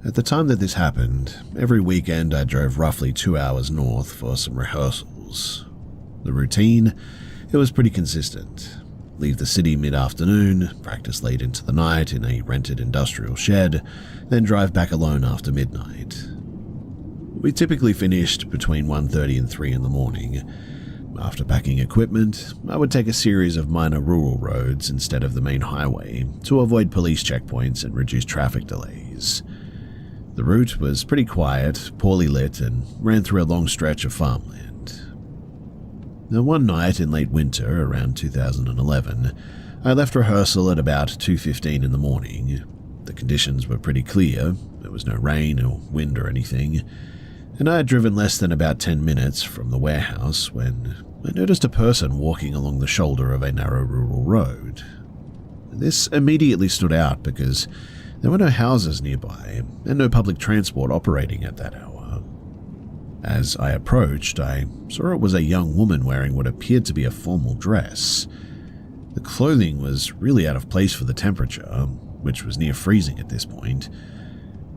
At the time that this happened, every weekend I drove roughly 2 hours north for some rehearsals. The routine, it was pretty consistent. Leave the city mid-afternoon, practice late into the night in a rented industrial shed, then drive back alone after midnight. We typically finished between 1:30 and 3 in the morning. After packing equipment, I would take a series of minor rural roads instead of the main highway to avoid police checkpoints and reduce traffic delays. The route was pretty quiet, poorly lit, and ran through a long stretch of farmland. Now, one night in late winter, around 2011, I left rehearsal at about 2:15 in the morning. The conditions were pretty clear, there was no rain or wind or anything, and I had driven less than about 10 minutes from the warehouse when I noticed a person walking along the shoulder of a narrow rural road. This immediately stood out because there were no houses nearby and no public transport operating at that hour. As I approached, I saw it was a young woman wearing what appeared to be a formal dress. The clothing was really out of place for the temperature, which was near freezing at this point.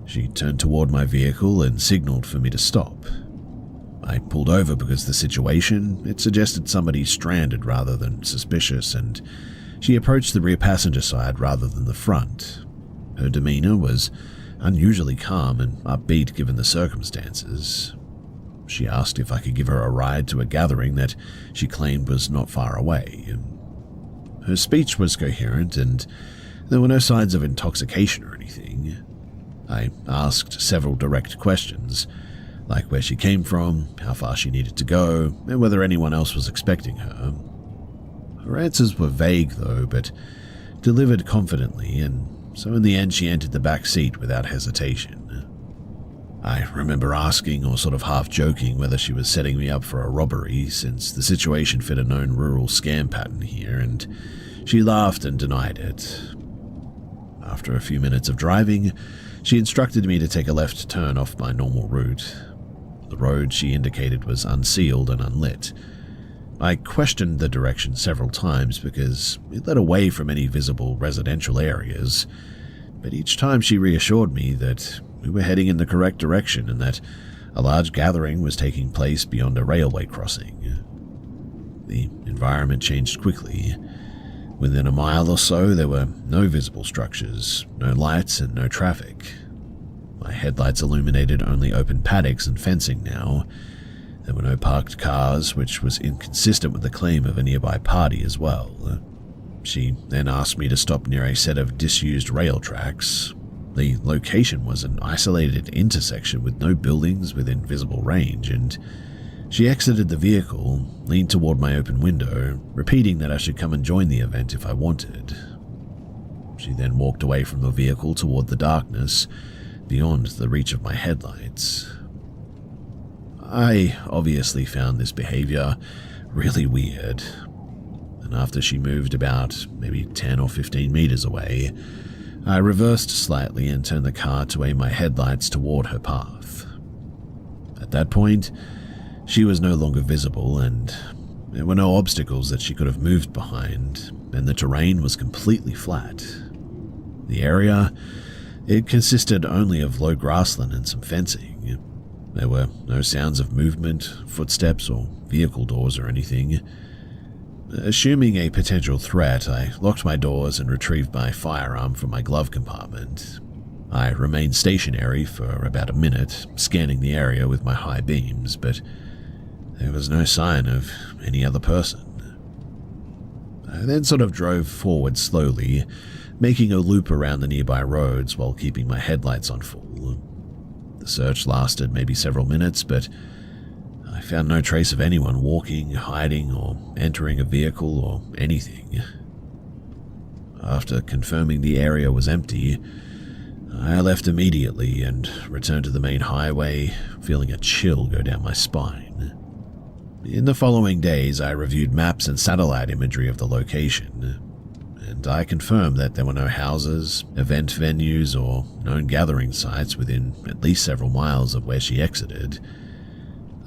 She turned toward my vehicle and signaled for me to stop. I pulled over because the situation, it suggested somebody stranded rather than suspicious, and she approached the rear passenger side rather than the front. Her demeanor was unusually calm and upbeat given the circumstances. She asked if I could give her a ride to a gathering that she claimed was not far away. Her speech was coherent and there were no signs of intoxication or anything. I asked several direct questions, like where she came from, how far she needed to go, and whether anyone else was expecting her. Her answers were vague though, but delivered confidently, and so in the end she entered the back seat without hesitation. I remember asking, or sort of half joking, whether she was setting me up for a robbery, since the situation fit a known rural scam pattern here, and she laughed and denied it. After a few minutes of driving, she instructed me to take a left turn off my normal route. The road she indicated was unsealed and unlit. I questioned the direction several times because it led away from any visible residential areas, but each time she reassured me that we were heading in the correct direction and that a large gathering was taking place beyond a railway crossing. The environment changed quickly. Within a mile or so, there were no visible structures, no lights, and no traffic. My headlights illuminated only open paddocks and fencing now. There were no parked cars, which was inconsistent with the claim of a nearby party as well. She then asked me to stop near a set of disused rail tracks. The location was an isolated intersection with no buildings within visible range, and she exited the vehicle, leaned toward my open window, repeating that I should come and join the event if I wanted. She then walked away from the vehicle toward the darkness, beyond the reach of my headlights. I obviously found this behavior really weird, and after she moved about maybe 10 or 15 meters away, I reversed slightly and turned the car to aim my headlights toward her path. At that point, she was no longer visible, and there were no obstacles that she could have moved behind, and the terrain was completely flat. The area, it consisted only of low grassland and some fencing. There were no sounds of movement, footsteps, or vehicle doors or anything. Assuming a potential threat, I locked my doors and retrieved my firearm from my glove compartment. I remained stationary for about a minute, scanning the area with my high beams, but there was no sign of any other person. I then sort of drove forward slowly, making a loop around the nearby roads while keeping my headlights on full. The search lasted maybe several minutes, but I found no trace of anyone walking, hiding, or entering a vehicle or anything. After confirming the area was empty, I left immediately and returned to the main highway, feeling a chill go down my spine. In the following days, I reviewed maps and satellite imagery of the location, and I confirmed that there were no houses, event venues, or known gathering sites within at least several miles of where she exited.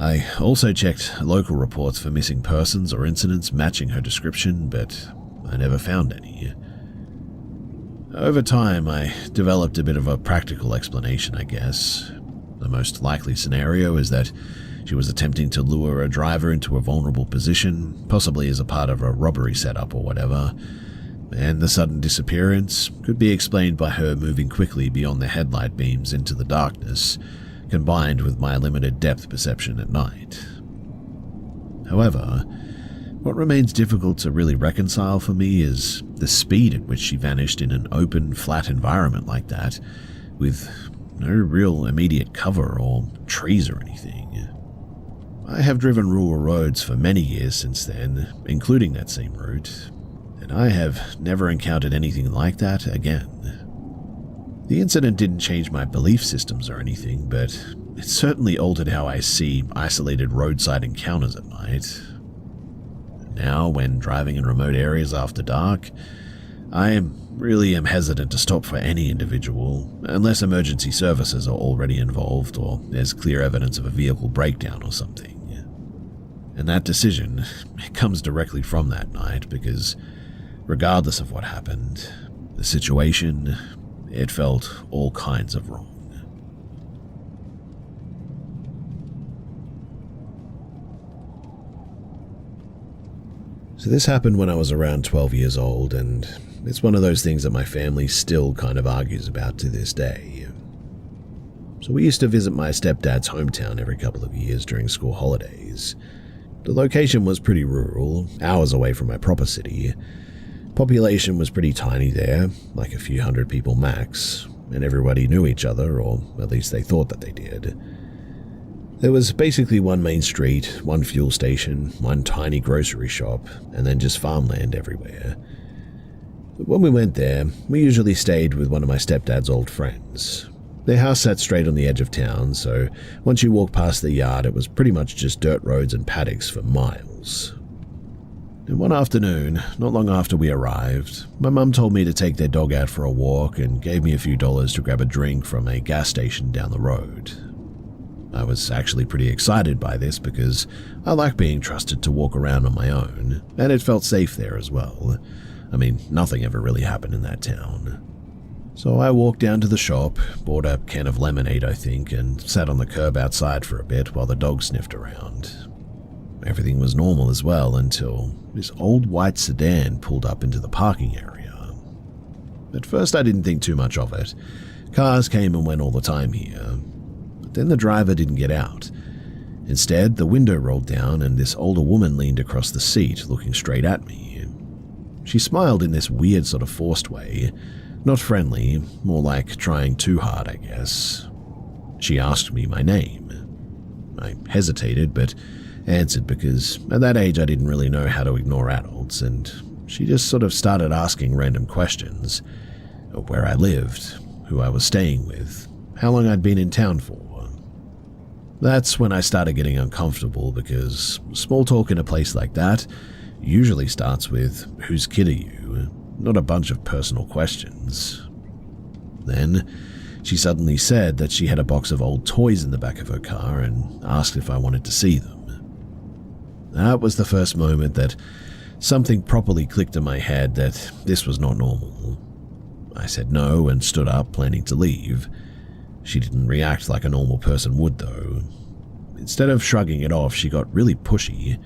I also checked local reports for missing persons or incidents matching her description, but I never found any. Over time, I developed a bit of a practical explanation, I guess. The most likely scenario is that she was attempting to lure a driver into a vulnerable position, possibly as a part of a robbery setup or whatever, and the sudden disappearance could be explained by her moving quickly beyond the headlight beams into the darkness, combined with my limited depth perception at night. However, what remains difficult to really reconcile for me is the speed at which she vanished in an open, flat environment like that, with no real immediate cover or trees or anything. I have driven rural roads for many years since then, including that same route, and I have never encountered anything like that again. The incident didn't change my belief systems or anything, but it certainly altered how I see isolated roadside encounters at night. Now, when driving in remote areas after dark, I really am hesitant to stop for any individual, unless emergency services are already involved or there's clear evidence of a vehicle breakdown or something. And that decision, it comes directly from that night because, regardless of what happened, the situation, it felt all kinds of wrong. So this happened when I was around 12 years old, and it's one of those things that my family still kind of argues about to this day. So we used to visit my stepdad's hometown every couple of years during school holidays. The location was pretty rural, hours away from my proper city. Population was pretty tiny there, like a few hundred people max, and everybody knew each other, or at least they thought that they did. There was basically one main street, one fuel station, one tiny grocery shop, and then just farmland everywhere. When we went there, we usually stayed with one of my stepdad's old friends. Their house sat straight on the edge of town, so once you walked past the yard, it was pretty much just dirt roads and paddocks for miles. And one afternoon, not long after we arrived, my mum told me to take their dog out for a walk and gave me a few dollars to grab a drink from a gas station down the road. I was actually pretty excited by this because I like being trusted to walk around on my own, and it felt safe there as well. I mean, nothing ever really happened in that town. So I walked down to the shop, bought a can of lemonade, I think, and sat on the curb outside for a bit while the dog sniffed around. Everything was normal as well until this old white sedan pulled up into the parking area. At first I didn't think too much of it. Cars came and went all the time here. But then the driver didn't get out. Instead, the window rolled down and this older woman leaned across the seat, looking straight at me. She smiled in this weird sort of forced way. Not friendly, more like trying too hard, I guess. She asked me my name. I hesitated, but answered because at that age I didn't really know how to ignore adults, and she just sort of started asking random questions. Where I lived, who I was staying with, how long I'd been in town for. That's when I started getting uncomfortable because small talk in a place like that usually starts with, whose kid are you? Not a bunch of personal questions. Then, she suddenly said that she had a box of old toys in the back of her car and asked if I wanted to see them. That was the first moment that something properly clicked in my head that this was not normal. I said no and stood up, planning to leave. She didn't react like a normal person would, though. Instead of shrugging it off, she got really pushy.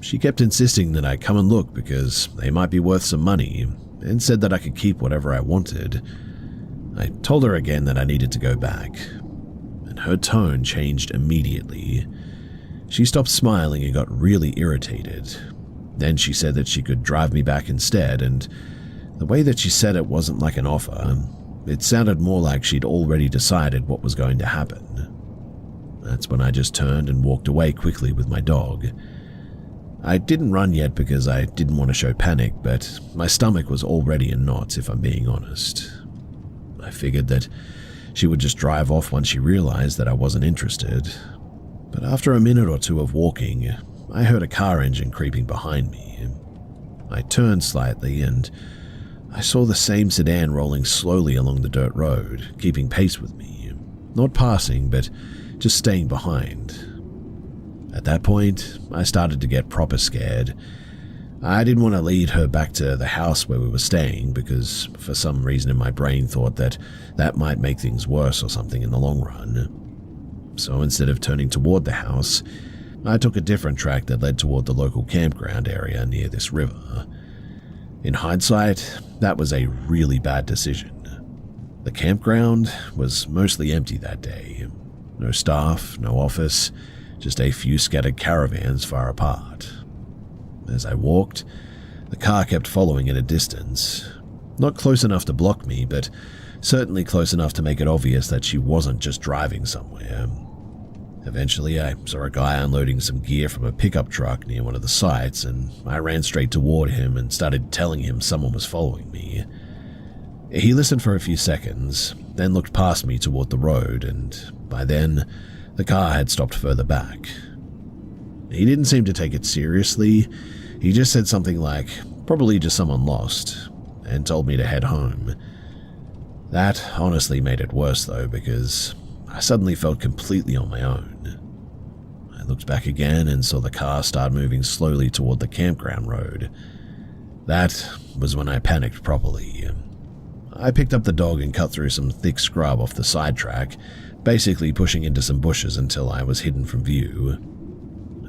She kept insisting that I come and look because they might be worth some money, and said that I could keep whatever I wanted. I told her again that I needed to go back, and her tone changed immediately. She stopped smiling and got really irritated. Then she said that she could drive me back instead, and the way that she said it wasn't like an offer. It sounded more like she'd already decided what was going to happen. That's when I just turned and walked away quickly with my dog. I didn't run yet because I didn't want to show panic, but my stomach was already in knots if I'm being honest. I figured that she would just drive off once she realized that I wasn't interested. But after a minute or two of walking, I heard a car engine creeping behind me. I turned slightly and I saw the same sedan rolling slowly along the dirt road, keeping pace with me. Not passing, but just staying behind. At that point, I started to get proper scared. I didn't want to lead her back to the house where we were staying because for some reason in my brain thought that that might make things worse or something in the long run. So instead of turning toward the house, I took a different track that led toward the local campground area near this river. In hindsight, that was a really bad decision. The campground was mostly empty that day. No staff, no office, just a few scattered caravans far apart. As I walked, the car kept following at a distance. Not close enough to block me, but certainly close enough to make it obvious that she wasn't just driving somewhere. Eventually, I saw a guy unloading some gear from a pickup truck near one of the sites, and I ran straight toward him and started telling him someone was following me. He listened for a few seconds, then looked past me toward the road, and by then, the car had stopped further back. He didn't seem to take it seriously. He just said something like, probably just someone lost, and told me to head home. That honestly made it worse though, because I suddenly felt completely on my own. I looked back again and saw the car start moving slowly toward the campground road. That was when I panicked properly. I picked up the dog and cut through some thick scrub off the sidetrack, basically pushing into some bushes until I was hidden from view.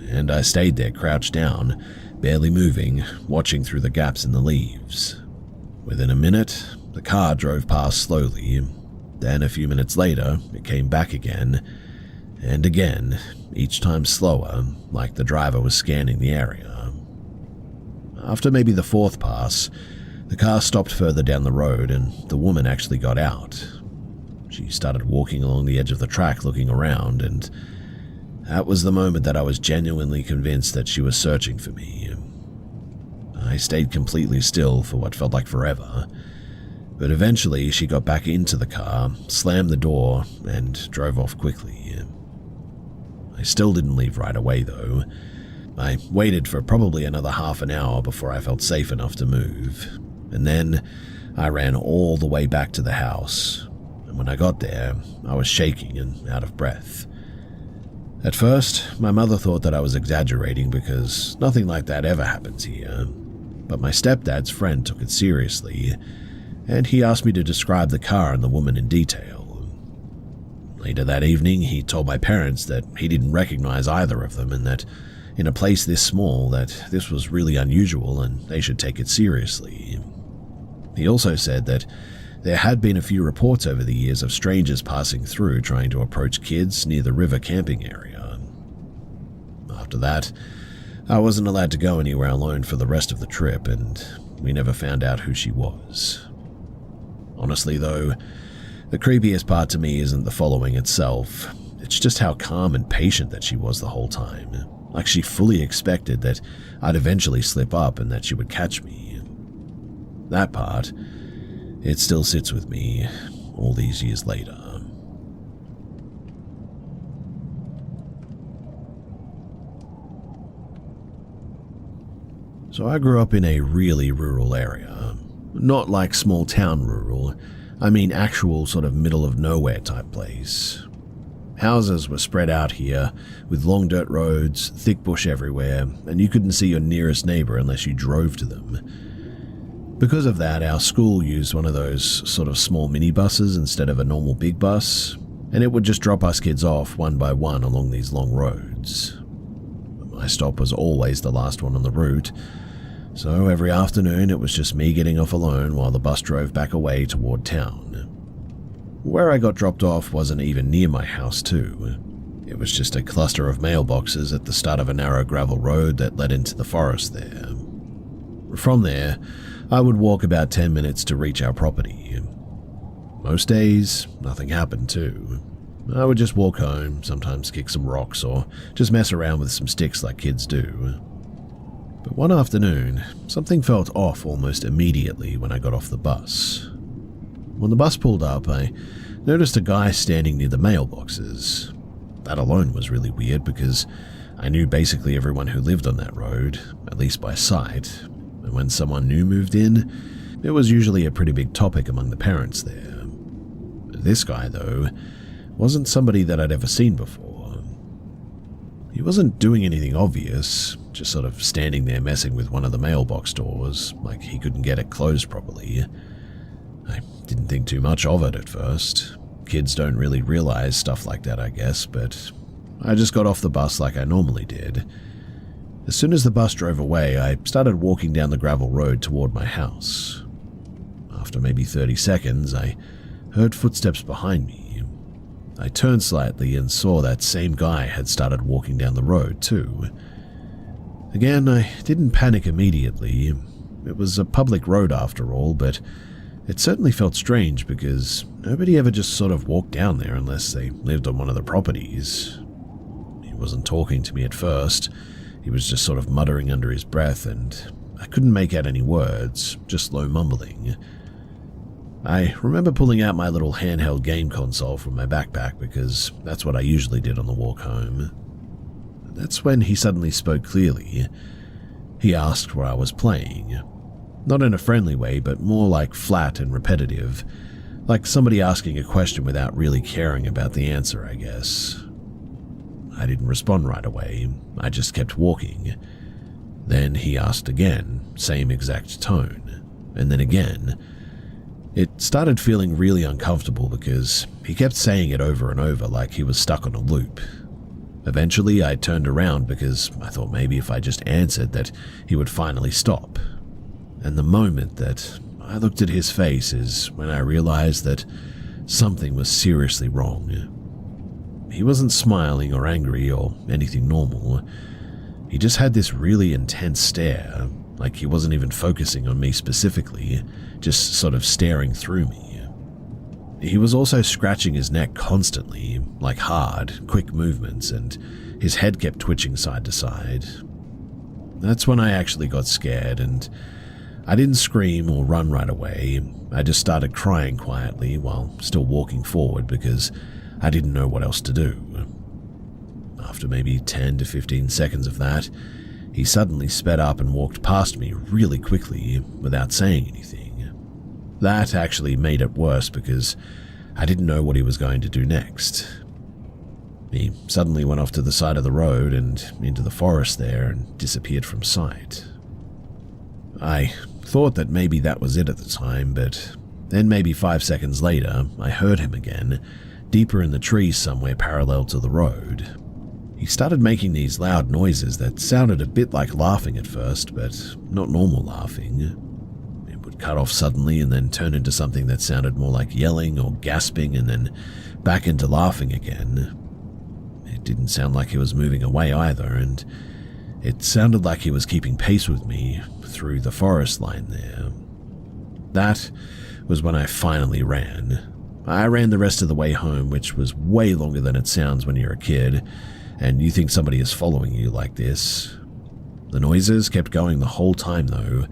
And I stayed there crouched down, barely moving, watching through the gaps in the leaves. Within a minute, the car drove past slowly. Then a few minutes later, it came back again, and again, each time slower, like the driver was scanning the area. After maybe the fourth pass, the car stopped further down the road and the woman actually got out. She started walking along the edge of the track looking around, and that was the moment that I was genuinely convinced that she was searching for me. I stayed completely still for what felt like forever, but eventually she got back into the car, slammed the door, and drove off quickly. I still didn't leave right away though. I waited for probably another half an hour before I felt safe enough to move, and then I ran all the way back to the house. And when I got there, I was shaking and out of breath. At first, my mother thought that I was exaggerating because nothing like that ever happens here, but my stepdad's friend took it seriously, and he asked me to describe the car and the woman in detail. Later that evening, he told my parents that he didn't recognize either of them and that in a place this small that this was really unusual and they should take it seriously. He also said that there had been a few reports over the years of strangers passing through trying to approach kids near the river camping area. After that, I wasn't allowed to go anywhere alone for the rest of the trip, and we never found out who she was. Honestly though, the creepiest part to me isn't the following itself, it's just how calm and patient that she was the whole time. Like she fully expected that I'd eventually slip up and that she would catch me. That part, it still sits with me all these years later. So I grew up in a really rural area. Not like small town rural, I mean actual sort of middle of nowhere type place. Houses were spread out here, with long dirt roads, thick bush everywhere, and you couldn't see your nearest neighbor unless you drove to them. Because of that, our school used one of those sort of small minibuses instead of a normal big bus, and it would just drop us kids off one by one along these long roads. My stop was always the last one on the route, so every afternoon it was just me getting off alone while the bus drove back away toward town. Where I got dropped off wasn't even near my house too. It was just a cluster of mailboxes at the start of a narrow gravel road that led into the forest there. From there, I would walk about 10 minutes to reach our property. Most days, nothing happened too. I would just walk home, sometimes kick some rocks or just mess around with some sticks like kids do. But one afternoon, something felt off almost immediately when I got off the bus. When the bus pulled up, I noticed a guy standing near the mailboxes. That alone was really weird because I knew basically everyone who lived on that road, at least by sight, and when someone new moved in, it was usually a pretty big topic among the parents there. This guy, though, wasn't somebody that I'd ever seen before. He wasn't doing anything obvious, just sort of standing there messing with one of the mailbox doors, like he couldn't get it closed properly. I didn't think too much of it at first. Kids don't really realize stuff like that, I guess, but I just got off the bus like I normally did. As soon as the bus drove away, I started walking down the gravel road toward my house. After maybe 30 seconds, I heard footsteps behind me. I turned slightly and saw that same guy had started walking down the road too. Again, I didn't panic immediately. It was a public road after all, but it certainly felt strange because nobody ever just sort of walked down there unless they lived on one of the properties. He wasn't talking to me at first. He was just sort of muttering under his breath, and I couldn't make out any words, just low mumbling. I remember pulling out my little handheld game console from my backpack because that's what I usually did on the walk home. That's when he suddenly spoke clearly. He asked where I was playing. Not in a friendly way, but more like flat and repetitive, like somebody asking a question without really caring about the answer, I guess. I didn't respond right away. I just kept walking. Then he asked again, same exact tone, and then again. It started feeling really uncomfortable because he kept saying it over and over like he was stuck on a loop. Eventually, I turned around because I thought maybe if I just answered that he would finally stop. And the moment that I looked at his face is when I realized that something was seriously wrong. He wasn't smiling or angry or anything normal. He just had this really intense stare, like he wasn't even focusing on me specifically, just sort of staring through me. He was also scratching his neck constantly, like hard, quick movements, and his head kept twitching side to side. That's when I actually got scared, and I didn't scream or run right away. I just started crying quietly while still walking forward because I didn't know what else to do. After maybe 10 to 15 seconds of that, he suddenly sped up and walked past me really quickly without saying anything. That actually made it worse because I didn't know what he was going to do next. He suddenly went off to the side of the road and into the forest there and disappeared from sight. I thought that maybe that was it at the time, but then maybe 5 seconds later, I heard him again, deeper in the trees somewhere parallel to the road. He started making these loud noises that sounded a bit like laughing at first, but not normal laughing. It would cut off suddenly and then turn into something that sounded more like yelling or gasping and then back into laughing again. It didn't sound like he was moving away either, and it sounded like he was keeping pace with me through the forest line there. That was when I finally ran. I ran the rest of the way home, which was way longer than it sounds when you're a kid, and you think somebody is following you like this. The noises kept going the whole time though,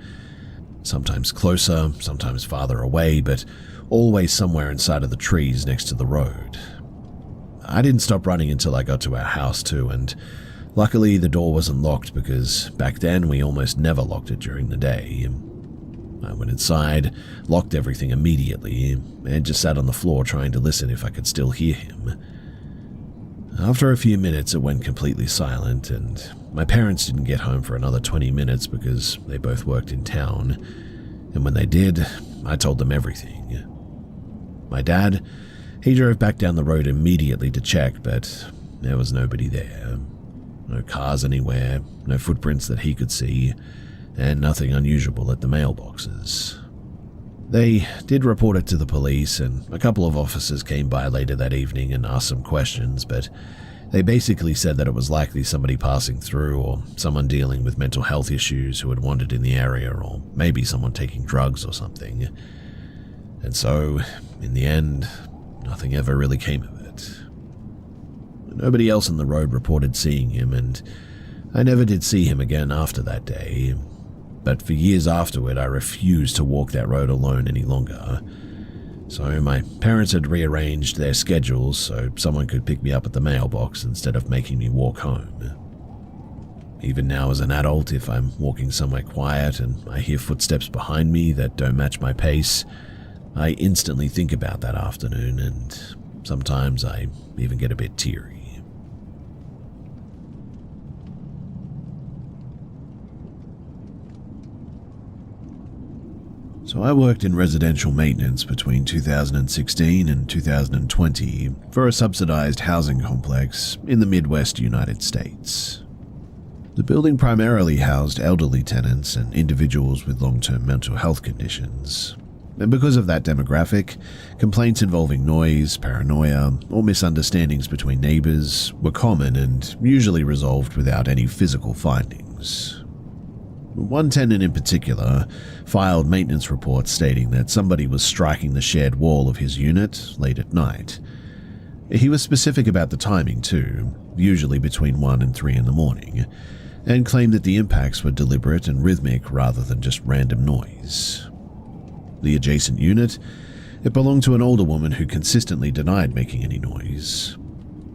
sometimes closer, sometimes farther away, but always somewhere inside of the trees next to the road. I didn't stop running until I got to our house too, and luckily the door wasn't locked because back then we almost never locked it during the day. I went inside, locked everything immediately, and just sat on the floor trying to listen if I could still hear him. After a few minutes, it went completely silent, and my parents didn't get home for another 20 minutes because they both worked in town, and when they did, I told them everything. My dad, he drove back down the road immediately to check, but there was nobody there. No cars anywhere, no footprints that he could see, and nothing unusual at the mailboxes. They did report it to the police, and a couple of officers came by later that evening and asked some questions, but they basically said that it was likely somebody passing through or someone dealing with mental health issues who had wandered in the area, or maybe someone taking drugs or something. And so, in the end, nothing ever really came of it. Nobody else on the road reported seeing him, and I never did see him again after that day. But for years afterward, I refused to walk that road alone any longer. So my parents had rearranged their schedules so someone could pick me up at the mailbox instead of making me walk home. Even now as an adult, if I'm walking somewhere quiet and I hear footsteps behind me that don't match my pace, I instantly think about that afternoon, and sometimes I even get a bit teary. So I worked in residential maintenance between 2016 and 2020 for a subsidized housing complex in the Midwest United States. The building primarily housed elderly tenants and individuals with long-term mental health conditions. And because of that demographic, complaints involving noise, paranoia, or misunderstandings between neighbors were common and usually resolved without any physical findings. One tenant in particular filed maintenance reports stating that somebody was striking the shared wall of his unit late at night. He was specific about the timing too, usually between 1 and 3 in the morning, and claimed that the impacts were deliberate and rhythmic rather than just random noise. The adjacent unit, it belonged to an older woman who consistently denied making any noise.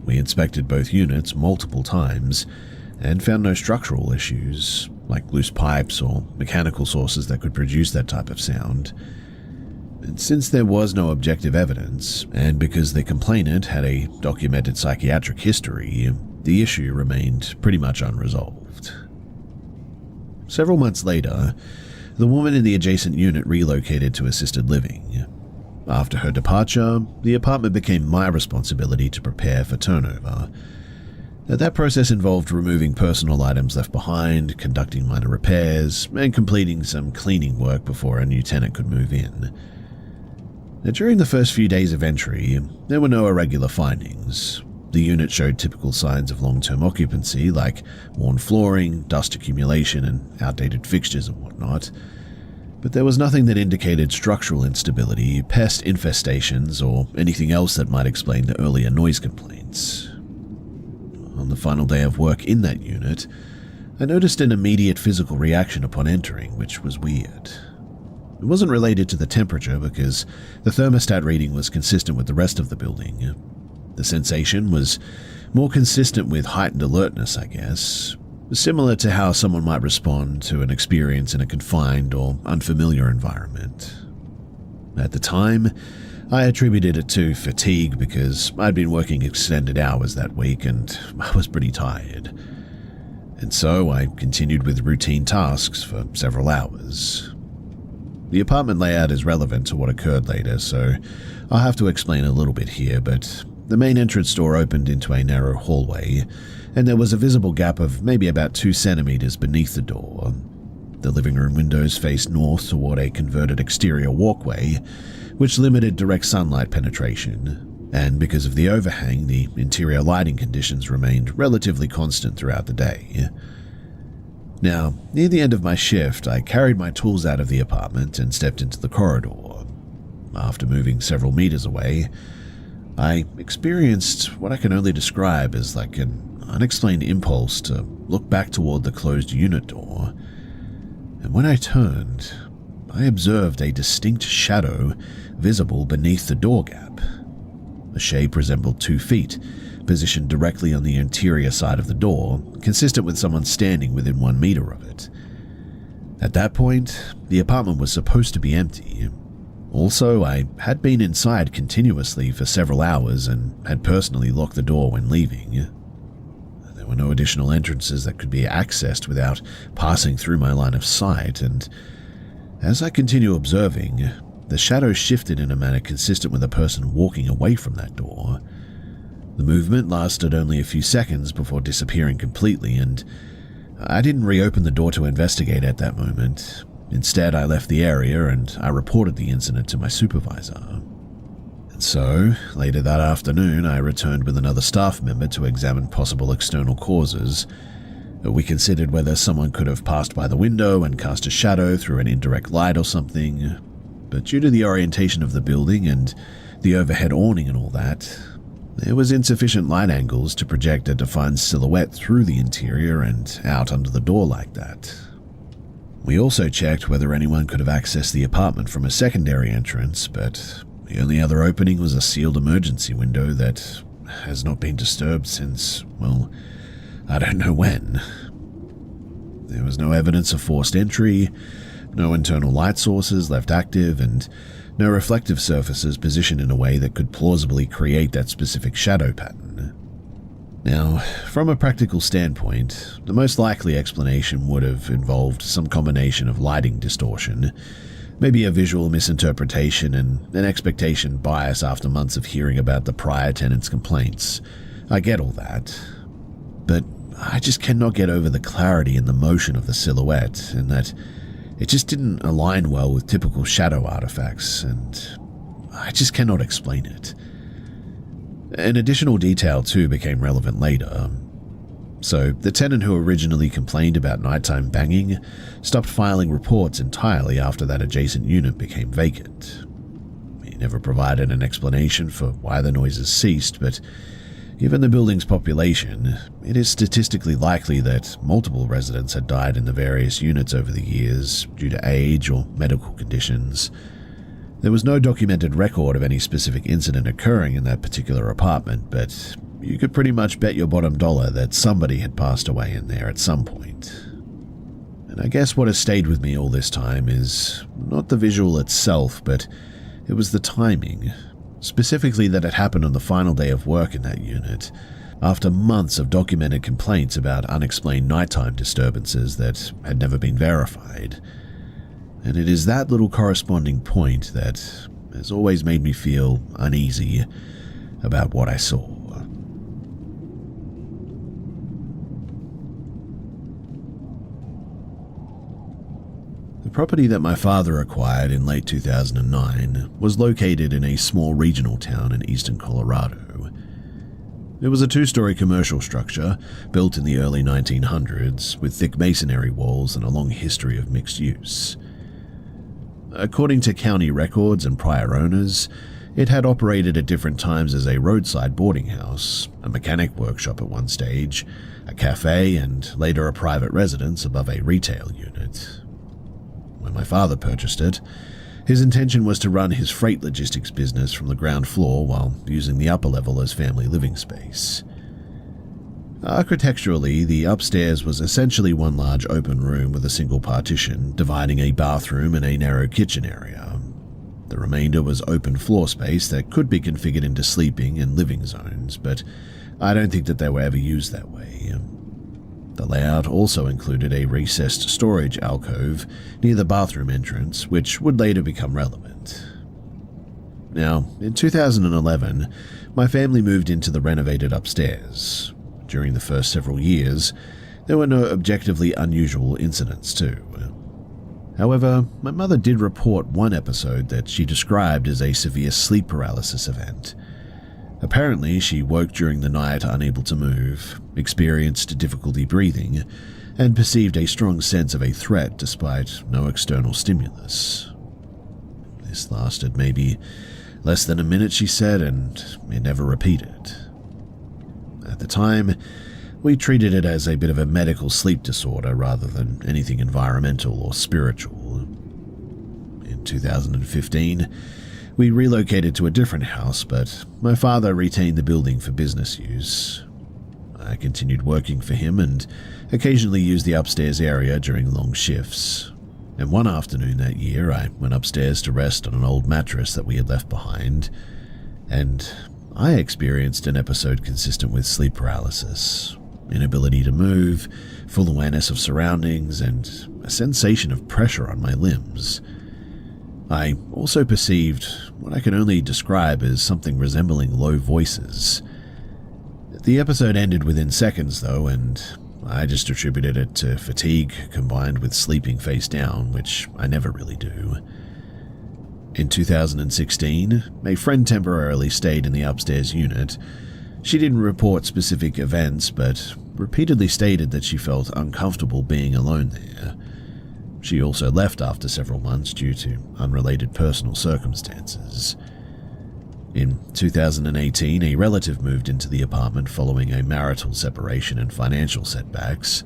We inspected both units multiple times and found no structural issues, like loose pipes or mechanical sources that could produce that type of sound. And since there was no objective evidence, and because the complainant had a documented psychiatric history, the issue remained pretty much unresolved. Several months later, the woman in the adjacent unit relocated to assisted living. After her departure, the apartment became my responsibility to prepare for turnover. That process involved removing personal items left behind, conducting minor repairs, and completing some cleaning work before a new tenant could move in. During the first few days of entry, there were no irregular findings. The unit showed typical signs of long-term occupancy, like worn flooring, dust accumulation, and outdated fixtures and whatnot. But there was nothing that indicated structural instability, pest infestations, or anything else that might explain the earlier noise complaints. On the final day of work in that unit, I noticed an immediate physical reaction upon entering, which was weird. It wasn't related to the temperature because the thermostat reading was consistent with the rest of the building. The sensation was more consistent with heightened alertness, I guess, similar to how someone might respond to an experience in a confined or unfamiliar environment. At the time, I attributed it to fatigue because I'd been working extended hours that week and I was pretty tired. And so I continued with routine tasks for several hours. The apartment layout is relevant to what occurred later, so I'll have to explain a little bit here, but the main entrance door opened into a narrow hallway, and there was a visible gap of maybe about 2 centimeters beneath the door. The living room windows faced north toward a converted exterior walkway, which limited direct sunlight penetration, and because of the overhang, the interior lighting conditions remained relatively constant throughout the day. Now, near the end of my shift, I carried my tools out of the apartment and stepped into the corridor. After moving several meters away, I experienced what I can only describe as like an unexplained impulse to look back toward the closed unit door. And when I turned, I observed a distinct shadow visible beneath the door gap. The shape resembled 2 feet, positioned directly on the interior side of the door, consistent with someone standing within 1 meter of it. At that point, the apartment was supposed to be empty. Also, I had been inside continuously for several hours and had personally locked the door when leaving. There were no additional entrances that could be accessed without passing through my line of sight, and as I continue observing, the shadow shifted in a manner consistent with a person walking away from that door. The movement lasted only a few seconds before disappearing completely, and I didn't reopen the door to investigate at that moment. Instead, I left the area and I reported the incident to my supervisor. And so, later that afternoon, I returned with another staff member to examine possible external causes. We considered whether someone could have passed by the window and cast a shadow through an indirect light or something, but due to the orientation of the building and the overhead awning and all that, there was insufficient light angles to project a defined silhouette through the interior and out under the door like that. We also checked whether anyone could have accessed the apartment from a secondary entrance, but the only other opening was a sealed emergency window that has not been disturbed since, well, I don't know when. There was no evidence of forced entry, no internal light sources left active, and no reflective surfaces positioned in a way that could plausibly create that specific shadow pattern. Now, from a practical standpoint, the most likely explanation would have involved some combination of lighting distortion, Maybe a visual misinterpretation and an expectation bias after months of hearing about the prior tenant's complaints. I get all that. But I just cannot get over the clarity and the motion of the silhouette, and that it just didn't align well with typical shadow artifacts, and I just cannot explain it. An additional detail too became relevant later. So, the tenant who originally complained about nighttime banging stopped filing reports entirely after that adjacent unit became vacant. He never provided an explanation for why the noises ceased, but given the building's population, it is statistically likely that multiple residents had died in the various units over the years due to age or medical conditions. There was no documented record of any specific incident occurring in that particular apartment, but you could pretty much bet your bottom dollar that somebody had passed away in there at some point. And I guess what has stayed with me all this time is not the visual itself, but it was the timing. Specifically that it happened on the final day of work in that unit, after months of documented complaints about unexplained nighttime disturbances that had never been verified. And it is that little corresponding point that has always made me feel uneasy about what I saw. The property that my father acquired in late 2009 was located in a small regional town in eastern Colorado. It was a two-story commercial structure built in the early 1900s with thick masonry walls and a long history of mixed use. According to county records and prior owners, it had operated at different times as a roadside boarding house, a mechanic workshop at one stage, a cafe, and later a private residence above a retail unit. When my father purchased it, his intention was to run his freight logistics business from the ground floor while using the upper level as family living space. Architecturally, the upstairs was essentially one large open room with a single partition dividing a bathroom and a narrow kitchen area. The remainder was open floor space that could be configured into sleeping and living zones, but I don't think that they were ever used that way. The layout also included a recessed storage alcove near the bathroom entrance, which would later become relevant. Now, in 2011, my family moved into the renovated upstairs. During the first several years, there were no objectively unusual incidents too. However, my mother did report one episode that she described as a severe sleep paralysis event. Apparently, she woke during the night unable to move, experienced difficulty breathing, and perceived a strong sense of a threat despite no external stimulus. This lasted maybe less than a minute, she said, and it never repeated. At the time, we treated it as a bit of a medical sleep disorder rather than anything environmental or spiritual. In 2015, we relocated to a different house, but my father retained the building for business use. I continued working for him and occasionally used the upstairs area during long shifts. And one afternoon that year, I went upstairs to rest on an old mattress that we had left behind, and I experienced an episode consistent with sleep paralysis, inability to move, full awareness of surroundings, and a sensation of pressure on my limbs. I also perceived what I can only describe as something resembling low voices. The episode ended within seconds, though, and I just attributed it to fatigue combined with sleeping face down, which I never really do. In 2016, a friend temporarily stayed in the upstairs unit. She didn't report specific events, but repeatedly stated that she felt uncomfortable being alone there. She also left after several months due to unrelated personal circumstances. In 2018, a relative moved into the apartment following a marital separation and financial setbacks.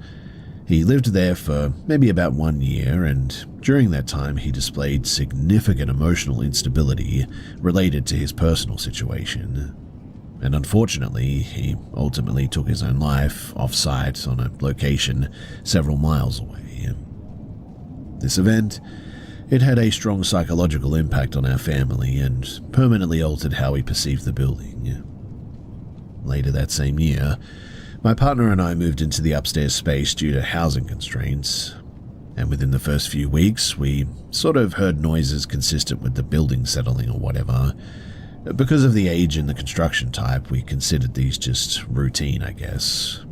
He lived there for maybe about 1 year, and during that time he displayed significant emotional instability related to his personal situation. And unfortunately, he ultimately took his own life off-site on a location several miles away. This event, it had a strong psychological impact on our family and permanently altered how we perceived the building. Later that same year, my partner and I moved into the upstairs space due to housing constraints. And within the first few weeks, we sort of heard noises consistent with the building settling or whatever. Because of the age and the construction type, we considered these just routine, I guess.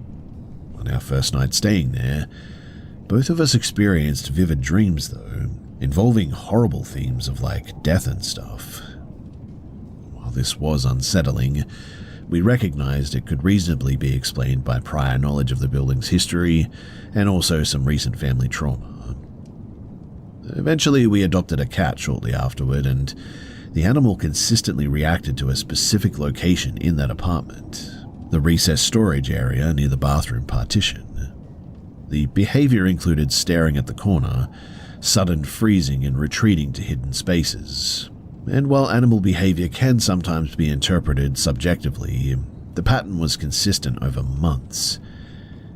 On our first night staying there, both of us experienced vivid dreams, though, involving horrible themes of like death and stuff. While this was unsettling, we recognized it could reasonably be explained by prior knowledge of the building's history and also some recent family trauma. Eventually, we adopted a cat shortly afterward, and the animal consistently reacted to a specific location in that apartment, the recessed storage area near the bathroom partition. The behavior included staring at the corner, sudden freezing and retreating to hidden spaces. And while animal behavior can sometimes be interpreted subjectively, the pattern was consistent over months.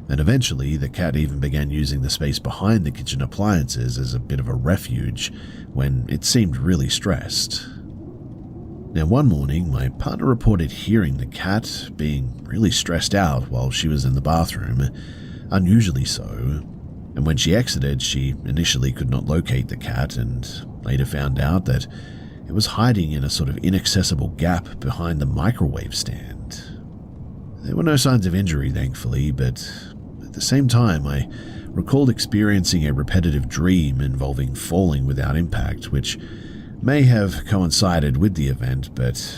And eventually, the cat even began using the space behind the kitchen appliances as a bit of a refuge when it seemed really stressed. Now, one morning, my partner reported hearing the cat being really stressed out while she was in the bathroom, unusually so, and when she exited, she initially could not locate the cat and later found out that it was hiding in a sort of inaccessible gap behind the microwave stand. There were no signs of injury, thankfully, but at the same time, I recalled experiencing a repetitive dream involving falling without impact, which may have coincided with the event, but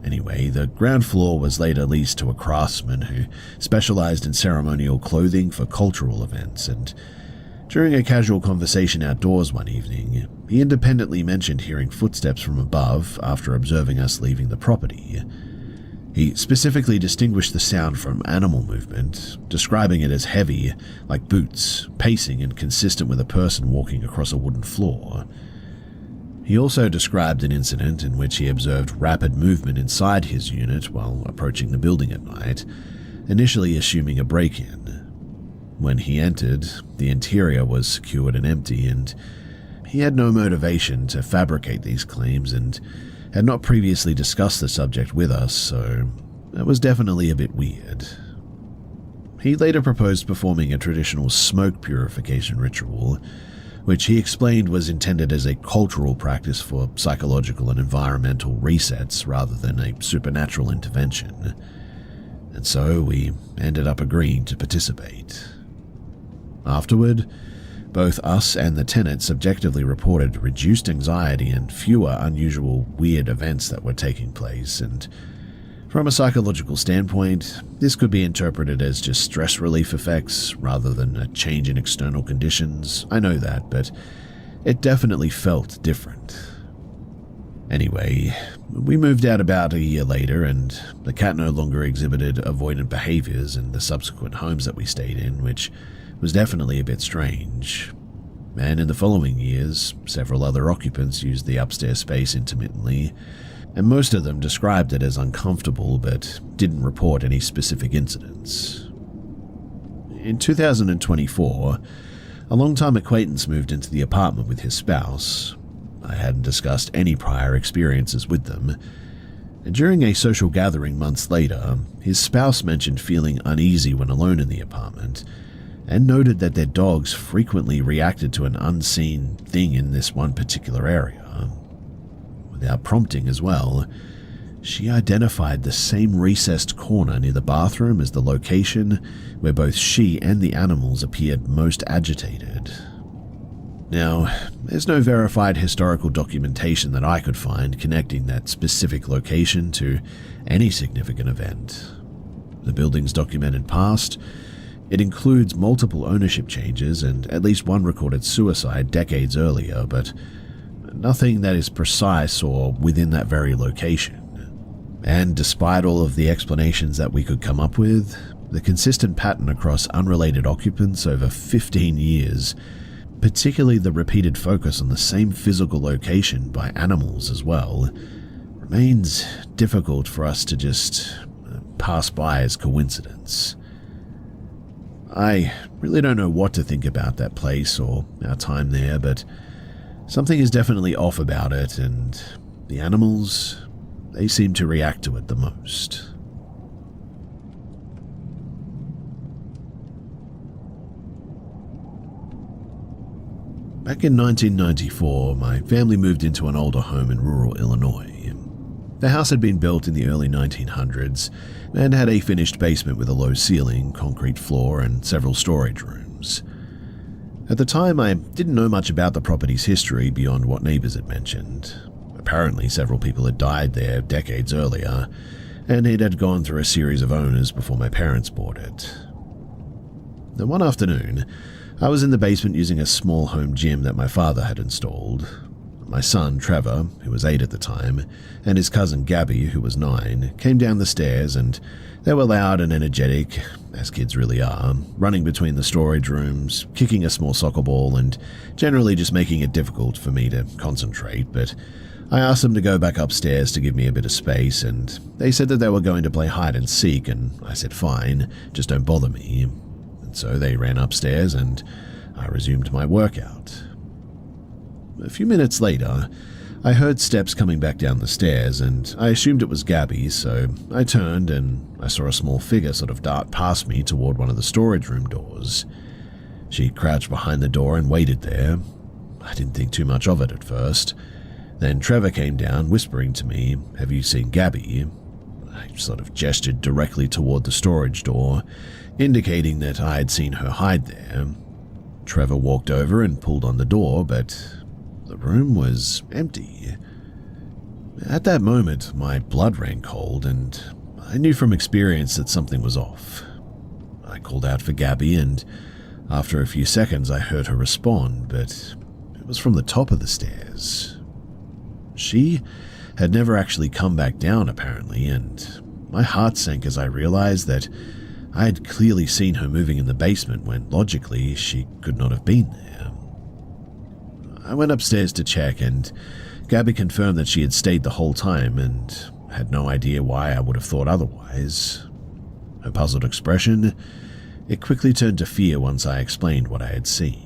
anyway, the ground floor was later leased to a craftsman who specialized in ceremonial clothing for cultural events, and during a casual conversation outdoors one evening, he independently mentioned hearing footsteps from above after observing us leaving the property. He specifically distinguished the sound from animal movement, describing it as heavy, like boots, pacing and consistent with a person walking across a wooden floor. He also described an incident in which he observed rapid movement inside his unit while approaching the building at night, initially assuming a break-in. When he entered, the interior was secured and empty, and he had no motivation to fabricate these claims and had not previously discussed the subject with us, so that was definitely a bit weird. He later proposed performing a traditional smoke purification ritual, which he explained was intended as a cultural practice for psychological and environmental resets rather than a supernatural intervention. And so we ended up agreeing to participate. Afterward, both us and the tenant subjectively reported reduced anxiety and fewer unusual weird events that were taking place, and from a psychological standpoint, this could be interpreted as just stress relief effects rather than a change in external conditions. I know that, but it definitely felt different. Anyway, we moved out about a year later, and the cat no longer exhibited avoidant behaviors in the subsequent homes that we stayed in, which was definitely a bit strange. And in the following years, several other occupants used the upstairs space intermittently, and most of them described it as uncomfortable but didn't report any specific incidents. In 2024, a longtime acquaintance moved into the apartment with his spouse. I hadn't discussed any prior experiences with them, and during a social gathering months later, his spouse mentioned feeling uneasy when alone in the apartment, and noted that their dogs frequently reacted to an unseen thing in this one particular area. Without prompting as well, she identified the same recessed corner near the bathroom as the location where both she and the animals appeared most agitated. Now, there's no verified historical documentation that I could find connecting that specific location to any significant event. The building's documented past, it includes multiple ownership changes and at least one recorded suicide decades earlier, but nothing that is precise or within that very location. And despite all of the explanations that we could come up with, the consistent pattern across unrelated occupants over 15 years, particularly the repeated focus on the same physical location by animals as well, remains difficult for us to just pass by as coincidence. I really don't know what to think about that place or our time there, but something is definitely off about it, and the animals, they seem to react to it the most. Back in 1994, my family moved into an older home in rural Illinois. The house had been built in the early 1900s and had a finished basement with a low ceiling, concrete floor, and several storage rooms. At the time, I didn't know much about the property's history beyond what neighbors had mentioned. Apparently, several people had died there decades earlier, and it had gone through a series of owners before my parents bought it. Now, one afternoon, I was in the basement using a small home gym that my father had installed. My son, Trevor, who was 8 at the time, and his cousin Gabby, who was 9, came down the stairs, and they were loud and energetic, as kids really are, running between the storage rooms, kicking a small soccer ball, and generally just making it difficult for me to concentrate. But I asked them to go back upstairs to give me a bit of space, and they said that they were going to play hide and seek, and I said fine, just don't bother me. And so they ran upstairs, and I resumed my workout. A few minutes later, I heard steps coming back down the stairs, and I assumed it was Gabby, so I turned and I saw a small figure sort of dart past me toward one of the storage room doors. She crouched behind the door and waited there. I didn't think too much of it at first. Then Trevor came down, whispering to me, "Have you seen Gabby?" I sort of gestured directly toward the storage door, indicating that I had seen her hide there. Trevor walked over and pulled on the door, but the room was empty. At that moment, my blood ran cold, and I knew from experience that something was off. I called out for Gabby, and after a few seconds I heard her respond, but it was from the top of the stairs. She had never actually come back down, apparently, and my heart sank as I realized that I had clearly seen her moving in the basement when, logically, she could not have been there. I went upstairs to check, and Gabby confirmed that she had stayed the whole time and had no idea why I would have thought otherwise. Her puzzled expression, it quickly turned to fear once I explained what I had seen.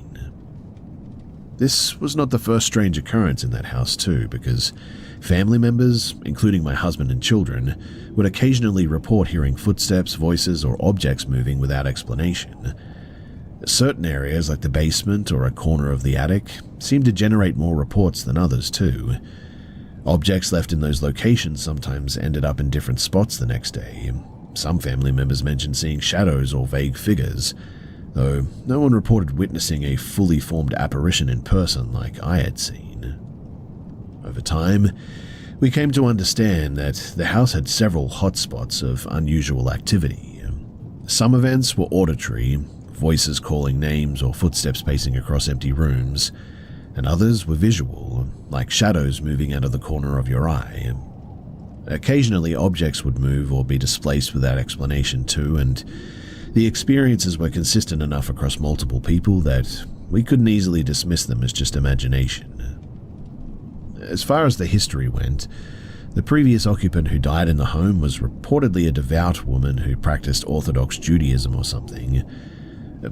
This was not the first strange occurrence in that house too, because family members, including my husband and children, would occasionally report hearing footsteps, voices, or objects moving without explanation. Certain areas, like the basement or a corner of the attic, seemed to generate more reports than others too. Objects left in those locations sometimes ended up in different spots the next day. Some family members mentioned seeing shadows or vague figures, though no one reported witnessing a fully formed apparition in person like I had seen. Over time, we came to understand that the house had several hotspots of unusual activity. Some events were auditory, voices calling names or footsteps pacing across empty rooms, and others were visual, like shadows moving out of the corner of your eye. Occasionally, objects would move or be displaced without explanation too, and the experiences were consistent enough across multiple people that we couldn't easily dismiss them as just imagination. As far as the history went, the previous occupant who died in the home was reportedly a devout woman who practiced Orthodox Judaism or something.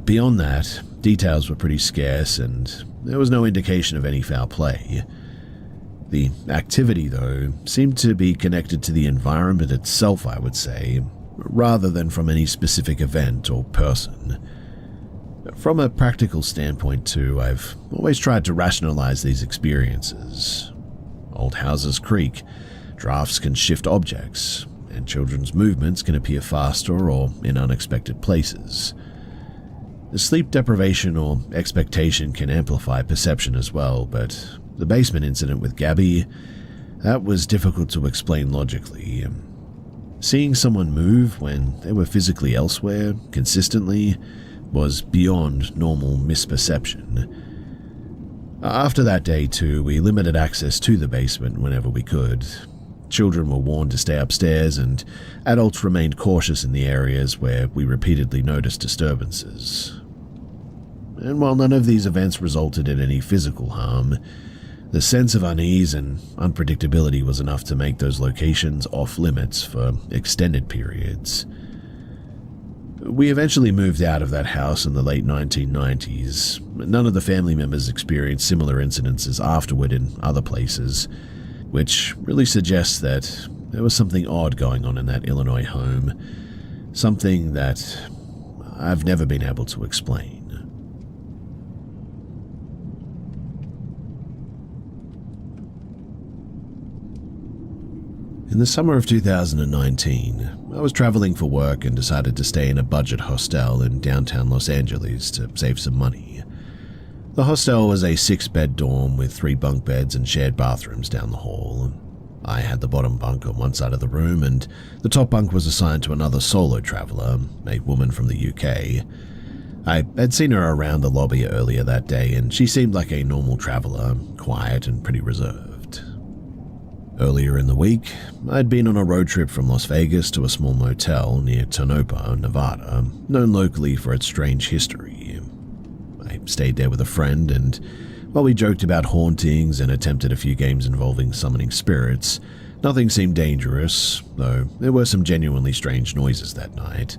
Beyond that, details were pretty scarce, and there was no indication of any foul play. The activity, though, seemed to be connected to the environment itself, I would say, rather than from any specific event or person. From a practical standpoint, too, I've always tried to rationalize these experiences. Old houses creak, drafts can shift objects, and children's movements can appear faster or in unexpected places. Sleep deprivation or expectation can amplify perception as well, but the basement incident with Gabby, that was difficult to explain logically. Seeing someone move when they were physically elsewhere, consistently, was beyond normal misperception. After that day too, we limited access to the basement whenever we could. Children were warned to stay upstairs, and adults remained cautious in the areas where we repeatedly noticed disturbances. And while none of these events resulted in any physical harm, the sense of unease and unpredictability was enough to make those locations off-limits for extended periods. We eventually moved out of that house in the late 1990s. None of the family members experienced similar incidences afterward in other places, which really suggests that there was something odd going on in that Illinois home, something that I've never been able to explain. In the summer of 2019, I was traveling for work and decided to stay in a budget hostel in downtown Los Angeles to save some money. The hostel was a 6-bed dorm with 3 bunk beds and shared bathrooms down the hall. I had the bottom bunk on one side of the room, and the top bunk was assigned to another solo traveler, a woman from the UK. I had seen her around the lobby earlier that day, and she seemed like a normal traveler, quiet and pretty reserved. Earlier in the week, I'd been on a road trip from Las Vegas to a small motel near Tonopah, Nevada, known locally for its strange history. I stayed there with a friend, and while we joked about hauntings and attempted a few games involving summoning spirits, nothing seemed dangerous, though there were some genuinely strange noises that night.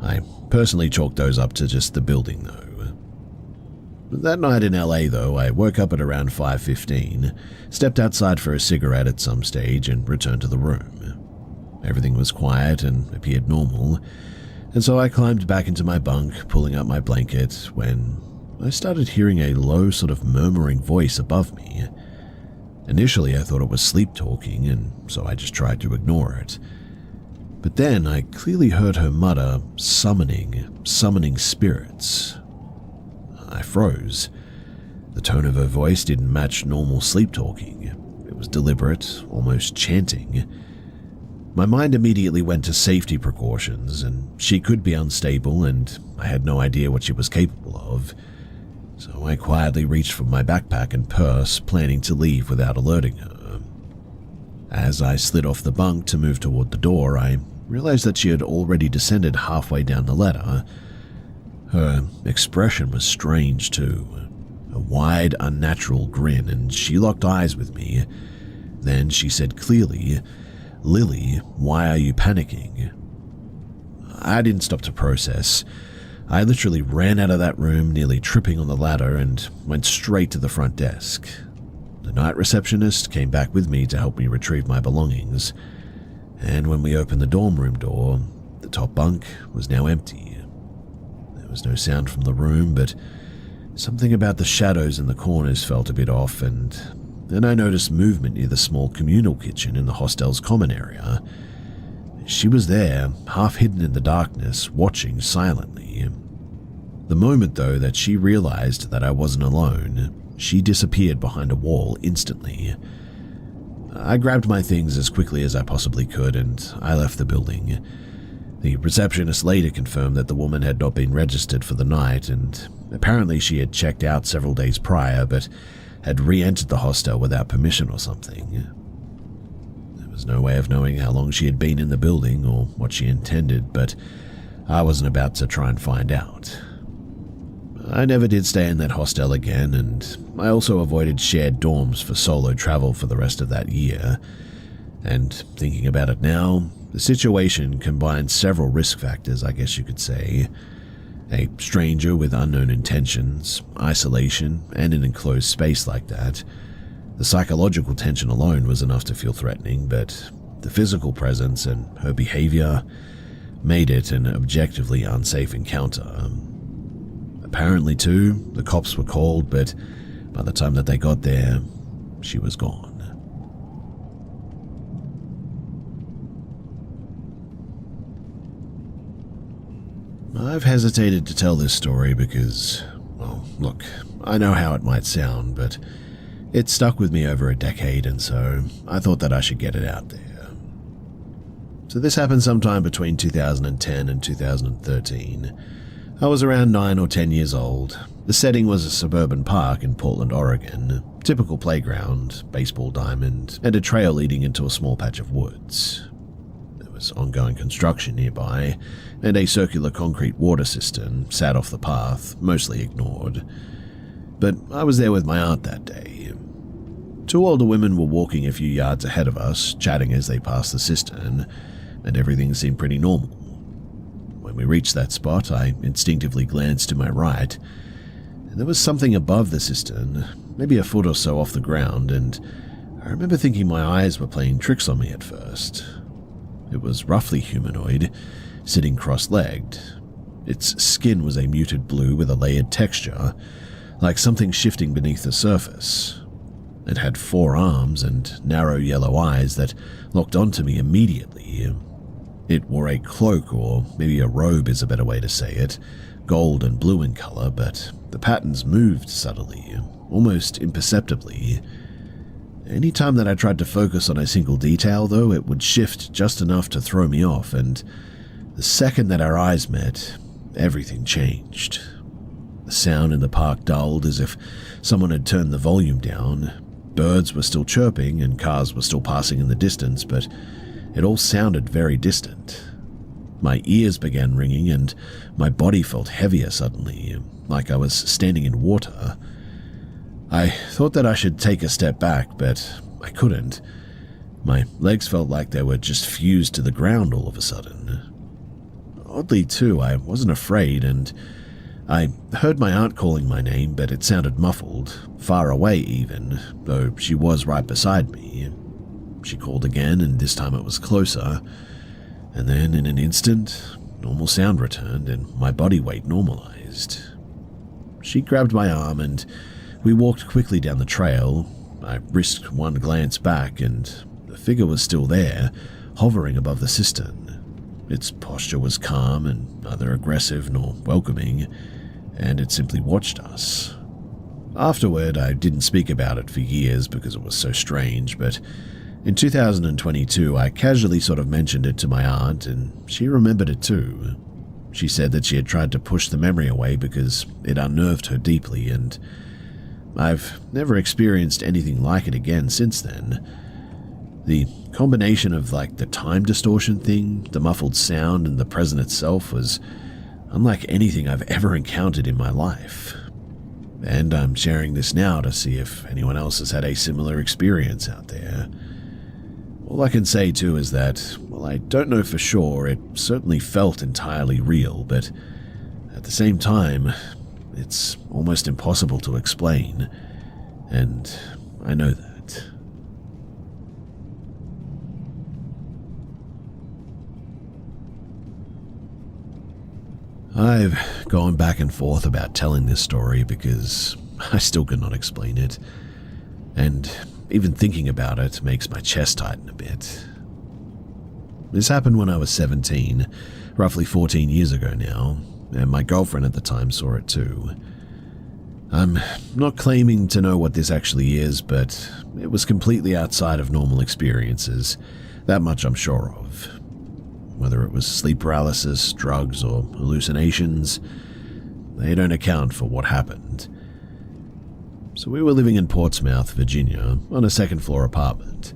I personally chalked those up to just the building, though. That night in LA, though, I woke up at around 5:15, stepped outside for a cigarette at some stage, and returned to the room. Everything was quiet and appeared normal, and so I climbed back into my bunk, pulling up my blanket, when I started hearing a low, sort of murmuring voice above me. Initially, I thought it was sleep talking, and so I just tried to ignore it. But then I clearly heard her mutter, summoning spirits. I froze. The tone of her voice didn't match normal sleep talking. It was deliberate, almost chanting. My mind immediately went to safety precautions, and she could be unstable, and I had no idea what she was capable of. So I quietly reached for my backpack and purse, planning to leave without alerting her. As I slid off the bunk to move toward the door, I realized that she had already descended halfway down the ladder. Her expression was strange, too. A wide, unnatural grin, and she locked eyes with me. Then she said clearly, "Lily, why are you panicking?" I didn't stop to process. I literally ran out of that room, nearly tripping on the ladder, and went straight to the front desk. The night receptionist came back with me to help me retrieve my belongings, and when we opened the dorm room door, the top bunk was now empty. There was no sound from the room, but something about the shadows in the corners felt a bit off, and then I noticed movement near the small communal kitchen in the hostel's common area. She was there, half hidden in the darkness, watching silently. The moment, though, that she realized that I wasn't alone, she disappeared behind a wall instantly. I grabbed my things as quickly as I possibly could, and I left the building. The receptionist later confirmed that the woman had not been registered for the night, and apparently she had checked out several days prior, but had re-entered the hostel without permission or something. There was no way of knowing how long she had been in the building or what she intended, but I wasn't about to try and find out. I never did stay in that hostel again, and I also avoided shared dorms for solo travel for the rest of that year. And thinking about it now, the situation combined several risk factors, I guess you could say. A stranger with unknown intentions, isolation, and an enclosed space like that. The psychological tension alone was enough to feel threatening, but the physical presence and her behavior made it an objectively unsafe encounter. Apparently, too, the cops were called, but by the time that they got there, she was gone. I've hesitated to tell this story because, well, look, I know how it might sound, but it stuck with me over a decade, and so I thought that I should get it out there. So this happened sometime between 2010 and 2013. I was around 9 or 10 years old. The setting was a suburban park in Portland, Oregon. Typical playground, baseball diamond, and a trail leading into a small patch of woods. There was ongoing construction nearby, and a circular concrete water cistern sat off the path, mostly ignored. But I was there with my aunt that day. 2 older women were walking a few yards ahead of us, chatting as they passed the cistern, and everything seemed pretty normal. When we reached that spot, I instinctively glanced to my right, and there was something above the cistern, maybe a foot or so off the ground, and I remember thinking my eyes were playing tricks on me at first. It was roughly humanoid, sitting cross-legged. Its skin was a muted blue with a layered texture, like something shifting beneath the surface. It had 4 arms and narrow yellow eyes that locked onto me immediately. It wore a cloak, or maybe a robe is a better way to say it, gold and blue in color, but the patterns moved subtly, almost imperceptibly. Any time that I tried to focus on a single detail, though, it would shift just enough to throw me off, and the second that our eyes met, everything changed. The sound in the park dulled as if someone had turned the volume down. Birds were still chirping and cars were still passing in the distance, but it all sounded very distant. My ears began ringing and my body felt heavier suddenly, like I was standing in water. I thought that I should take a step back, but I couldn't. My legs felt like they were just fused to the ground all of a sudden. Oddly, too, I wasn't afraid, and I heard my aunt calling my name, but it sounded muffled, far away even, though she was right beside me. She called again, and this time it was closer, and then in an instant, normal sound returned and my body weight normalized. She grabbed my arm and we walked quickly down the trail. I risked one glance back and the figure was still there, hovering above the cistern. Its posture was calm and neither aggressive nor welcoming, and it simply watched us. Afterward, I didn't speak about it for years because it was so strange, but in 2022, I casually sort of mentioned it to my aunt, and she remembered it too. She said that she had tried to push the memory away because it unnerved her deeply, and I've never experienced anything like it again since then. The combination of the time distortion thing, the muffled sound, and the present itself was unlike anything I've ever encountered in my life. And I'm sharing this now to see if anyone else has had a similar experience out there. All I can say too is that, while I don't know for sure, it certainly felt entirely real, but at the same time, it's almost impossible to explain, and I know that. I've gone back and forth about telling this story because I still could not explain it, and even thinking about it makes my chest tighten a bit. This happened when I was 17, roughly 14 years ago now, and my girlfriend at the time saw it too. I'm not claiming to know what this actually is, but it was completely outside of normal experiences, that much I'm sure of. Whether it was sleep paralysis, drugs, or hallucinations, they don't account for what happened. So we were living in Portsmouth, Virginia, on a second-floor apartment.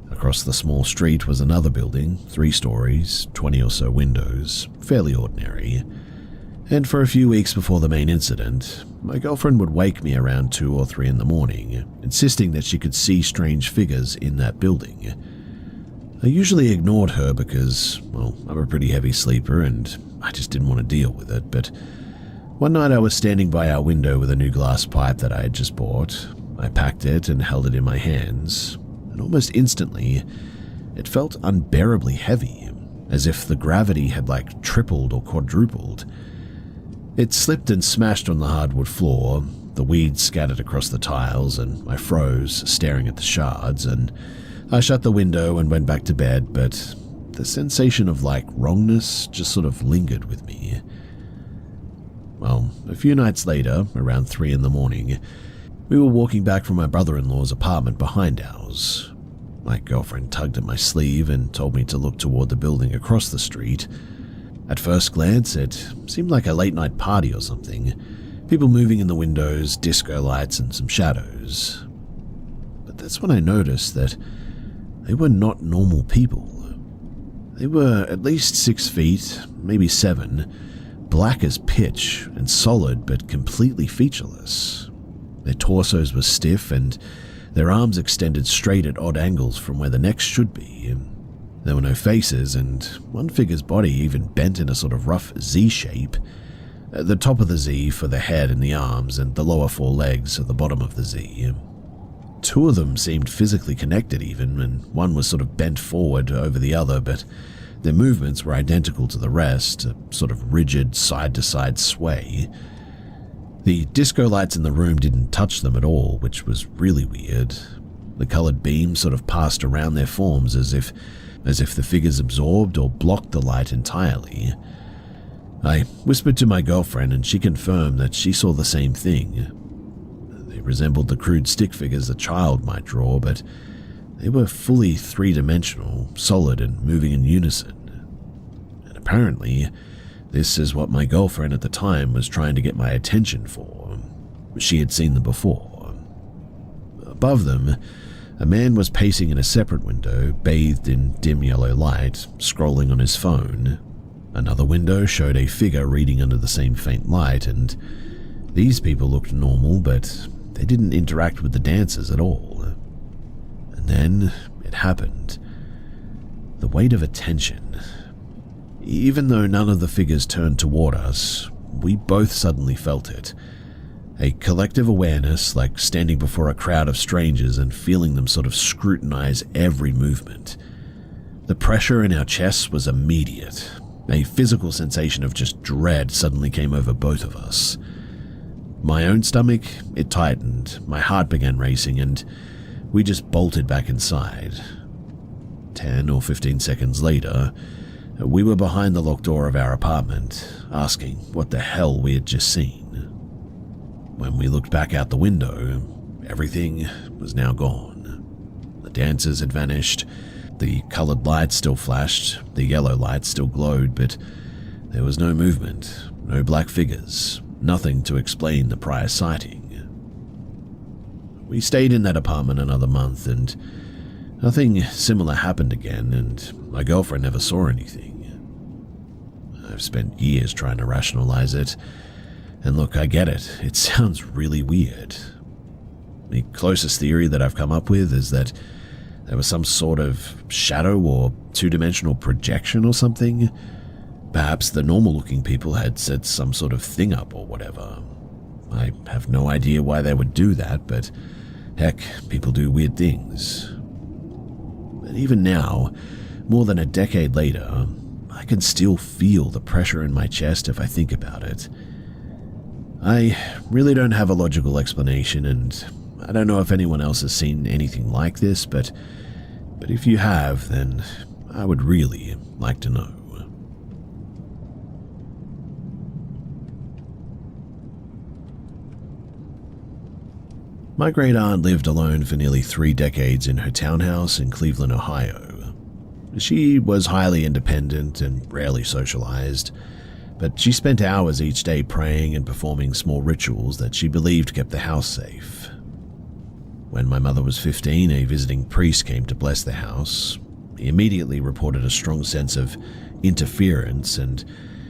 Across the small street was another building, 3 stories, 20 or so windows, fairly ordinary. And for a few weeks before the main incident, my girlfriend would wake me around 2 or 3 in the morning, insisting that she could see strange figures in that building. I usually ignored her because, well, I'm a pretty heavy sleeper and I just didn't want to deal with it, but one night I was standing by our window with a new glass pipe that I had just bought. I packed it and held it in my hands, and almost instantly, it felt unbearably heavy, as if the gravity had tripled or quadrupled. It slipped and smashed on the hardwood floor, the weeds scattered across the tiles, and I froze, staring at the shards, and I shut the window and went back to bed, but the sensation of wrongness just sort of lingered with me. Well, a few nights later, around 3 in the morning, we were walking back from my brother-in-law's apartment behind ours. My girlfriend tugged at my sleeve and told me to look toward the building across the street. At first glance, it seemed like a late-night party or something. People moving in the windows, disco lights, and some shadows. But that's when I noticed that they were not normal people. They were at least 6 feet, maybe 7, black as pitch and solid but completely featureless. Their torsos were stiff and their arms extended straight at odd angles from where the necks should be. There were no faces, and one figure's body even bent in a sort of rough Z shape. The top of the Z for the head and the arms, and the lower 4 legs at the bottom of the Z. 2 of them seemed physically connected even, and one was sort of bent forward over the other, but their movements were identical to the rest, a sort of rigid side-to-side sway. The disco lights in the room didn't touch them at all, which was really weird. The coloured beams sort of passed around their forms as if the figures absorbed or blocked the light entirely. I whispered to my girlfriend and she confirmed that she saw the same thing. They resembled the crude stick figures a child might draw, but they were fully three-dimensional, solid and moving in unison. And apparently, this is what my girlfriend at the time was trying to get my attention for. She had seen them before. Above them, a man was pacing in a separate window, bathed in dim yellow light, scrolling on his phone. Another window showed a figure reading under the same faint light, and these people looked normal, but they didn't interact with the dancers at all. And then it happened. The weight of attention. Even though none of the figures turned toward us, we both suddenly felt it. A collective awareness, like standing before a crowd of strangers and feeling them sort of scrutinize every movement. The pressure in our chests was immediate. A physical sensation of just dread suddenly came over both of us. My own stomach, it tightened, my heart began racing, and we just bolted back inside. 10 or 15 seconds later, we were behind the locked door of our apartment, asking what the hell we had just seen. When we looked back out the window, everything was now gone. The dancers had vanished, the coloured lights still flashed, the yellow lights still glowed, but there was no movement, no black figures, nothing to explain the prior sighting. We stayed in that apartment another month, and nothing similar happened again, and my girlfriend never saw anything. I've spent years trying to rationalize it, and look, I get it. It sounds really weird. The closest theory that I've come up with is that there was some sort of shadow or two-dimensional projection or something. Perhaps the normal-looking people had set some sort of thing up or whatever. I have no idea why they would do that, but heck, people do weird things. But even now, more than a decade later, I can still feel the pressure in my chest if I think about it. I really don't have a logical explanation, and I don't know if anyone else has seen anything like this, but if you have, then I would really like to know. My great-aunt lived alone for nearly 3 decades in her townhouse in Cleveland, Ohio. She was highly independent and rarely socialized, but she spent hours each day praying and performing small rituals that she believed kept the house safe. When my mother was 15, a visiting priest came to bless the house. He immediately reported a strong sense of interference, and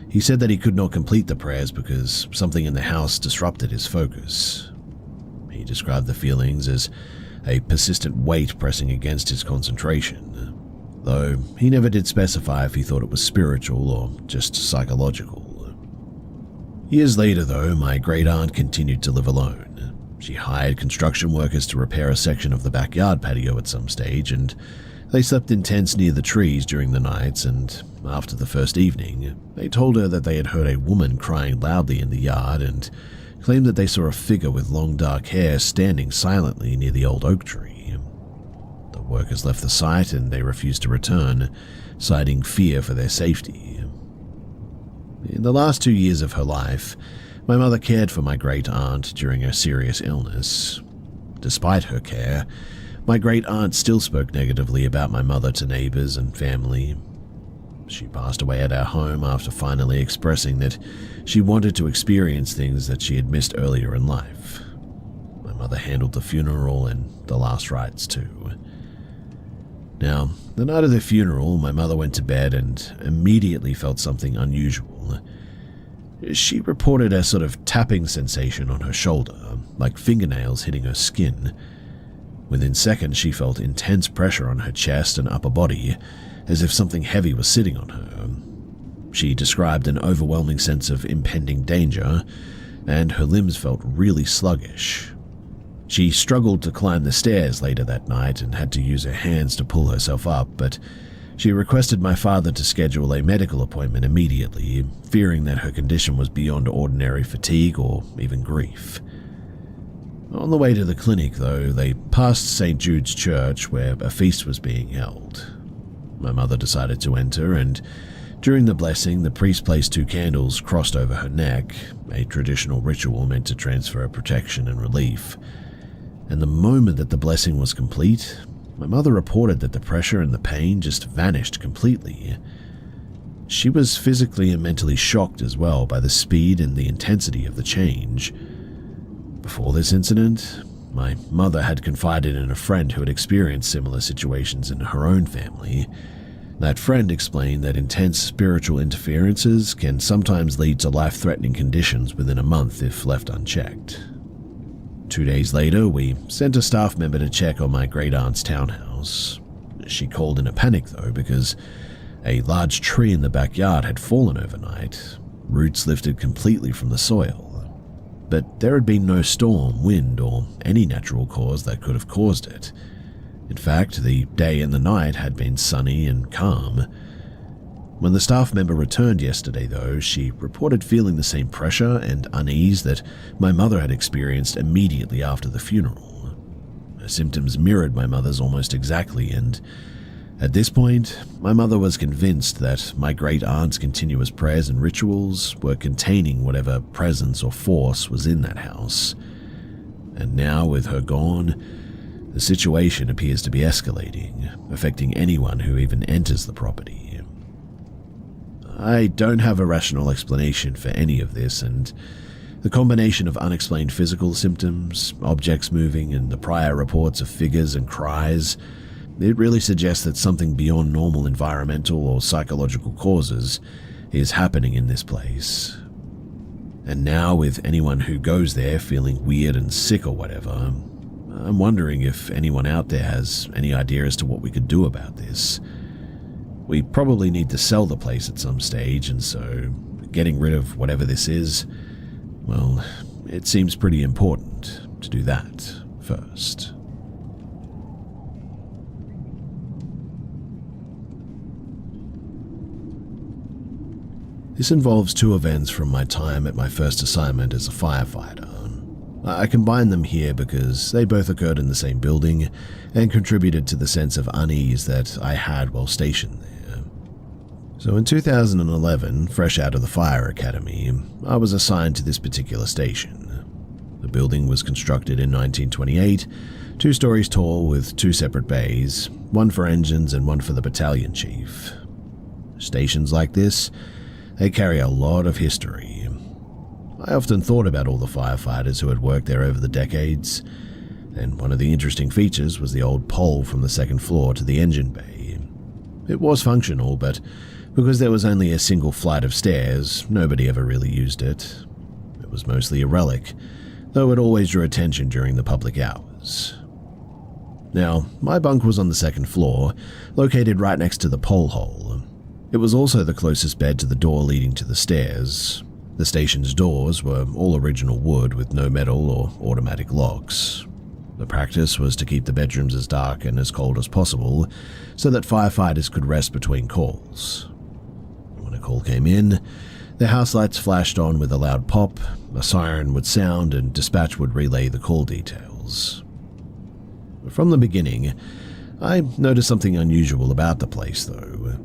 he said that he could not complete the prayers because something in the house disrupted his focus. He described the feelings as a persistent weight pressing against his concentration, though he never did specify if he thought it was spiritual or just psychological. Years later, though, my great-aunt continued to live alone. She hired construction workers to repair a section of the backyard patio at some stage, and they slept in tents near the trees during the nights, and after the first evening, they told her that they had heard a woman crying loudly in the yard and claimed that they saw a figure with long dark hair standing silently near the old oak tree. The workers left the site and they refused to return, citing fear for their safety. In the last 2 years of her life, my mother cared for my great-aunt during her serious illness. Despite her care, my great-aunt still spoke negatively about my mother to neighbors and family. She passed away at our home after finally expressing that she wanted to experience things that she had missed earlier in life. My mother handled the funeral and the last rites too. Now, the night of the funeral, my mother went to bed and immediately felt something unusual. She reported a sort of tapping sensation on her shoulder, like fingernails hitting her skin. Within seconds, she felt intense pressure on her chest and upper body, as if something heavy was sitting on her. She described an overwhelming sense of impending danger, and her limbs felt really sluggish. She struggled to climb the stairs later that night and had to use her hands to pull herself up, but She requested my father to schedule a medical appointment immediately, fearing that her condition was beyond ordinary fatigue or even grief. On the way to the clinic, though, they passed St. Jude's Church where a feast was being held. My mother decided to enter, and during the blessing, the priest placed 2 candles crossed over her neck, a traditional ritual meant to transfer protection and relief. And the moment that the blessing was complete, my mother reported that the pressure and the pain just vanished completely. She was physically and mentally shocked as well by the speed and the intensity of the change. Before this incident, my mother had confided in a friend who had experienced similar situations in her own family. That friend explained that intense spiritual interferences can sometimes lead to life-threatening conditions within a month if left unchecked. 2 days later, we sent a staff member to check on my great-aunt's townhouse. She called in a panic, though, because a large tree in the backyard had fallen overnight, roots lifted completely from the soil. But there had been no storm, wind, or any natural cause that could have caused it. In fact, the day and the night had been sunny and calm. When the staff member returned yesterday, though, she reported feeling the same pressure and unease that my mother had experienced immediately after the funeral. Her symptoms mirrored my mother's almost exactly, and at this point, my mother was convinced that my great-aunt's continuous prayers and rituals were containing whatever presence or force was in that house. And now, with her gone, the situation appears to be escalating, affecting anyone who even enters the property. I don't have a rational explanation for any of this, and the combination of unexplained physical symptoms, objects moving, and the prior reports of figures and cries, it really suggests that something beyond normal environmental or psychological causes is happening in this place. And now, with anyone who goes there feeling weird and sick or whatever, I'm wondering if anyone out there has any idea as to what we could do about this. We probably need to sell the place at some stage, and so getting rid of whatever this is, well, it seems pretty important to do that first. This involves 2 events from my time at my first assignment as a firefighter. I combine them here because they both occurred in the same building and contributed to the sense of unease that I had while stationed there. So in 2011, fresh out of the fire academy, I was assigned to this particular station. The building was constructed in 1928, 2 stories tall with 2 separate bays, one for engines and one for the battalion chief. Stations like this, they carry a lot of history. I often thought about all the firefighters who had worked there over the decades, and one of the interesting features was the old pole from the 2nd floor to the engine bay. It was functional, but because there was only a single flight of stairs, nobody ever really used it. It was mostly a relic, though it always drew attention during the public hours. Now, my bunk was on the 2nd floor, located right next to the pole hole. It was also the closest bed to the door leading to the stairs. The station's doors were all original wood with no metal or automatic locks. The practice was to keep the bedrooms as dark and as cold as possible so that firefighters could rest between calls. When a call came in, the house lights flashed on with a loud pop, a siren would sound, and dispatch would relay the call details. From the beginning, I noticed something unusual about the place, though.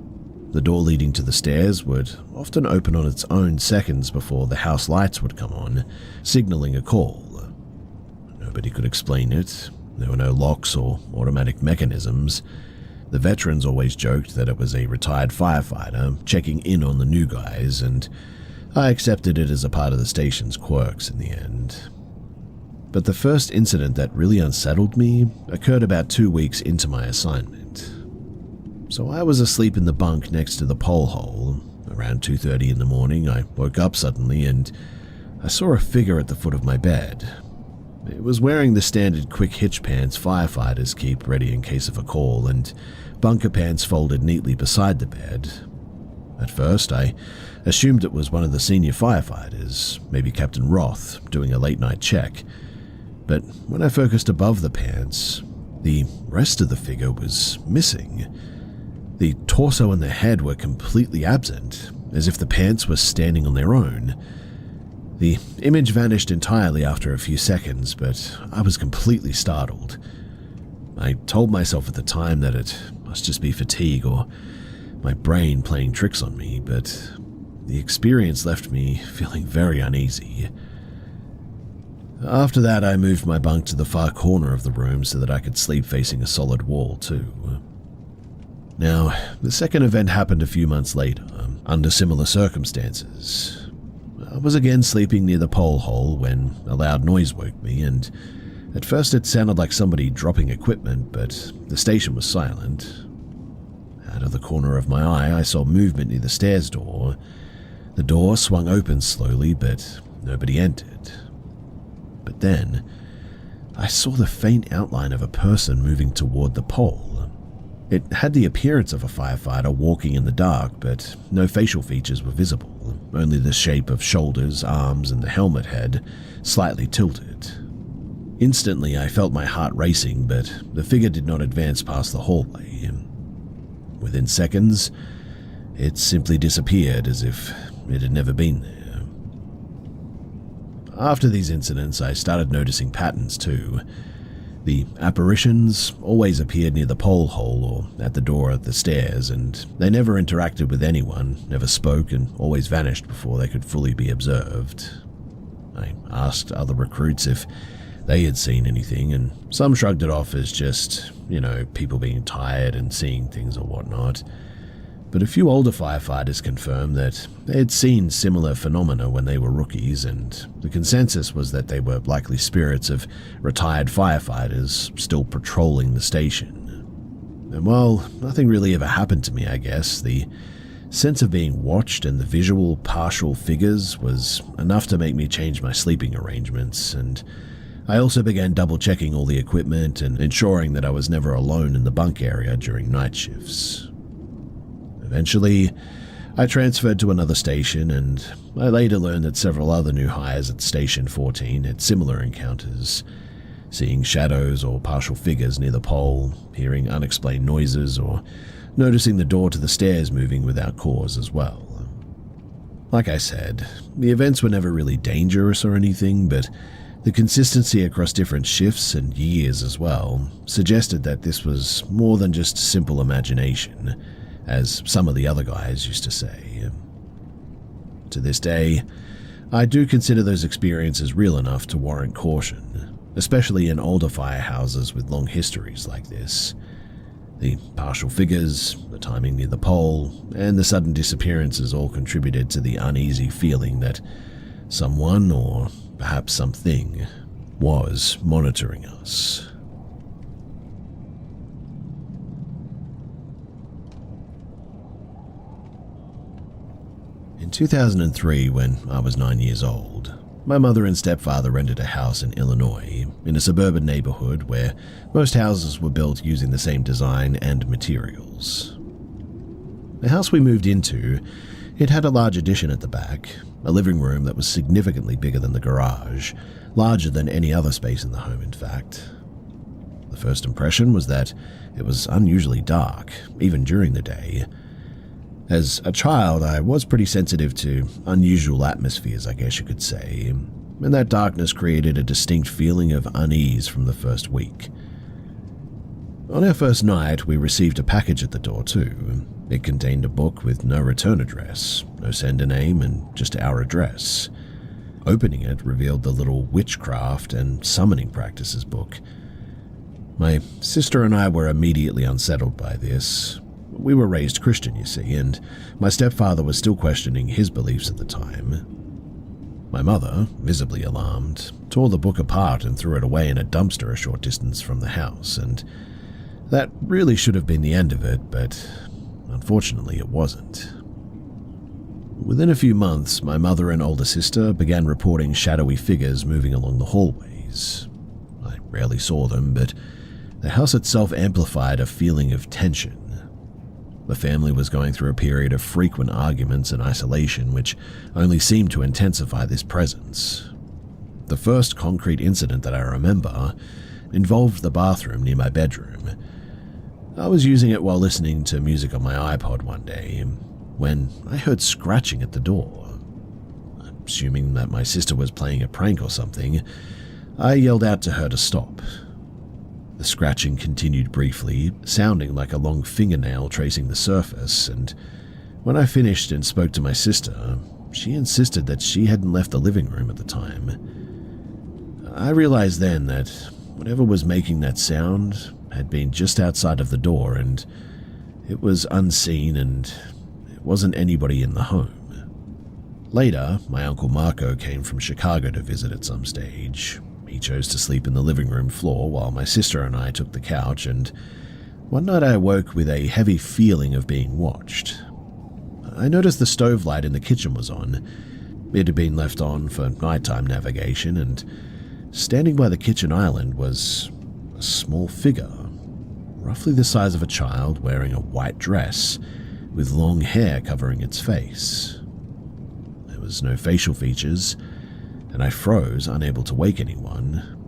The door leading to the stairs would often open on its own seconds before the house lights would come on, signaling a call. Nobody could explain it. There were no locks or automatic mechanisms. The veterans always joked that it was a retired firefighter checking in on the new guys, and I accepted it as a part of the station's quirks in the end. But the first incident that really unsettled me occurred about 2 weeks into my assignment. So I was asleep in the bunk next to the pole hole. Around 2:30 in the morning, I woke up suddenly and I saw a figure at the foot of my bed. It was wearing the standard quick hitch pants firefighters keep ready in case of a call, and bunker pants folded neatly beside the bed. At first, I assumed it was one of the senior firefighters, maybe Captain Roth, doing a late-night check. But when I focused above the pants, the rest of the figure was missing. The torso and the head were completely absent, as if the pants were standing on their own. The image vanished entirely after a few seconds, but I was completely startled. I told myself at the time that it must just be fatigue or my brain playing tricks on me, but the experience left me feeling very uneasy. After that, I moved my bunk to the far corner of the room so that I could sleep facing a solid wall too. Now, the second event happened a few months later, under similar circumstances. I was again sleeping near the pole hole when a loud noise woke me, and at first it sounded like somebody dropping equipment, but the station was silent. Out of the corner of my eye, I saw movement near the stairs door. The door swung open slowly, but nobody entered. But then, I saw the faint outline of a person moving toward the pole. It had the appearance of a firefighter walking in the dark, but no facial features were visible, only the shape of shoulders, arms, and the helmet head slightly tilted. Instantly, I felt my heart racing, but the figure did not advance past the hallway. Within seconds, it simply disappeared as if it had never been there. After these incidents, I started noticing patterns too. The apparitions always appeared near the pole hole or at the door of the stairs, and they never interacted with anyone, never spoke, and always vanished before they could fully be observed. I asked other recruits if they had seen anything, and some shrugged it off as just, people being tired and seeing things or whatnot. But a few older firefighters confirmed that they had seen similar phenomena when they were rookies, and the consensus was that they were likely spirits of retired firefighters still patrolling the station. And while nothing really ever happened to me, I guess, the sense of being watched and the visual partial figures was enough to make me change my sleeping arrangements, and I also began double-checking all the equipment and ensuring that I was never alone in the bunk area during night shifts. Eventually, I transferred to another station, and I later learned that several other new hires at Station 14 had similar encounters, seeing shadows or partial figures near the pole, hearing unexplained noises, or noticing the door to the stairs moving without cause as well. Like I said, the events were never really dangerous or anything, but the consistency across different shifts and years as well suggested that this was more than just simple imagination, as some of the other guys used to say. To this day, I do consider those experiences real enough to warrant caution, especially in older firehouses with long histories like this. The partial figures, the timing near the pole, and the sudden disappearances all contributed to the uneasy feeling that someone, or perhaps something, was monitoring us. In 2003, when I was 9 years old, my mother and stepfather rented a house in Illinois, in a suburban neighborhood where most houses were built using the same design and materials. The house we moved into, it had a large addition at the back, a living room that was significantly bigger than the garage, larger than any other space in the home, in fact. The first impression was that it was unusually dark, even during the day. As a child, I was pretty sensitive to unusual atmospheres, I guess you could say, and that darkness created a distinct feeling of unease from the first week. On our first night, we received a package at the door too. It contained a book with no return address, no sender name, and just our address. Opening it revealed the little witchcraft and summoning practices book. My sister and I were immediately unsettled by this. We were raised Christian, you see, and my stepfather was still questioning his beliefs at the time. My mother, visibly alarmed, tore the book apart and threw it away in a dumpster a short distance from the house, and that really should have been the end of it, but unfortunately it wasn't. Within a few months, my mother and older sister began reporting shadowy figures moving along the hallways. I rarely saw them, but the house itself amplified a feeling of tension. The family was going through a period of frequent arguments and isolation, which only seemed to intensify this presence. The first concrete incident that I remember involved the bathroom near my bedroom. I was using it while listening to music on my iPod one day when I heard scratching at the door. Assuming that my sister was playing a prank or something, I yelled out to her to stop. The scratching continued briefly, sounding like a long fingernail tracing the surface, and when I finished and spoke to my sister, she insisted that she hadn't left the living room at the time. I realized then that whatever was making that sound had been just outside of the door, and it was unseen, and it wasn't anybody in the home. Later, my Uncle Marco came from Chicago to visit at some stage. He chose to sleep in the living room floor while my sister and I took the couch, and one night I awoke with a heavy feeling of being watched. I noticed the stove light in the kitchen was on. It had been left on for nighttime navigation, and standing by the kitchen island was a small figure, roughly the size of a child, wearing a white dress with long hair covering its face. There was no facial features, and I froze, unable to wake anyone.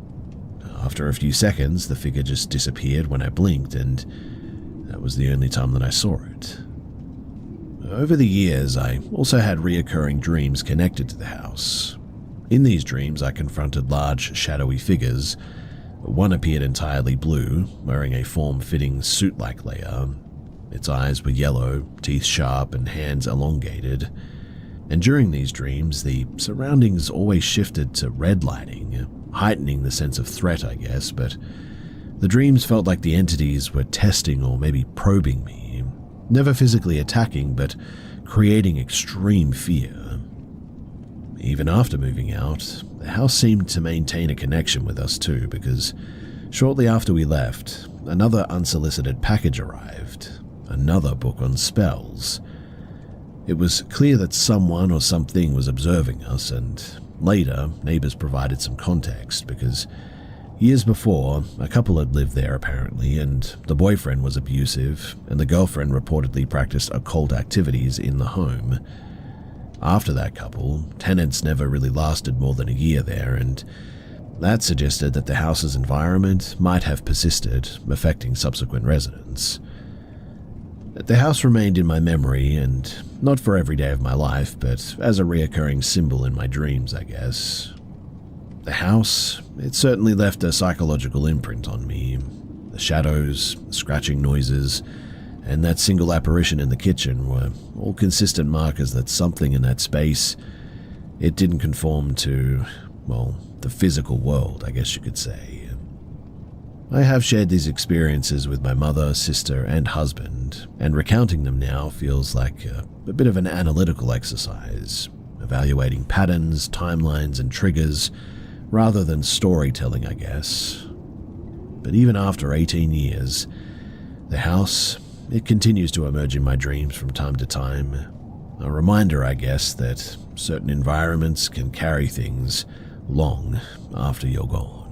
After a few seconds, the figure just disappeared when I blinked, and that was the only time that I saw it. Over the years, I also had reoccurring dreams connected to the house. In these dreams, I confronted large, shadowy figures. One appeared entirely blue, wearing a form-fitting suit-like layer. Its eyes were yellow, teeth sharp, and hands elongated. And during these dreams, the surroundings always shifted to red lighting, heightening the sense of threat, I guess, but the dreams felt like the entities were testing or maybe probing me, never physically attacking, but creating extreme fear. Even after moving out, the house seemed to maintain a connection with us too, because shortly after we left, another unsolicited package arrived, another book on spells. It was clear that someone or something was observing us, and later, neighbors provided some context, because years before, a couple had lived there apparently, and the boyfriend was abusive, and the girlfriend reportedly practiced occult activities in the home. After that couple, tenants never really lasted more than a year there, and that suggested that the house's environment might have persisted, affecting subsequent residents. The house remained in my memory, and not for every day of my life, but as a reoccurring symbol in my dreams, I guess. The house, it certainly left a psychological imprint on me. The shadows, scratching noises, and that single apparition in the kitchen were all consistent markers that something in that space, it didn't conform to, well, the physical world, I guess you could say. I have shared these experiences with my mother, sister, and husband, and recounting them now feels like a bit of an analytical exercise, evaluating patterns, timelines, and triggers, rather than storytelling, I guess. But even after 18 years, the house, it continues to emerge in my dreams from time to time. A reminder, I guess, that certain environments can carry things long after you're gone.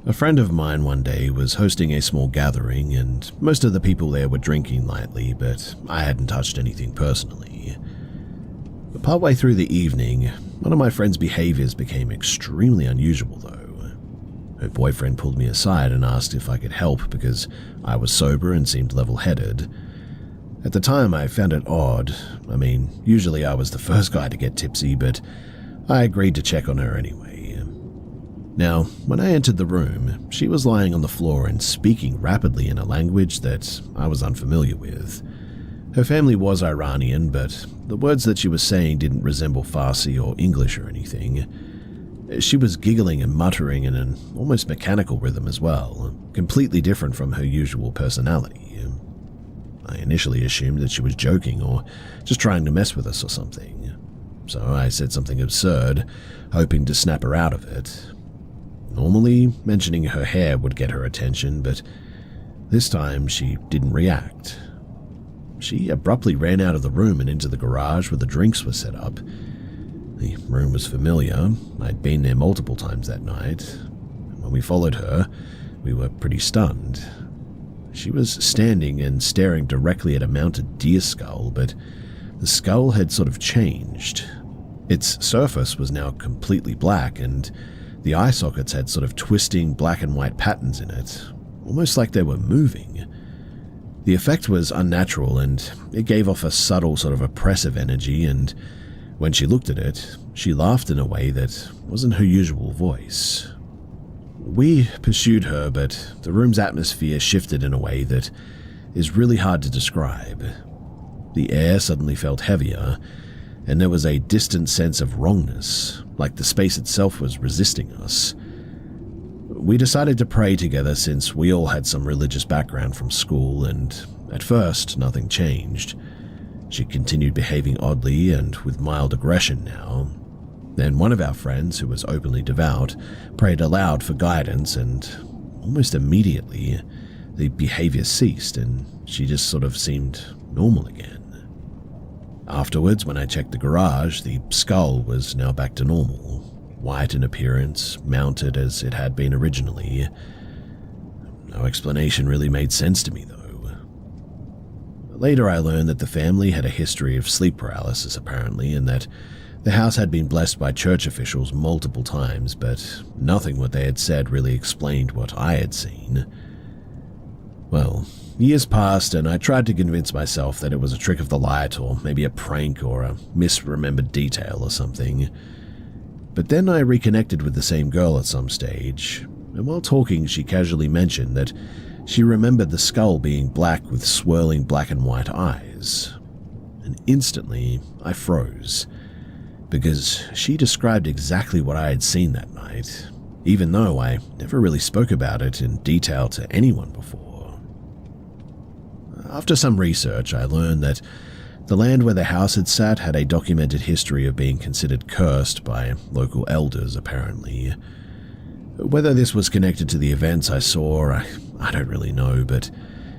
A friend of mine one day was hosting a small gathering, and most of the people there were drinking lightly, but I hadn't touched anything personally. But partway through the evening, one of my friend's behaviors became extremely unusual though. Her boyfriend pulled me aside and asked if I could help because I was sober and seemed level-headed. At the time, I found it odd. I mean, usually I was the first guy to get tipsy, but I agreed to check on her anyway. Now, when I entered the room, she was lying on the floor and speaking rapidly in a language that I was unfamiliar with. Her family was Iranian, but the words that she was saying didn't resemble Farsi or English or anything. She was giggling and muttering in an almost mechanical rhythm as well, completely different from her usual personality. I initially assumed that she was joking or just trying to mess with us or something. So I said something absurd, hoping to snap her out of it. Normally, mentioning her hair would get her attention, but this time she didn't react. She abruptly ran out of the room and into the garage where the drinks were set up. The room was familiar. I'd been there multiple times that night. When we followed her, we were pretty stunned. She was standing and staring directly at a mounted deer skull, but the skull had sort of changed. Its surface was now completely black, and the eye sockets had sort of twisting black and white patterns in it, almost like they were moving. The effect was unnatural, and it gave off a subtle sort of oppressive energy, and when she looked at it, she laughed in a way that wasn't her usual voice. We pursued her, but the room's atmosphere shifted in a way that is really hard to describe. The air suddenly felt heavier, and there was a distant sense of wrongness, like the space itself was resisting us. We decided to pray together since we all had some religious background from school, and at first nothing changed. She continued behaving oddly and with mild aggression now. Then one of our friends, who was openly devout, prayed aloud for guidance, and almost immediately the behavior ceased and she just sort of seemed normal again. Afterwards, when I checked the garage, the skull was now back to normal, white in appearance, mounted as it had been originally. No explanation really made sense to me, though. Later I learned that the family had a history of sleep paralysis, apparently, and that the house had been blessed by church officials multiple times, but nothing what they had said really explained what I had seen. Well, years passed, and I tried to convince myself that it was a trick of the light, or maybe a prank, or a misremembered detail or something. But then I reconnected with the same girl at some stage, and while talking she casually mentioned that she remembered the skull being black with swirling black and white eyes. And instantly I froze, because she described exactly what I had seen that night, even though I never really spoke about it in detail to anyone before. After some research, I learned that the land where the house had sat had a documented history of being considered cursed by local elders, apparently. Whether this was connected to the events I saw, I don't really know, but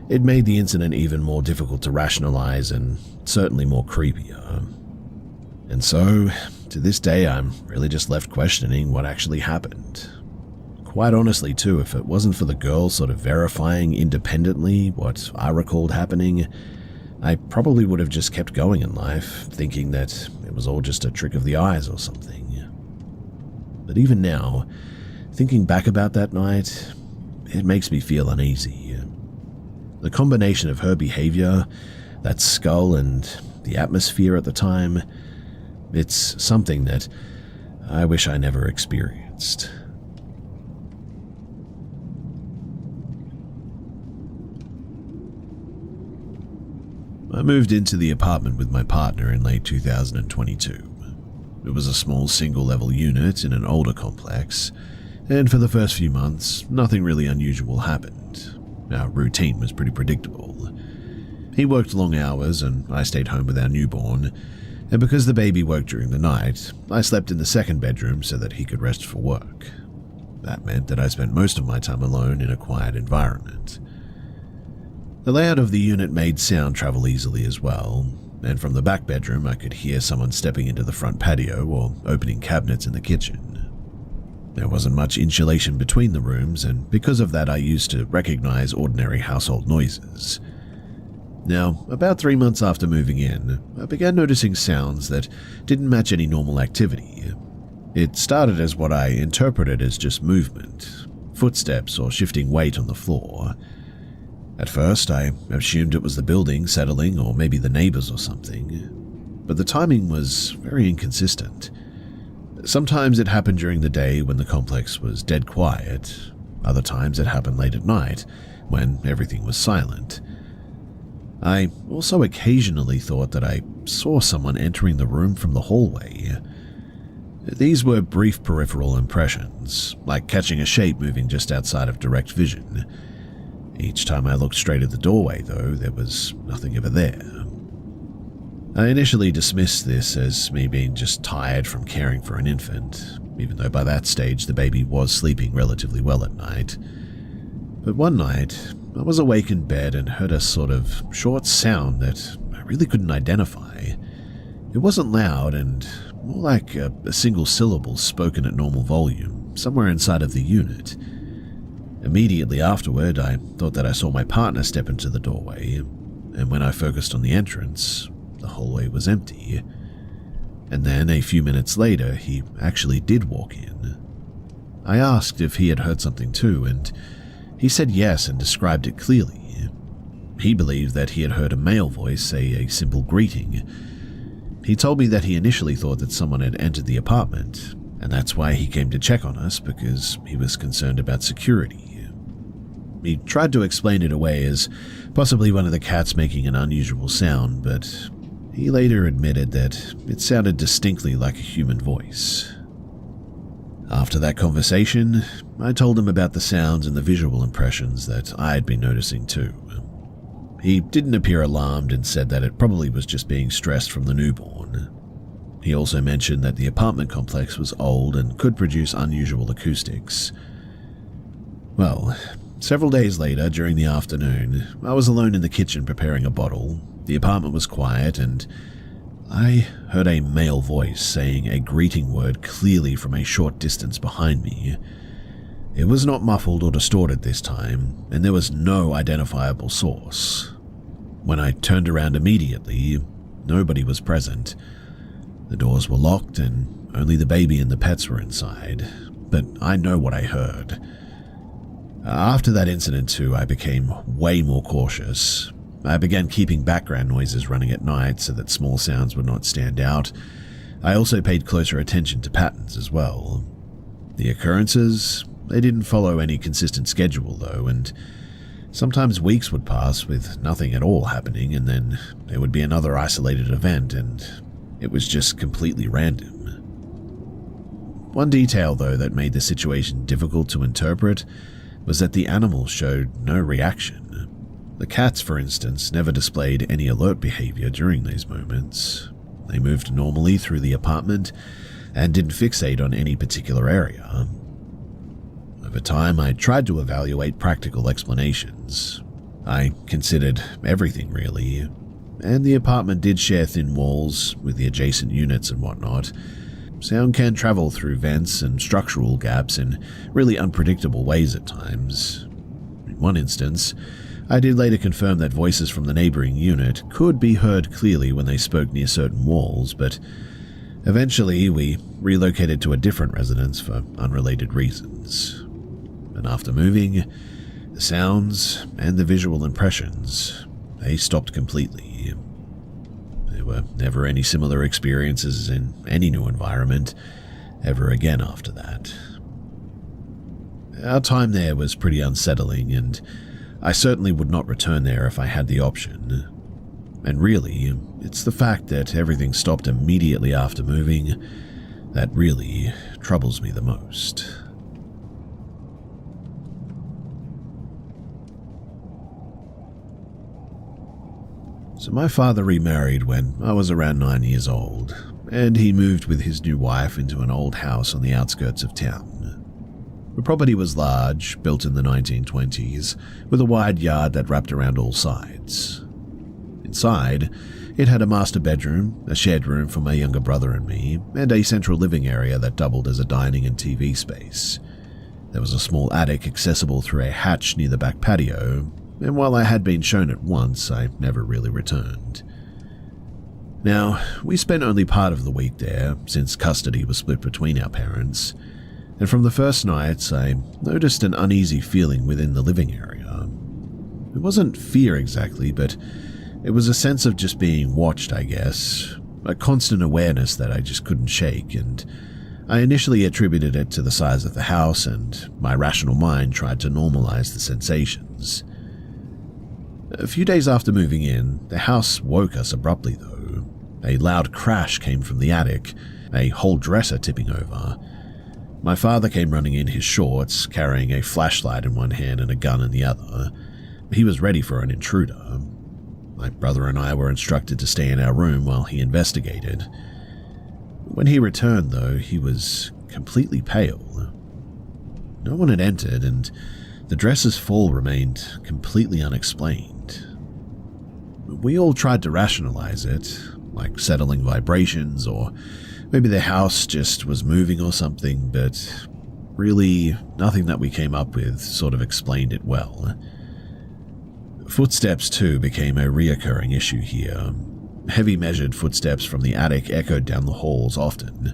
it made the incident even more difficult to rationalize and certainly more creepier. And so, to this day, I'm really just left questioning what actually happened. Quite honestly, too, if it wasn't for the girl sort of verifying independently what I recalled happening, I probably would have just kept going in life, thinking that it was all just a trick of the eyes or something. But even now, thinking back about that night, it makes me feel uneasy. The combination of her behavior, that skull, and the atmosphere at the time, it's something that I wish I never experienced. I moved into the apartment with my partner in late 2022. It was a small single-level unit in an older complex, and for the first few months, nothing really unusual happened. Our routine was pretty predictable. He worked long hours and I stayed home with our newborn, and because the baby woke during the night, I slept in the second bedroom so that he could rest for work. That meant that I spent most of my time alone in a quiet environment. The layout of the unit made sound travel easily as well, and from the back bedroom I could hear someone stepping into the front patio or opening cabinets in the kitchen. There wasn't much insulation between the rooms, and because of that I used to recognize ordinary household noises. Now, about 3 months after moving in, I began noticing sounds that didn't match any normal activity. It started as what I interpreted as just movement, footsteps or shifting weight on the floor. At first, I assumed it was the building settling or maybe the neighbors or something, but the timing was very inconsistent. Sometimes it happened during the day when the complex was dead quiet. Other times it happened late at night when everything was silent. I also occasionally thought that I saw someone entering the room from the hallway. These were brief peripheral impressions, like catching a shape moving just outside of direct vision. Each time I looked straight at the doorway, though, there was nothing ever there. I initially dismissed this as me being just tired from caring for an infant, even though by that stage the baby was sleeping relatively well at night. But one night, I was awake in bed and heard a sort of short sound that I really couldn't identify. It wasn't loud and more like a single syllable spoken at normal volume, somewhere inside of the unit. Immediately afterward, I thought that I saw my partner step into the doorway, and when I focused on the entrance, the hallway was empty. And then, a few minutes later, he actually did walk in. I asked if he had heard something too, and he said yes and described it clearly. He believed that he had heard a male voice say a simple greeting. He told me that he initially thought that someone had entered the apartment, and that's why he came to check on us, because he was concerned about security. He tried to explain it away as possibly one of the cats making an unusual sound, but he later admitted that it sounded distinctly like a human voice. After that conversation, I told him about the sounds and the visual impressions that I had been noticing too. He didn't appear alarmed and said that it probably was just being stressed from the newborn. He also mentioned that the apartment complex was old and could produce unusual acoustics. Well, several days later, during the afternoon, I was alone in the kitchen preparing a bottle. The apartment was quiet, and I heard a male voice saying a greeting word clearly from a short distance behind me. It was not muffled or distorted this time, and there was no identifiable source. When I turned around immediately, nobody was present. The doors were locked, and only the baby and the pets were inside, but I know what I heard. After that incident too, I became way more cautious. I began keeping background noises running at night so that small sounds would not stand out. I also paid closer attention to patterns as well. The occurrences, they didn't follow any consistent schedule though, and sometimes weeks would pass with nothing at all happening, and then there would be another isolated event, and it was just completely random. One detail though that made the situation difficult to interpret was that the animals showed no reaction. The cats, for instance, never displayed any alert behavior during these moments. They moved normally through the apartment and didn't fixate on any particular area. Over time, I tried to evaluate practical explanations. I considered everything really, and the apartment did share thin walls with the adjacent units and whatnot. Sound can travel through vents and structural gaps in really unpredictable ways at times. In one instance, I did later confirm that voices from the neighboring unit could be heard clearly when they spoke near certain walls, but eventually we relocated to a different residence for unrelated reasons. And after moving, the sounds and the visual impressions, they stopped completely. There were never any similar experiences in any new environment ever again after that. Our time there was pretty unsettling, and I certainly would not return there if I had the option. And really, it's the fact that everything stopped immediately after moving that really troubles me the most. So my father remarried when I was around 9 years old, and he moved with his new wife into an old house on the outskirts of town. The property was large, built in the 1920s, with a wide yard that wrapped around all sides. Inside, it had a master bedroom, a shared room for my younger brother and me, and a central living area that doubled as a dining and TV space. There was a small attic accessible through a hatch near the back patio, and while I had been shown it once, I never really returned. Now, we spent only part of the week there, since custody was split between our parents, and from the first nights, I noticed an uneasy feeling within the living area. It wasn't fear exactly, but it was a sense of just being watched, I guess, a constant awareness that I just couldn't shake, and I initially attributed it to the size of the house, and my rational mind tried to normalize the sensations. A few days after moving in, the house woke us abruptly though. A loud crash came from the attic, a whole dresser tipping over. My father came running in his shorts, carrying a flashlight in one hand and a gun in the other. He was ready for an intruder. My brother and I were instructed to stay in our room while he investigated. When he returned, though, he was completely pale. No one had entered, and the dresser's fall remained completely unexplained. We all tried to rationalize it, like settling vibrations, or maybe the house just was moving or something, but really nothing that we came up with sort of explained it well. Footsteps, too, became a reoccurring issue here. Heavy measured footsteps from the attic echoed down the halls often.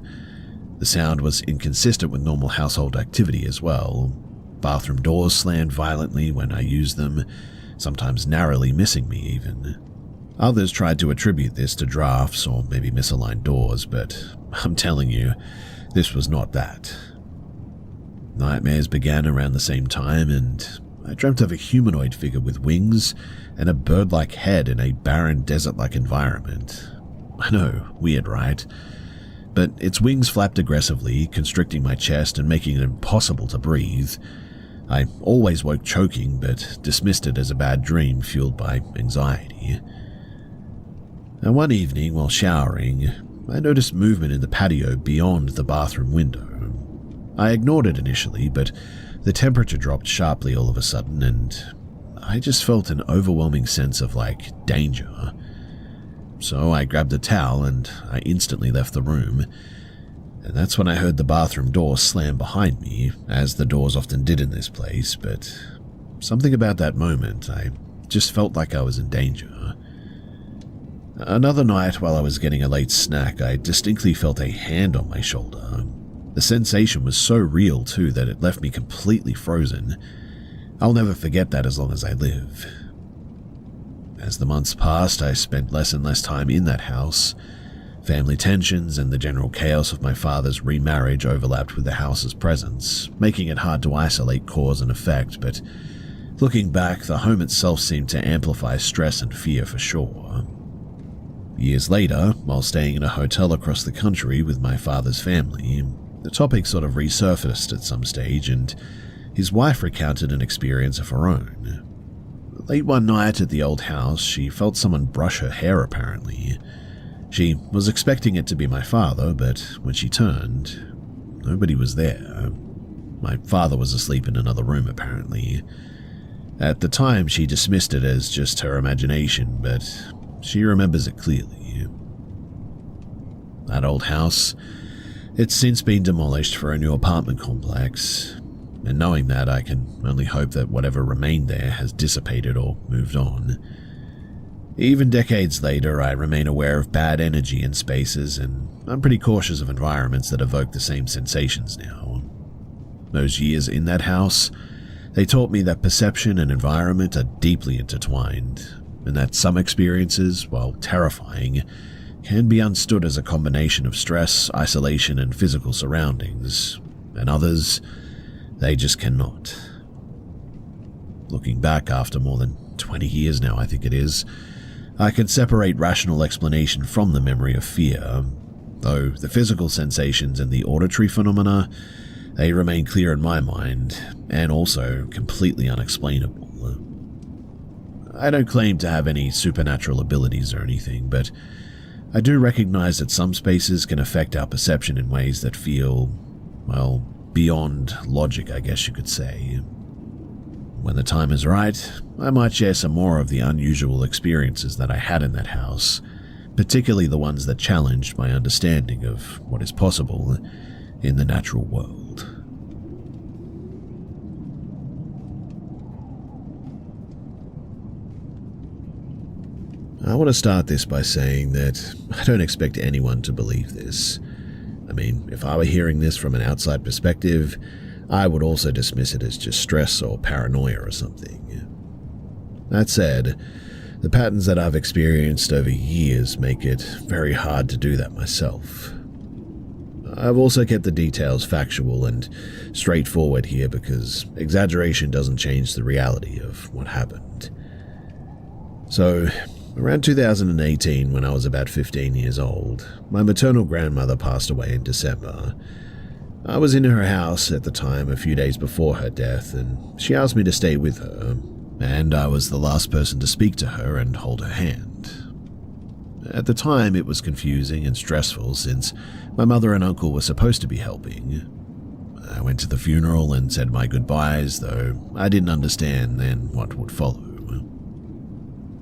The sound was inconsistent with normal household activity as well. Bathroom doors slammed violently when I used them, sometimes narrowly missing me even. Others tried to attribute this to drafts or maybe misaligned doors, but I'm telling you, this was not that. Nightmares began around the same time, and I dreamt of a humanoid figure with wings and a bird-like head in a barren desert-like environment. I know, weird, right? But its wings flapped aggressively, constricting my chest and making it impossible to breathe. I always woke choking, but dismissed it as a bad dream fueled by anxiety. And one evening, while showering, I noticed movement in the patio beyond the bathroom window. I ignored it initially, but the temperature dropped sharply all of a sudden, and I just felt an overwhelming sense of, danger. So I grabbed a towel and I instantly left the room. And that's when I heard the bathroom door slam behind me, as the doors often did in this place, but something about that moment, I just felt like I was in danger. Another night, while I was getting a late snack, I distinctly felt a hand on my shoulder. The sensation was so real, too, that it left me completely frozen. I'll never forget that as long as I live. As the months passed, I spent less and less time in that house. Family tensions and the general chaos of my father's remarriage overlapped with the house's presence, making it hard to isolate cause and effect, but looking back, the home itself seemed to amplify stress and fear for sure. Years later, while staying in a hotel across the country with my father's family, the topic sort of resurfaced at some stage, and his wife recounted an experience of her own. Late one night at the old house, she felt someone brush her hair apparently. She was expecting it to be my father, but when she turned, nobody was there. My father was asleep in another room apparently. At the time, she dismissed it as just her imagination, but she remembers it clearly. That old house, it's since been demolished for a new apartment complex, and knowing that, I can only hope that whatever remained there has dissipated or moved on. Even decades later, I remain aware of bad energy in spaces, and I'm pretty cautious of environments that evoke the same sensations now. Those years in that house, they taught me that perception and environment are deeply intertwined, and that some experiences, while terrifying, can be understood as a combination of stress, isolation, and physical surroundings, and others, they just cannot. Looking back after more than 20 years now, I think it is, I can separate rational explanation from the memory of fear, though the physical sensations and the auditory phenomena, they remain clear in my mind, and also completely unexplainable. I don't claim to have any supernatural abilities or anything, but I do recognize that some spaces can affect our perception in ways that feel, well, beyond logic, I guess you could say. When the time is right, I might share some more of the unusual experiences that I had in that house, particularly the ones that challenged my understanding of what is possible in the natural world. I want to start this by saying that I don't expect anyone to believe this. I mean, if I were hearing this from an outside perspective, I would also dismiss it as just stress or paranoia or something. That said, the patterns that I've experienced over years make it very hard to do that myself. I've also kept the details factual and straightforward here because exaggeration doesn't change the reality of what happened. So, around 2018, when I was about 15 years old, my maternal grandmother passed away in December. I was in her house at the time a few days before her death, and she asked me to stay with her, and I was the last person to speak to her and hold her hand. At the time, it was confusing and stressful since my mother and uncle were supposed to be helping. I went to the funeral and said my goodbyes, though I didn't understand then what would follow.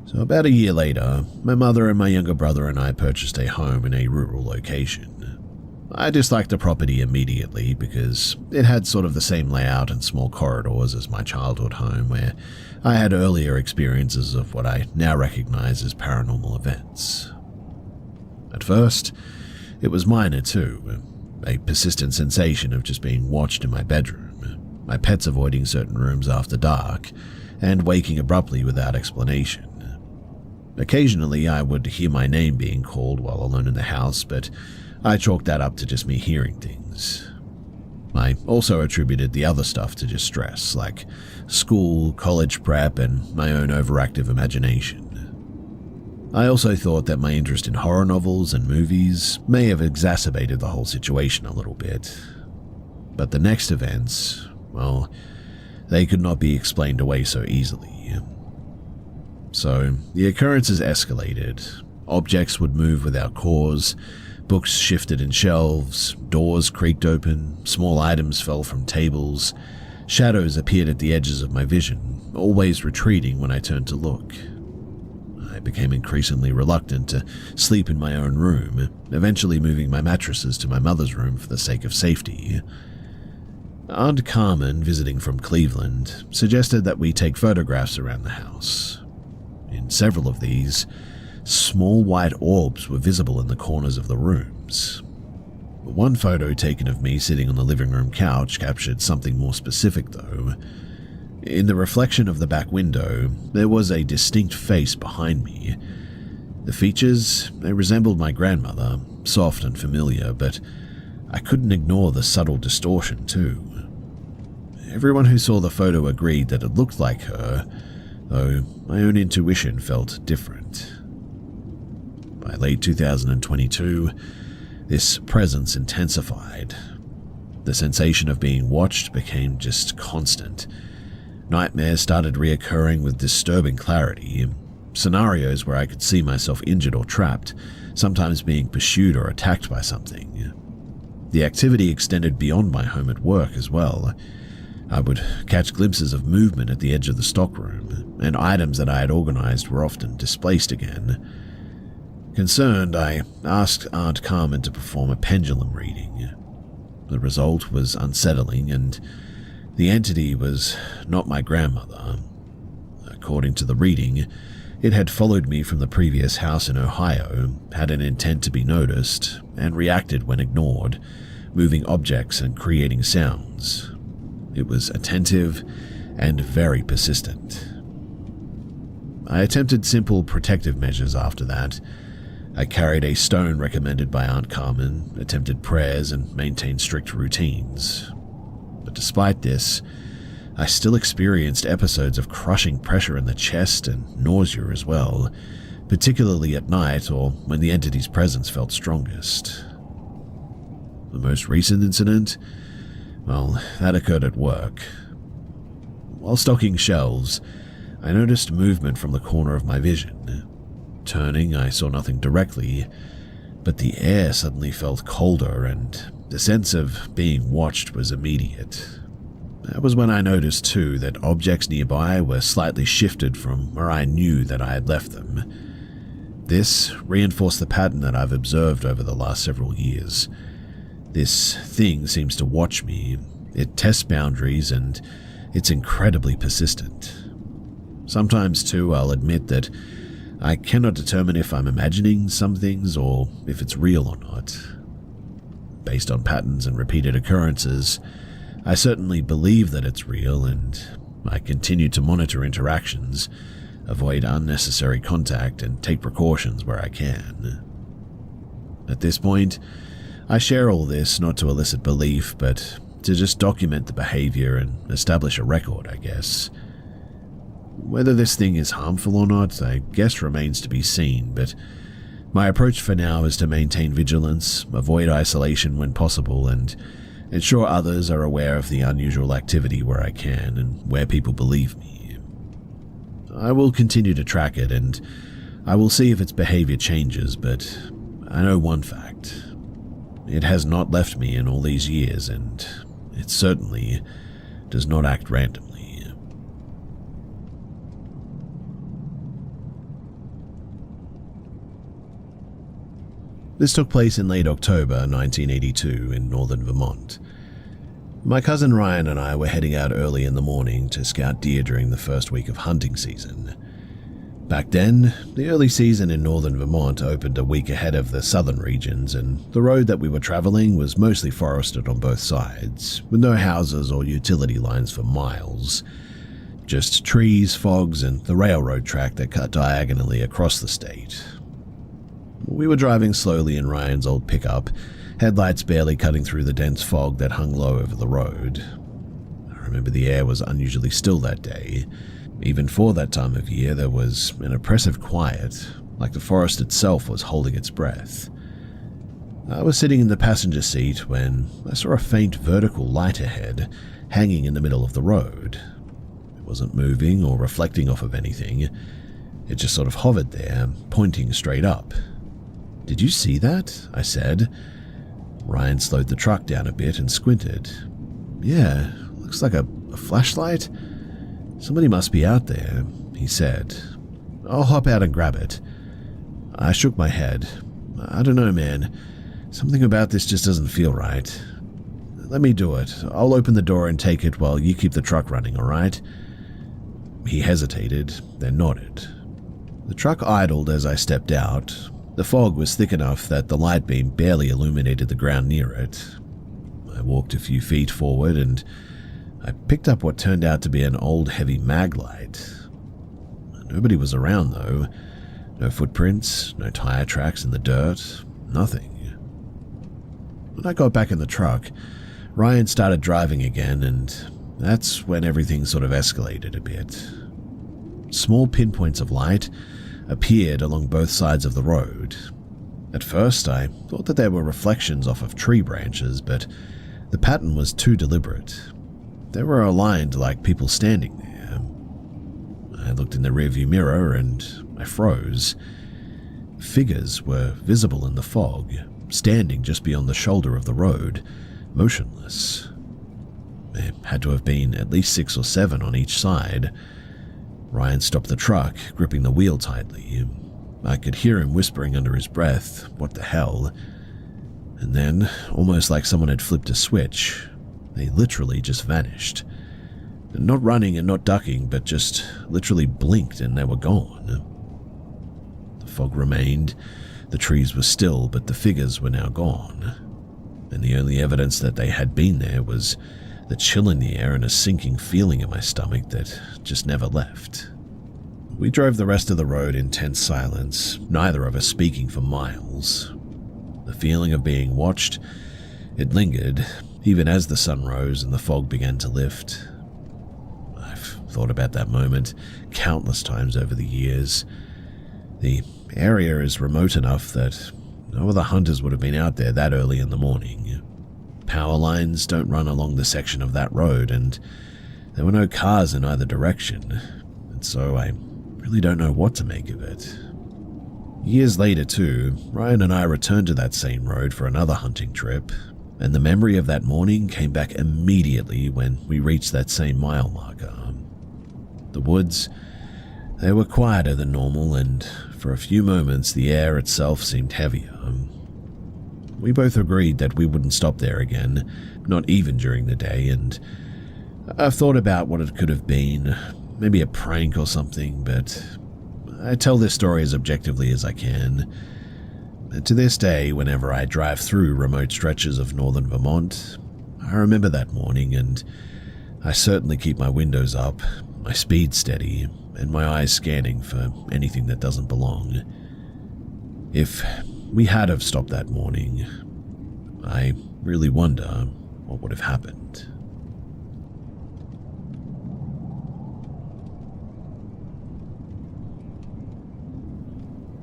So about a year later, my mother and my younger brother and I purchased a home in a rural location. I disliked the property immediately because it had sort of the same layout and small corridors as my childhood home, where I had earlier experiences of what I now recognize as paranormal events. At first, it was minor too, a persistent sensation of just being watched in my bedroom, my pets avoiding certain rooms after dark, and waking abruptly without explanation. Occasionally, I would hear my name being called while alone in the house, but I chalked that up to just me hearing things. I also attributed the other stuff to just stress, like school, college prep, and my own overactive imagination. I also thought that my interest in horror novels and movies may have exacerbated the whole situation a little bit. But the next events, well, they could not be explained away so easily. So, the occurrences escalated. Objects would move without cause, books shifted in shelves, doors creaked open, small items fell from tables, shadows appeared at the edges of my vision, always retreating when I turned to look. I became increasingly reluctant to sleep in my own room, eventually moving my mattresses to my mother's room for the sake of safety. Aunt Carmen, visiting from Cleveland, suggested that we take photographs around the house. In several of these, small white orbs were visible in the corners of the rooms. One photo taken of me sitting on the living room couch captured something more specific though. In the reflection of the back window, there was a distinct face behind me. The features, they resembled my grandmother, soft and familiar, but I couldn't ignore the subtle distortion too. Everyone who saw the photo agreed that it looked like her, though my own intuition felt different. By late 2022, this presence intensified. The sensation of being watched became just constant. Nightmares started reoccurring with disturbing clarity, scenarios where I could see myself injured or trapped, sometimes being pursued or attacked by something. The activity extended beyond my home at work as well. I would catch glimpses of movement at the edge of the stockroom, and items that I had organized were often displaced again. Concerned, I asked Aunt Carmen to perform a pendulum reading. The result was unsettling, and the entity was not my grandmother. According to the reading, it had followed me from the previous house in Ohio, had an intent to be noticed, and reacted when ignored, moving objects and creating sounds. It was attentive and very persistent. I attempted simple protective measures after that. I carried a stone recommended by Aunt Carmen, attempted prayers, and maintained strict routines. But despite this, I still experienced episodes of crushing pressure in the chest and nausea as well, particularly at night or when the entity's presence felt strongest. The most recent incident? Well, that occurred at work. While stocking shelves, I noticed movement from the corner of my vision. Turning, I saw nothing directly, but the air suddenly felt colder and the sense of being watched was immediate. That was when I noticed too that objects nearby were slightly shifted from where I knew that I had left them. This reinforced the pattern that I've observed over the last several years. This thing seems to watch me, it tests boundaries, and it's incredibly persistent. Sometimes too, I'll admit that I cannot determine if I'm imagining some things or if it's real or not. Based on patterns and repeated occurrences, I certainly believe that it's real, and I continue to monitor interactions, avoid unnecessary contact, and take precautions where I can. At this point, I share all this not to elicit belief, but to just document the behavior and establish a record, I guess. Whether this thing is harmful or not, I guess remains to be seen, but my approach for now is to maintain vigilance, avoid isolation when possible, and ensure others are aware of the unusual activity where I can and where people believe me. I will continue to track it, and I will see if its behavior changes, but I know one fact. It has not left me in all these years, and it certainly does not act randomly. This took place in late October 1982 in northern Vermont. My cousin Ryan and I were heading out early in the morning to scout deer during the first week of hunting season. Back then, the early season in northern Vermont opened a week ahead of the southern regions, and the road that we were traveling was mostly forested on both sides, with no houses or utility lines for miles. Just trees, fogs, and the railroad track that cut diagonally across the state. We were driving slowly in Ryan's old pickup, headlights barely cutting through the dense fog that hung low over the road. I remember the air was unusually still that day. Even for that time of year, there was an oppressive quiet, like the forest itself was holding its breath. I was sitting in the passenger seat when I saw a faint vertical light ahead, hanging in the middle of the road. It wasn't moving or reflecting off of anything. It just sort of hovered there, pointing straight up. "Did you see that?" I said. Ryan slowed the truck down a bit and squinted. "Yeah, looks like a flashlight. Somebody must be out there," he said. "I'll hop out and grab it." I shook my head. "I don't know, man. Something about this just doesn't feel right. Let me do it. I'll open the door and take it while you keep the truck running, all right?" He hesitated, then nodded. The truck idled as I stepped out. The fog was thick enough that the light beam barely illuminated the ground near it. I walked a few feet forward and I picked up what turned out to be an old heavy mag light. Nobody was around though. No footprints, no tire tracks in the dirt, nothing. When I got back in the truck, Ryan started driving again, and that's when everything sort of escalated a bit. Small pinpoints of light appeared along both sides of the road. At first, I thought that they were reflections off of tree branches, but the pattern was too deliberate. They were aligned like people standing there. I looked in the rearview mirror and I froze. Figures were visible in the fog, standing just beyond the shoulder of the road, motionless. There had to have been at least 6 or 7 on each side. Ryan stopped the truck, gripping the wheel tightly. I could hear him whispering under his breath, "What the hell?" And then, almost like someone had flipped a switch, they literally just vanished. Not running and not ducking, but just literally blinked and they were gone. The fog remained, the trees were still, but the figures were now gone. And the only evidence that they had been there was the chill in the air and a sinking feeling in my stomach that just never left. We drove the rest of the road in tense silence, neither of us speaking for miles. The feeling of being watched, it lingered, even as the sun rose and the fog began to lift. I've thought about that moment countless times over the years. The area is remote enough that no other hunters would have been out there that early in the morning. Power lines don't run along the section of that road, and there were no cars in either direction, and so I really don't know what to make of it. Years later too, Ryan and I returned to that same road for another hunting trip, and the memory of that morning came back immediately when we reached that same mile marker. The woods, they were quieter than normal, and for a few moments the air itself seemed heavier. We both agreed that we wouldn't stop there again, not even during the day, and I've thought about what it could have been, maybe a prank or something, but I tell this story as objectively as I can. To this day, whenever I drive through remote stretches of northern Vermont, I remember that morning, and I certainly keep my windows up, my speed steady, and my eyes scanning for anything that doesn't belong. If we had have stopped that morning, I really wonder what would have happened.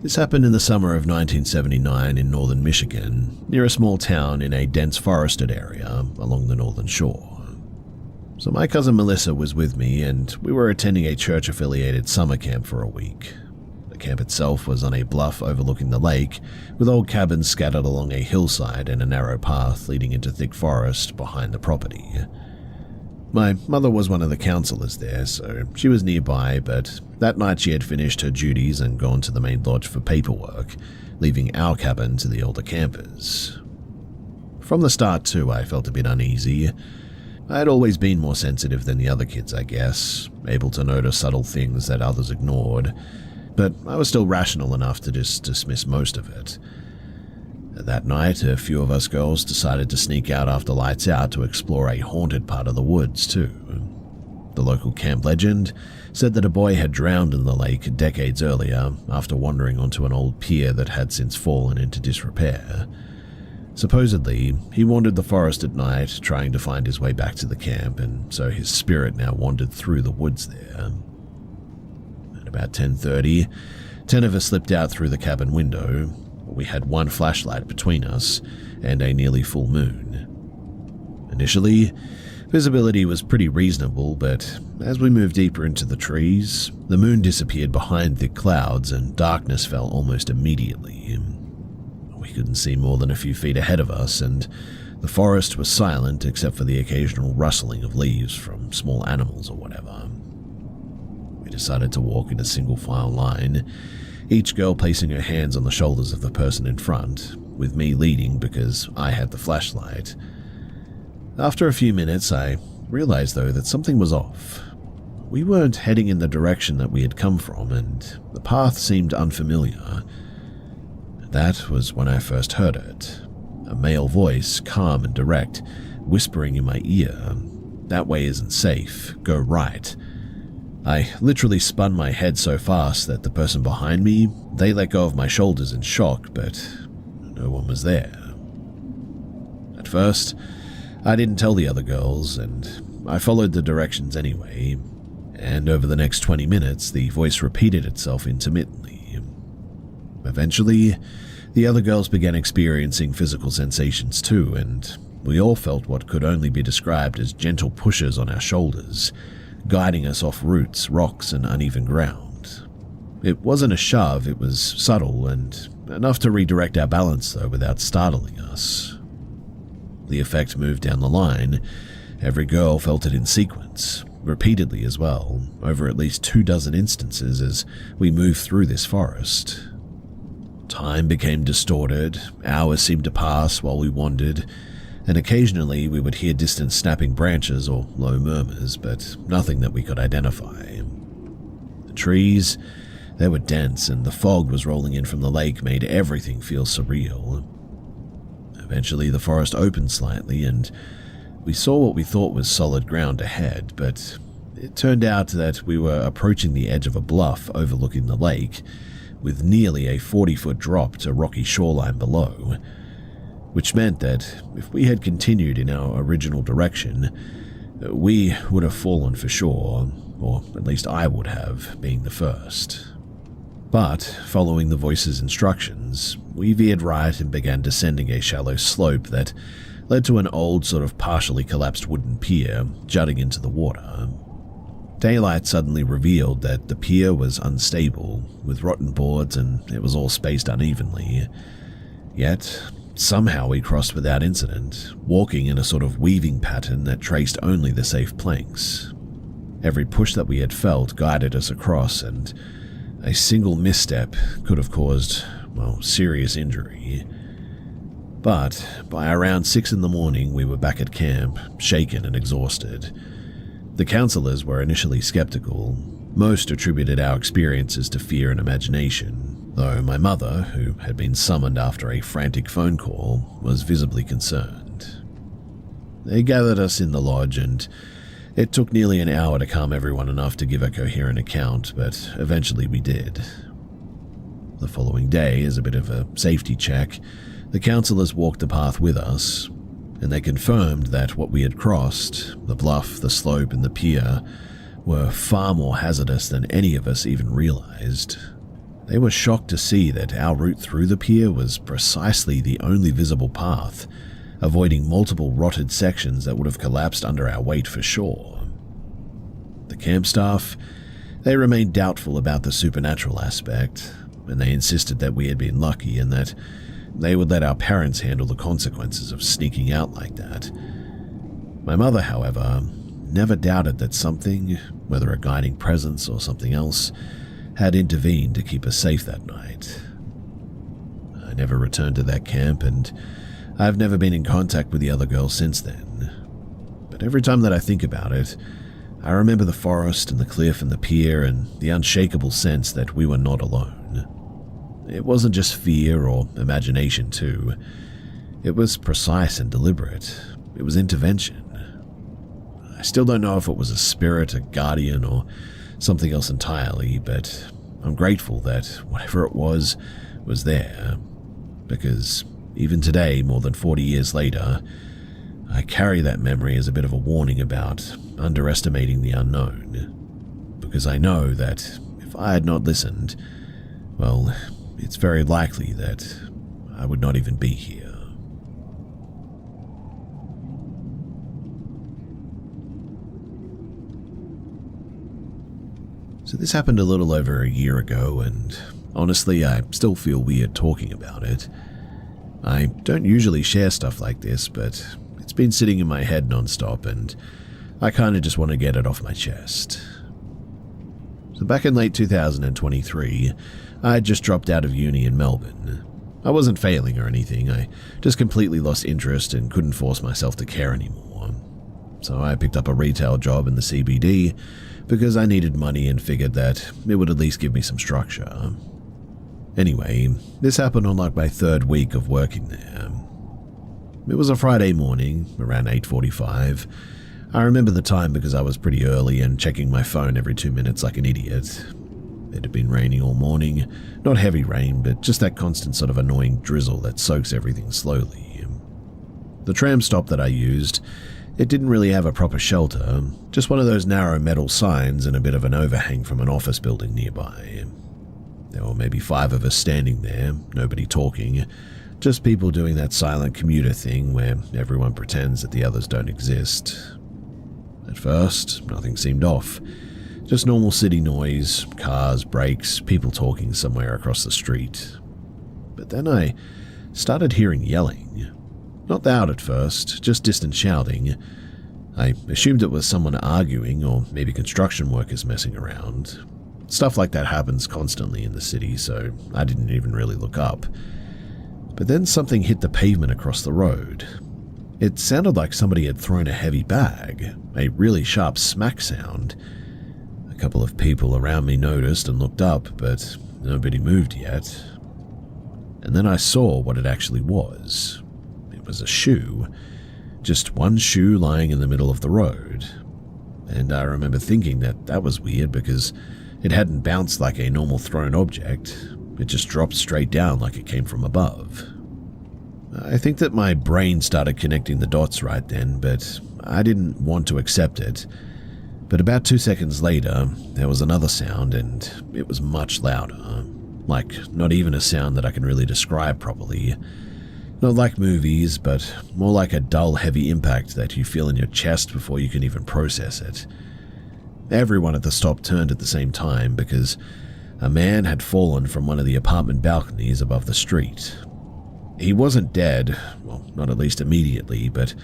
This happened in the summer of 1979 in northern Michigan, near a small town in a dense forested area along the northern shore. So my cousin Melissa was with me, and we were attending a church-affiliated summer camp for a week. The camp itself was on a bluff overlooking the lake, with old cabins scattered along a hillside and a narrow path leading into thick forest behind the property. My mother was one of the counselors there, so she was nearby, but that night she had finished her duties and gone to the main lodge for paperwork, leaving our cabin to the older campers. From the start, too, I felt a bit uneasy. I had always been more sensitive than the other kids, I guess, able to notice subtle things that others ignored, but I was still rational enough to just dismiss most of it. That night, a few of us girls decided to sneak out after lights out to explore a haunted part of the woods too. The local camp legend said that a boy had drowned in the lake decades earlier after wandering onto an old pier that had since fallen into disrepair. Supposedly, he wandered the forest at night trying to find his way back to the camp, and so his spirit now wandered through the woods there. At about 10:30, 10 of us slipped out through the cabin window. We had one flashlight between us and a nearly full moon. Initially, visibility was pretty reasonable, but as we moved deeper into the trees, the moon disappeared behind thick clouds and darkness fell almost immediately. We couldn't see more than a few feet ahead of us, and the forest was silent except for the occasional rustling of leaves from small animals or whatever. We decided to walk in a single file line, each girl placing her hands on the shoulders of the person in front, with me leading because I had the flashlight. After a few minutes, I realized though that something was off. We weren't heading in the direction that we had come from, and the path seemed unfamiliar. That was when I first heard it. A male voice, calm and direct, whispering in my ear, "That way isn't safe, go right." I literally spun my head so fast that the person behind me, they let go of my shoulders in shock, but no one was there. At first, I didn't tell the other girls, and I followed the directions anyway, and over the next 20 minutes, the voice repeated itself intermittently. Eventually, the other girls began experiencing physical sensations too, and we all felt what could only be described as gentle pushes on our shoulders, guiding us off roots, rocks, and uneven ground. It wasn't a shove, it was subtle and enough to redirect our balance though without startling us. The effect moved down the line. Every girl felt it in sequence, repeatedly as well, over at least 24 instances as we moved through this forest. Time became distorted, hours seemed to pass while we wandered, and occasionally we would hear distant snapping branches or low murmurs, but nothing that we could identify. The trees, they were dense, and the fog was rolling in from the lake made everything feel surreal. Eventually the forest opened slightly, and we saw what we thought was solid ground ahead, but it turned out that we were approaching the edge of a bluff overlooking the lake, with nearly a 40-foot drop to rocky shoreline below, which meant that if we had continued in our original direction, we would have fallen for sure, or at least I would have, being the first. But, following the voice's instructions, we veered right and began descending a shallow slope that led to an old, sort of partially collapsed wooden pier jutting into the water. Daylight suddenly revealed that the pier was unstable, with rotten boards, and it was all spaced unevenly. Yet, somehow we crossed without incident, walking in a sort of weaving pattern that traced only the safe planks. Every push that we had felt guided us across, and a single misstep could have caused, serious injury. But by around 6 in the morning, we were back at camp, shaken and exhausted. The counselors were initially skeptical. Most attributed our experiences to fear and imagination, though my mother, who had been summoned after a frantic phone call, was visibly concerned. They gathered us in the lodge, and it took nearly an hour to calm everyone enough to give a coherent account, but eventually we did. The following day, as a bit of a safety check, the counselors walked the path with us, and they confirmed that what we had crossed, the bluff, the slope, and the pier, were far more hazardous than any of us even realized. They were shocked to see that our route through the pier was precisely the only visible path, avoiding multiple rotted sections that would have collapsed under our weight for sure. The camp staff, they remained doubtful about the supernatural aspect, and they insisted that we had been lucky and that they would let our parents handle the consequences of sneaking out like that. My mother, however, never doubted that something, whether a guiding presence or something else, had intervened to keep us safe that night. I never returned to that camp, and I've never been in contact with the other girls since then. But every time that I think about it, I remember the forest and the cliff and the pier and the unshakable sense that we were not alone. It wasn't just fear or imagination too. It was precise and deliberate. It was intervention. I still don't know if it was a spirit, a guardian, or something else entirely, but I'm grateful that whatever it was there, because even today, more than 40 years later, I carry that memory as a bit of a warning about underestimating the unknown, because I know that if I had not listened, well, it's very likely that I would not even be here. So this happened a little over a year ago, and honestly, I still feel weird talking about it. I don't usually share stuff like this, but it's been sitting in my head nonstop, and I kinda just want to get it off my chest. So back in late 2023, I had just dropped out of uni in Melbourne. I wasn't failing or anything, I just completely lost interest and couldn't force myself to care anymore. So I picked up a retail job in the CBD because I needed money and figured that it would at least give me some structure. Anyway, this happened on like my third week of working there. It was a Friday morning, around 8:45. I remember the time because I was pretty early and checking my phone every 2 minutes like an idiot. It had been raining all morning, not heavy rain, but just that constant sort of annoying drizzle that soaks everything slowly. The tram stop that I used, it didn't really have a proper shelter, just one of those narrow metal signs and a bit of an overhang from an office building nearby. There were maybe 5 of us standing there, nobody talking, just people doing that silent commuter thing where everyone pretends that the others don't exist. At first, nothing seemed off. Just normal city noise, cars, brakes, people talking somewhere across the street. But then I started hearing yelling. Not loud at first, just distant shouting. I assumed it was someone arguing or maybe construction workers messing around. Stuff like that happens constantly in the city, so I didn't even really look up. But then something hit the pavement across the road. It sounded like somebody had thrown a heavy bag, a really sharp smack sound. A couple of people around me noticed and looked up, but nobody moved yet. And then I saw what it actually was. It was a shoe. Just one shoe lying in the middle of the road. And I remember thinking that that was weird because it hadn't bounced like a normal thrown object. It just dropped straight down like it came from above. I think that my brain started connecting the dots right then, but I didn't want to accept it. But about 2 seconds later, there was another sound, and it was much louder. Like, not even a sound that I can really describe properly. Not like movies, but more like a dull, heavy impact that you feel in your chest before you can even process it. Everyone at the stop turned at the same time because a man had fallen from one of the apartment balconies above the street. He wasn't dead, well, not at least immediately, but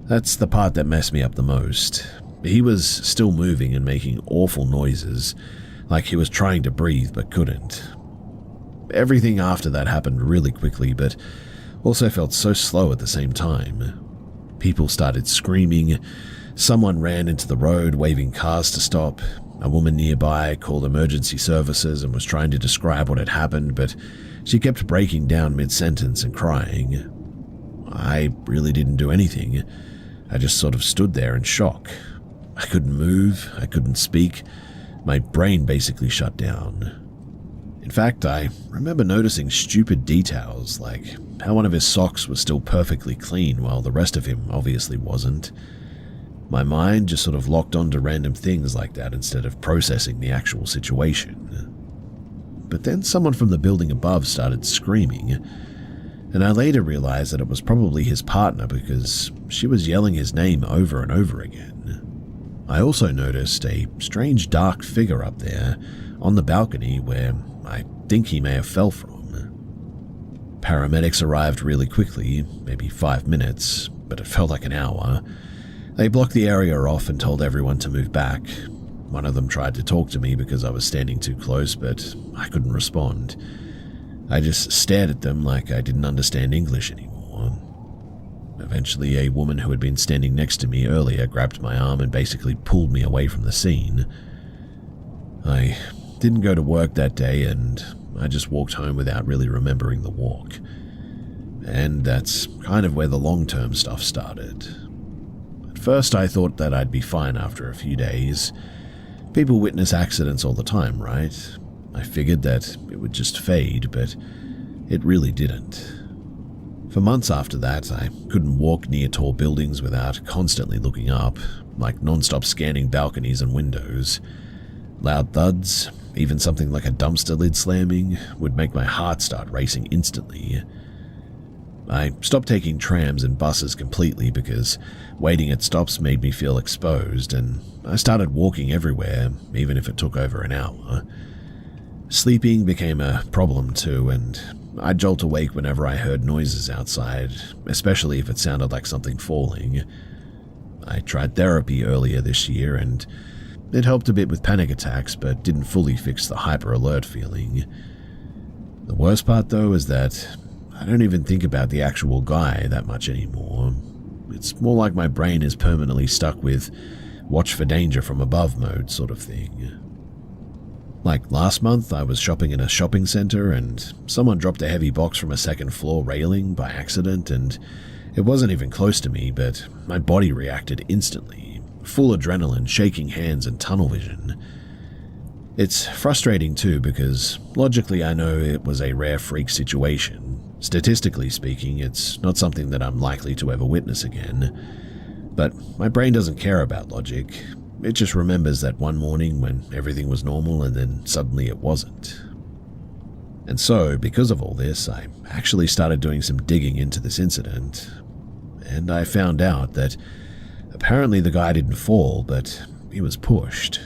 that's the part that messed me up the most. He was still moving and making awful noises, like he was trying to breathe but couldn't. Everything after that happened really quickly, but also felt so slow at the same time. People started screaming, someone ran into the road waving cars to stop, a woman nearby called emergency services and was trying to describe what had happened, but she kept breaking down mid-sentence and crying. I really didn't do anything. I just sort of stood there in shock. I couldn't move, I couldn't speak, my brain basically shut down. In fact, I remember noticing stupid details, like how one of his socks was still perfectly clean while the rest of him obviously wasn't. My mind just sort of locked onto random things like that instead of processing the actual situation. But then someone from the building above started screaming, and I later realized that it was probably his partner because she was yelling his name over and over again. I also noticed a strange dark figure up there on the balcony where I think he may have fell from. Paramedics arrived really quickly, maybe 5 minutes, but it felt like an hour. They blocked the area off and told everyone to move back. One of them tried to talk to me because I was standing too close, but I couldn't respond. I just stared at them like I didn't understand English anymore. Eventually, a woman who had been standing next to me earlier grabbed my arm and basically pulled me away from the scene. I didn't go to work that day, and I just walked home without really remembering the walk. And that's kind of where the long-term stuff started. At first, I thought that I'd be fine after a few days. People witness accidents all the time, right? I figured that it would just fade, but it really didn't. For months after that, I couldn't walk near tall buildings without constantly looking up, like non-stop scanning balconies and windows. Loud thuds, even something like a dumpster lid slamming, would make my heart start racing instantly. I stopped taking trams and buses completely because waiting at stops made me feel exposed, and I started walking everywhere, even if it took over an hour. Sleeping became a problem too, and I'd jolt awake whenever I heard noises outside, especially if it sounded like something falling. I tried therapy earlier this year, and it helped a bit with panic attacks, but didn't fully fix the hyper-alert feeling. The worst part, though, is that I don't even think about the actual guy that much anymore. It's more like my brain is permanently stuck with watch for danger from above mode sort of thing. Like last month, I was shopping in a shopping center and someone dropped a heavy box from a second floor railing by accident, and it wasn't even close to me, but my body reacted instantly, full adrenaline, shaking hands and tunnel vision. It's frustrating too because logically I know it was a rare freak situation. Statistically speaking, it's not something that I'm likely to ever witness again. But my brain doesn't care about logic. It just remembers that one morning when everything was normal and then suddenly it wasn't. And so, because of all this, I actually started doing some digging into this incident. And I found out that apparently the guy didn't fall, but he was pushed.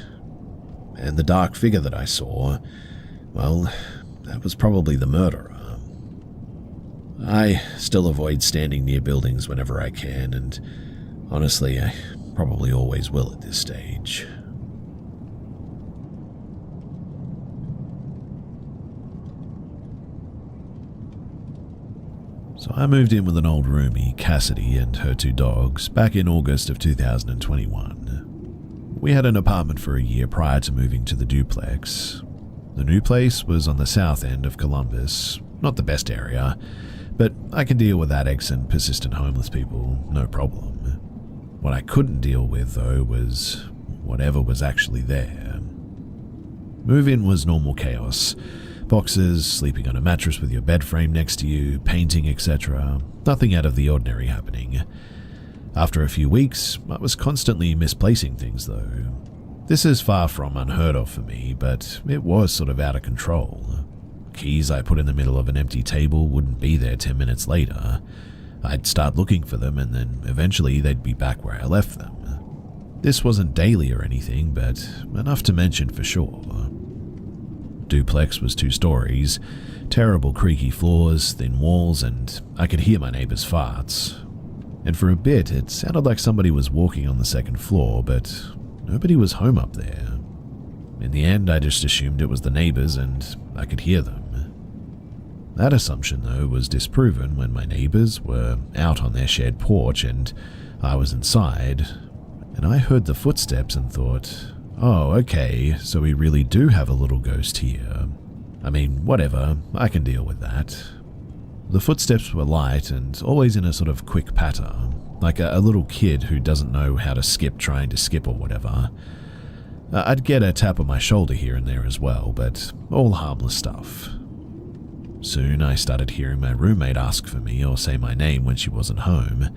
And the dark figure that I saw, well, that was probably the murderer. I still avoid standing near buildings whenever I can, and honestly, I probably always will at this stage. So I moved in with an old roomie, Cassidy, and her 2 dogs back in August of 2021. We had an apartment for a year prior to moving to the duplex. The new place was on the south end of Columbus, not the best area, but I can deal with addicts and persistent homeless people, no problem. What I couldn't deal with, though, was whatever was actually there. Move-in was normal chaos. Boxes, sleeping on a mattress with your bed frame next to you, painting, etc. Nothing out of the ordinary happening. After a few weeks, I was constantly misplacing things, though. This is far from unheard of for me, but it was sort of out of control. Keys I put in the middle of an empty table wouldn't be there 10 minutes later. I'd start looking for them, and then eventually they'd be back where I left them. This wasn't daily or anything, but enough to mention for sure. Duplex was 2 stories, terrible creaky floors, thin walls, and I could hear my neighbors' farts. And for a bit, it sounded like somebody was walking on the second floor, but nobody was home up there. In the end, I just assumed it was the neighbors, and I could hear them. That assumption, though, was disproven when my neighbors were out on their shared porch and I was inside, and I heard the footsteps and thought, oh, okay, so we really do have a little ghost here. I mean, whatever, I can deal with that. The footsteps were light and always in a sort of quick patter, like a little kid who doesn't know how to skip trying to skip or whatever. I'd get a tap on my shoulder here and there as well, but all harmless stuff. Soon I started hearing my roommate ask for me or say my name when she wasn't home.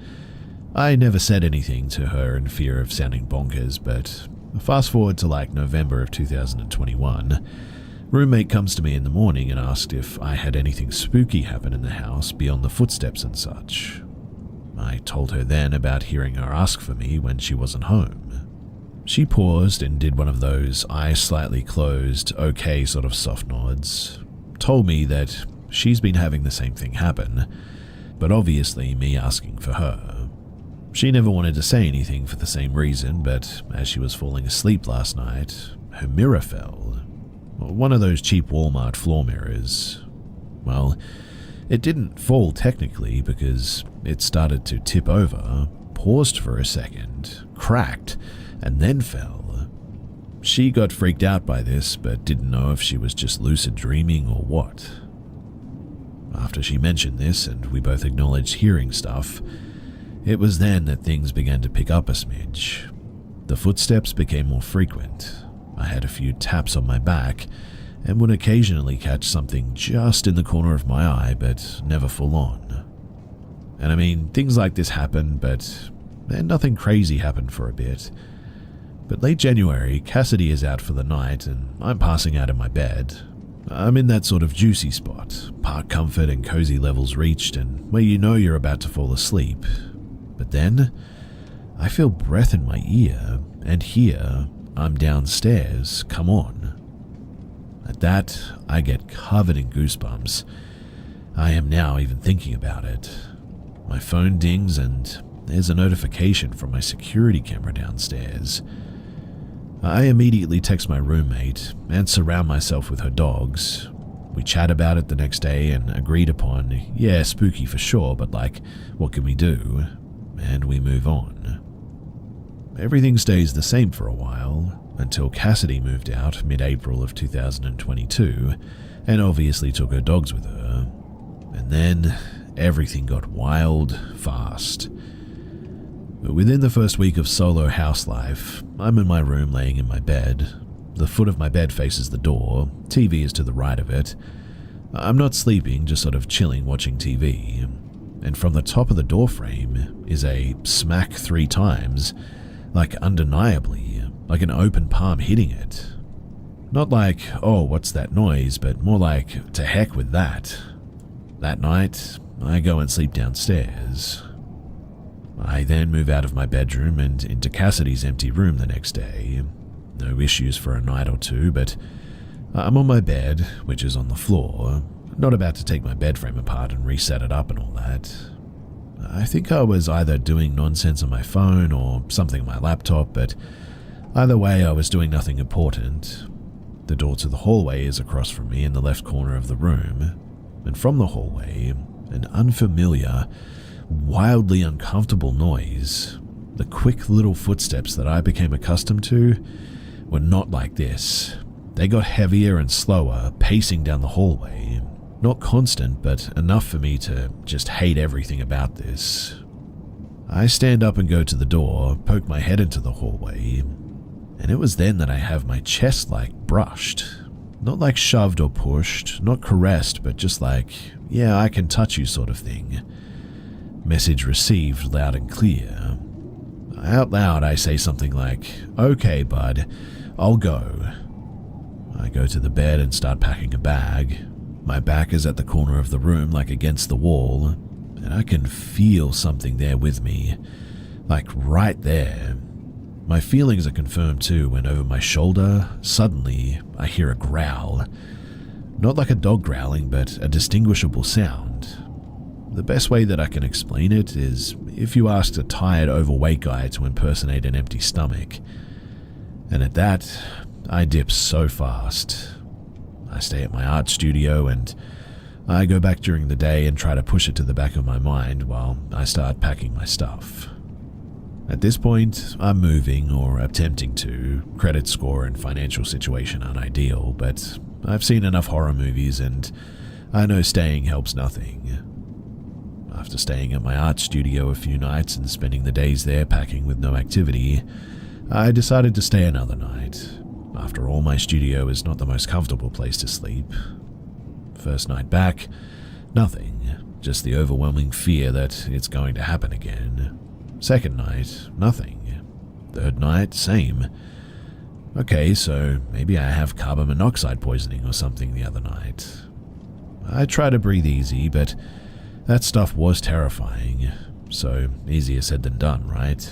I never said anything to her in fear of sounding bonkers, but fast forward to like November of 2021, roommate comes to me in the morning and asked if I had anything spooky happen in the house beyond the footsteps and such. I told her then about hearing her ask for me when she wasn't home. She paused and did one of those eyes slightly closed, okay sort of soft nods, told me that she's been having the same thing happen, but obviously me asking for her. She never wanted to say anything for the same reason, but as she was falling asleep last night, her mirror fell. One of those cheap Walmart floor mirrors. Well, It didn't fall technically because it started to tip over, paused for a second, cracked, and then fell. She got freaked out by this, but didn't know if she was just lucid dreaming or what. After she mentioned this and we both acknowledged hearing stuff, it was then that things began to pick up a smidge. The footsteps became more frequent. I had a few taps on my back and would occasionally catch something just in the corner of my eye, but never full on. And I mean, things like this happen, but nothing crazy happened for a bit. But late January, Cassidy is out for the night and I'm passing out in my bed. I'm in that sort of juicy spot, park comfort and cozy levels reached, and where you know you're about to fall asleep. But then, I feel breath in my ear, and here, I'm downstairs, come on. At that, I get covered in goosebumps. I am now even thinking about it. My phone dings and there's a notification from my security camera downstairs. I immediately text my roommate and surround myself with her dogs. We chat about it the next day and agreed upon, yeah, spooky for sure, but like, what can we do? And we move on. Everything stays the same for a while, until Cassidy moved out mid-April of 2022, and obviously took her dogs with her. And then, everything got wild fast. Within the first week of solo house life, I'm in my room laying in my bed. The foot of my bed faces the door, TV is to the right of it. I'm not sleeping, just sort of chilling watching TV. And from the top of the door frame is a smack 3 times, like undeniably, like an open palm hitting it. Not like, oh, what's that noise, but more like, to heck with that. That night, I go and sleep downstairs. I then move out of my bedroom and into Cassidy's empty room the next day. No issues for a night or two, but I'm on my bed, which is on the floor, not about to take my bed frame apart and reset it up and all that. I think I was either doing nonsense on my phone or something on my laptop, but either way I was doing nothing important. The door to the hallway is across from me in the left corner of the room, and from the hallway, an unfamiliar, wildly uncomfortable noise. The quick little footsteps that I became accustomed to were not like this. They got heavier and slower, pacing down the hallway. Not constant, but enough for me to just hate everything about this. I stand up and go to the door, poke my head into the hallway, and it was then that I have my chest brushed. Not like shoved or pushed, not caressed, but just like, yeah, I can touch you sort of thing. Message received loud and clear. Out loud, I say something like, okay, bud, I'll go. I go to the bed and start packing a bag. My back is at the corner of the room, like against the wall, and I can feel something there with me, like right there. My feelings are confirmed too when over my shoulder, suddenly, I hear a growl. Not like a dog growling, but a distinguishable sound. The best way that I can explain it is if you asked a tired, overweight guy to impersonate an empty stomach. And at that, I dip so fast. I stay at my art studio and I go back during the day and try to push it to the back of my mind while I start packing my stuff. At this point, I'm moving or attempting to. Credit score and financial situation aren't ideal, but I've seen enough horror movies and I know staying helps nothing. After staying at my art studio a few nights and spending the days there packing with no activity, I decided to stay another night. After all, my studio is not the most comfortable place to sleep. First night back, nothing, just the overwhelming fear that it's going to happen again. Second night, nothing. Third night, same. Okay, so maybe I have carbon monoxide poisoning or something the other night. I try to breathe easy, but that stuff was terrifying, so easier said than done, right?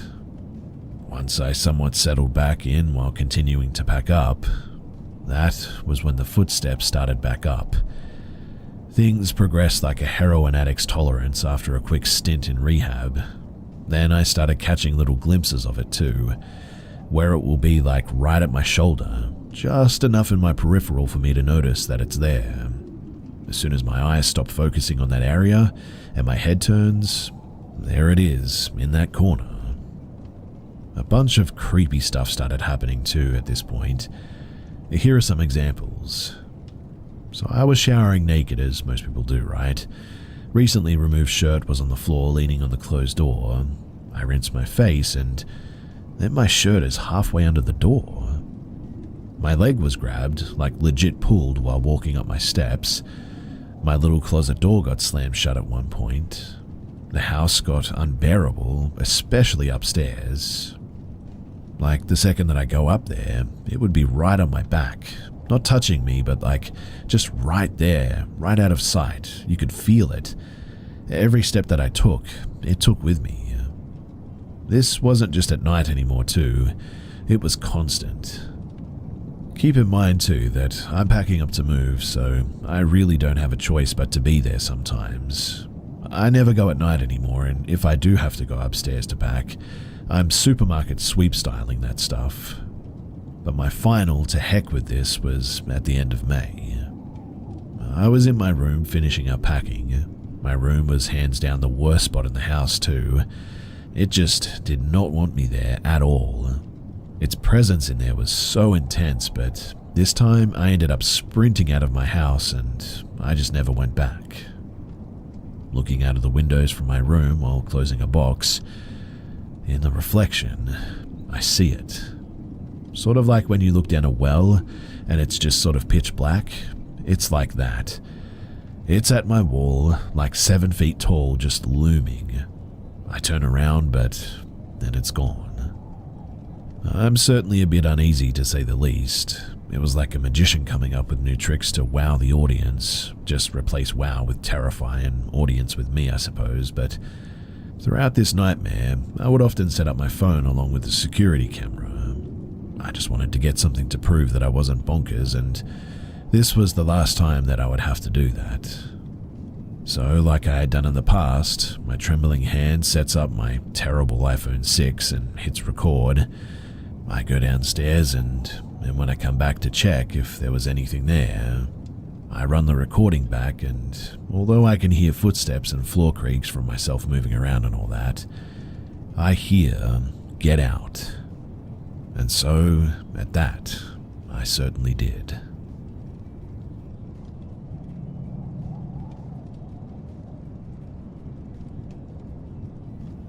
Once I somewhat settled back in while continuing to pack up, that was when the footsteps started back up. Things progressed like a heroin addict's tolerance after a quick stint in rehab. Then I started catching little glimpses of it too, where it will be like right at my shoulder, just enough in my peripheral for me to notice that it's there. As soon as my eyes stop focusing on that area and my head turns, there it is, in that corner. A bunch of creepy stuff started happening too at this point. Here are some examples. So I was showering naked, as most people do, right? Recently removed shirt was on the floor leaning on the closed door. I rinsed my face and then my shirt is halfway under the door. My leg was grabbed, like legit pulled while walking up my steps. My little closet door got slammed shut at one point. The house got unbearable, especially upstairs. Like the second that I go up there, it would be right on my back. Not touching me, but like just right there, right out of sight. You could feel it. Every step that I took, it took with me. This wasn't just at night anymore too. It was constant. Keep in mind too that I'm packing up to move, so I really don't have a choice but to be there sometimes. I never go at night anymore, and if I do have to go upstairs to pack, I'm supermarket sweep styling that stuff. But my final to heck with this was at the end of May. I was in my room finishing up packing. My room was hands down the worst spot in the house too. It just did not want me there at all. Its presence in there was so intense, but this time I ended up sprinting out of my house and I just never went back. Looking out of the windows from my room while closing a box, in the reflection, I see it. Sort of like when you look down a well and it's just sort of pitch black. It's like that. It's at my wall, like 7 feet tall, just looming. I turn around, but then it's gone. I'm certainly a bit uneasy, to say the least. It was like a magician coming up with new tricks to wow the audience. Just replace wow with terrify and audience with me, I suppose, but throughout this nightmare, I would often set up my phone along with the security camera. I just wanted to get something to prove that I wasn't bonkers, and this was the last time that I would have to do that. So, like I had done in the past, my trembling hand sets up my terrible iPhone 6 and hits record. I go downstairs and when I come back to check if there was anything there, I run the recording back, and although I can hear footsteps and floor creaks from myself moving around and all that, I hear "get out." And so, at that, I certainly did.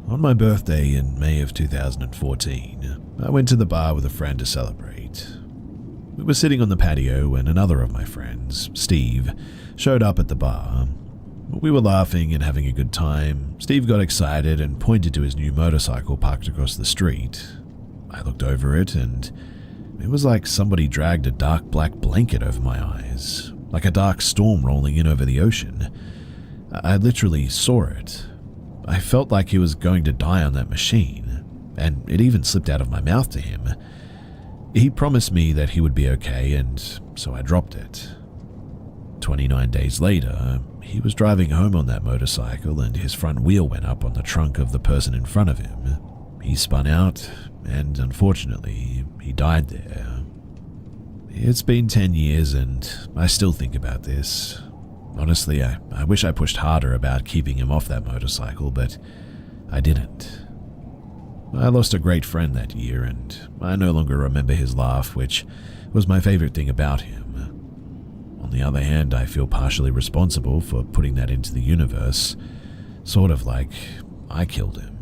On my birthday in May of 2014, I went to the bar with a friend to celebrate. We were sitting on the patio when another of my friends, Steve, showed up at the bar. We were laughing and having a good time. Steve got excited and pointed to his new motorcycle parked across the street. I looked over it and it was like somebody dragged a dark black blanket over my eyes, like a dark storm rolling in over the ocean. I literally saw it. I felt like he was going to die on that machine, and it even slipped out of my mouth to him. He promised me that he would be okay, and so I dropped it. 29 days later, he was driving home on that motorcycle and his front wheel went up on the trunk of the person in front of him. He spun out, and unfortunately, he died there. It's been 10 years and I still think about this. Honestly, I wish I pushed harder about keeping him off that motorcycle, but I didn't. I lost a great friend that year, and I no longer remember his laugh, which was my favorite thing about him. On the other hand, I feel partially responsible for putting that into the universe, sort of like I killed him.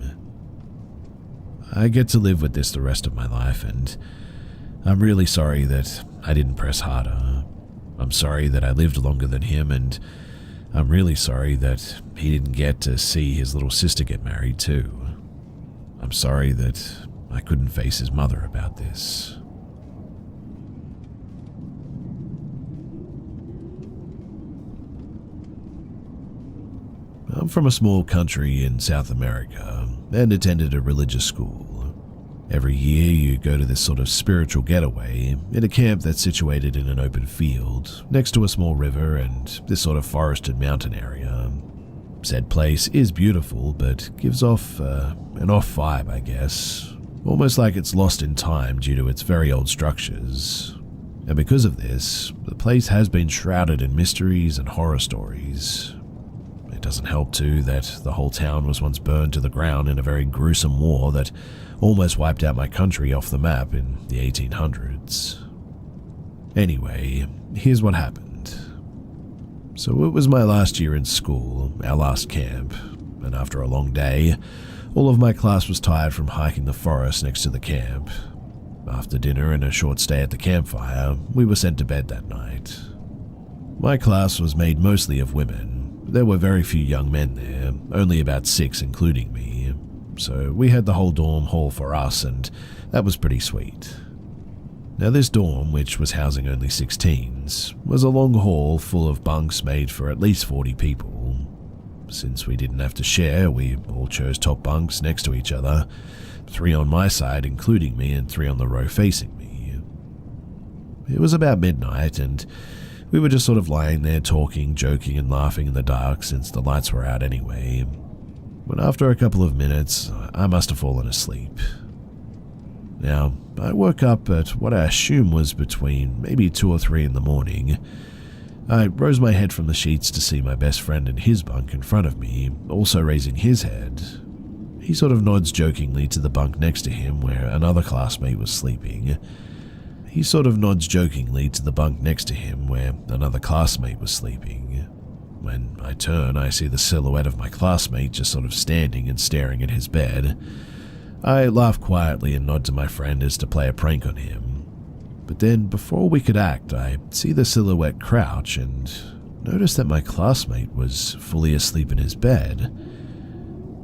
I get to live with this the rest of my life, and I'm really sorry that I didn't press harder. I'm sorry that I lived longer than him, and I'm really sorry that he didn't get to see his little sister get married too. I'm sorry that I couldn't face his mother about this. I'm from a small country in South America and attended a religious school. Every year you go to this sort of spiritual getaway in a camp that's situated in an open field next to a small river and this sort of forested mountain area. Said place is beautiful, but gives off an off vibe, I guess. Almost like it's lost in time due to its very old structures. And because of this, the place has been shrouded in mysteries and horror stories. It doesn't help, too, that the whole town was once burned to the ground in a very gruesome war that almost wiped out my country off the map in the 1800s. Anyway, here's what happened. So it was my last year in school, our last camp, and after a long day, all of my class was tired from hiking the forest next to the camp. After dinner and a short stay at the campfire, we were sent to bed that night. My class was made mostly of women. There were very few young men there, only about 6 including me, so we had the whole dorm hall for us, and that was pretty sweet. Now this dorm, which was housing only 6 teens, was a long hall full of bunks made for at least 40 people. Since we didn't have to share, we all chose top bunks next to each other, 3 on my side including me and 3 on the row facing me. It was about midnight and we were just sort of lying there talking, joking and laughing in the dark since the lights were out anyway, when after a couple of minutes I must have fallen asleep. Now, I woke up at what I assume was between maybe 2 or 3 in the morning. I rose my head from the sheets to see my best friend in his bunk in front of me, also raising his head. He sort of nods jokingly to the bunk next to him where another classmate was sleeping. He sort of nods jokingly to the bunk next to him where another classmate was sleeping. When I turn, I see the silhouette of my classmate just sort of standing and staring at his bed. I laugh quietly and nod to my friend as to play a prank on him. But then, before we could act, I see the silhouette crouch and notice that my classmate was fully asleep in his bed.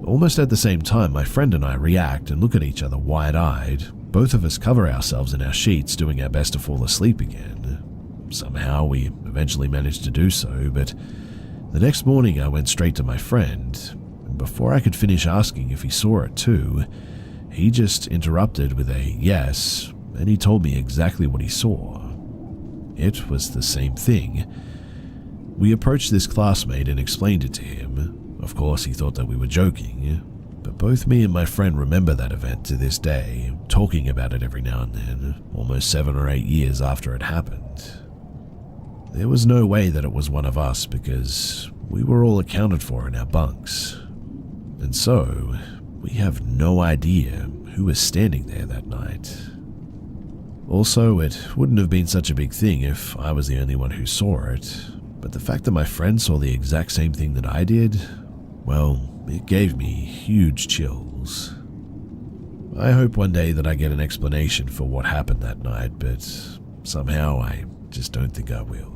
Almost at the same time, my friend and I react and look at each other wide-eyed. Both of us cover ourselves in our sheets, doing our best to fall asleep again. Somehow, we eventually managed to do so, but the next morning I went straight to my friend, and before I could finish asking if he saw it too, he just interrupted with a yes, and he told me exactly what he saw. It was the same thing. We approached this classmate and explained it to him. Of course, he thought that we were joking, but both me and my friend remember that event to this day, talking about it every now and then, almost 7 or 8 years after it happened. There was no way that it was one of us because we were all accounted for in our bunks. And so, we have no idea who was standing there that night. Also, it wouldn't have been such a big thing if I was the only one who saw it, but the fact that my friend saw the exact same thing that I did, well, it gave me huge chills. I hope one day that I get an explanation for what happened that night, but somehow I just don't think I will.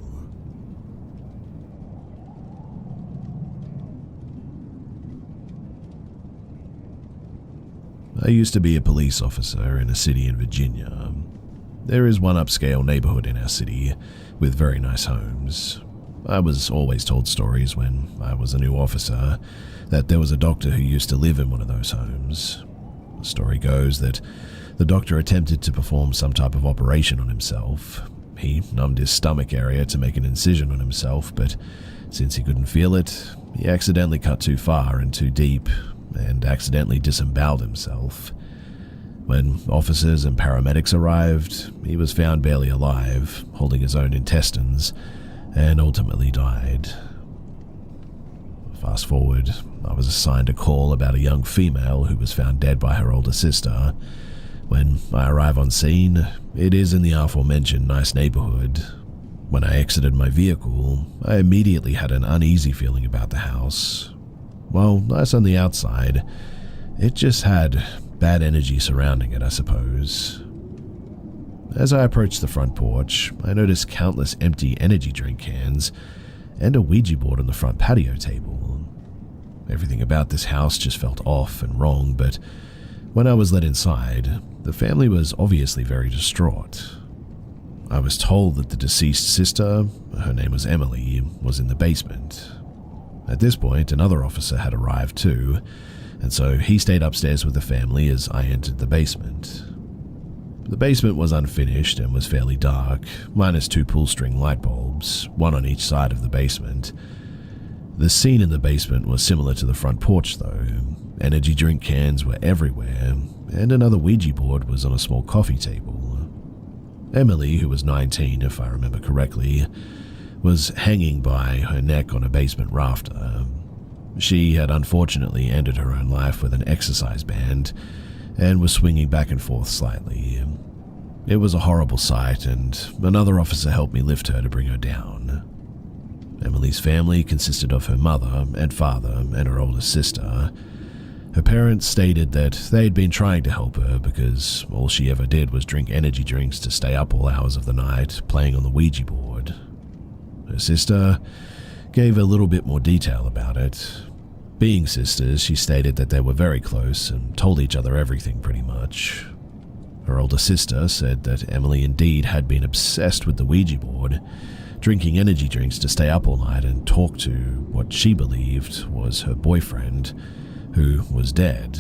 I used to be a police officer in a city in Virginia. There is one upscale neighborhood in our city with very nice homes. I was always told stories when I was a new officer that there was a doctor who used to live in one of those homes. The story goes that the doctor attempted to perform some type of operation on himself. He numbed his stomach area to make an incision on himself, but since he couldn't feel it, he accidentally cut too far and too deep and accidentally disemboweled himself. When officers and paramedics arrived, he was found barely alive, holding his own intestines, and ultimately died. Fast forward, I was assigned a call about a young female who was found dead by her older sister. When I arrive on scene, it is in the aforementioned nice neighborhood. When I exited my vehicle, I immediately had an uneasy feeling about the house. While nice on the outside, it just had bad energy surrounding it, I suppose. As I approached the front porch, I noticed countless empty energy drink cans and a Ouija board on the front patio table. Everything about this house just felt off and wrong, but when I was let inside, the family was obviously very distraught. I was told that the deceased sister, her name was Emily, was in the basement. At this point, another officer had arrived too, and so he stayed upstairs with the family as I entered the basement. The basement was unfinished and was fairly dark, minus 2 pull-string light bulbs, one on each side of the basement. The scene in the basement was similar to the front porch though. Energy drink cans were everywhere, and another Ouija board was on a small coffee table. Emily, who was 19 if I remember correctly, was hanging by her neck on a basement rafter. She had unfortunately ended her own life with an exercise band and was swinging back and forth slightly. It was a horrible sight, and another officer helped me lift her to bring her down. Emily's family consisted of her mother and father and her older sister. Her parents stated that they had been trying to help her because all she ever did was drink energy drinks to stay up all hours of the night playing on the Ouija board. Her sister gave a little bit more detail about it. Being sisters, she stated that they were very close and told each other everything pretty much. Her older sister said that Emily indeed had been obsessed with the Ouija board, drinking energy drinks to stay up all night and talk to what she believed was her boyfriend, who was dead.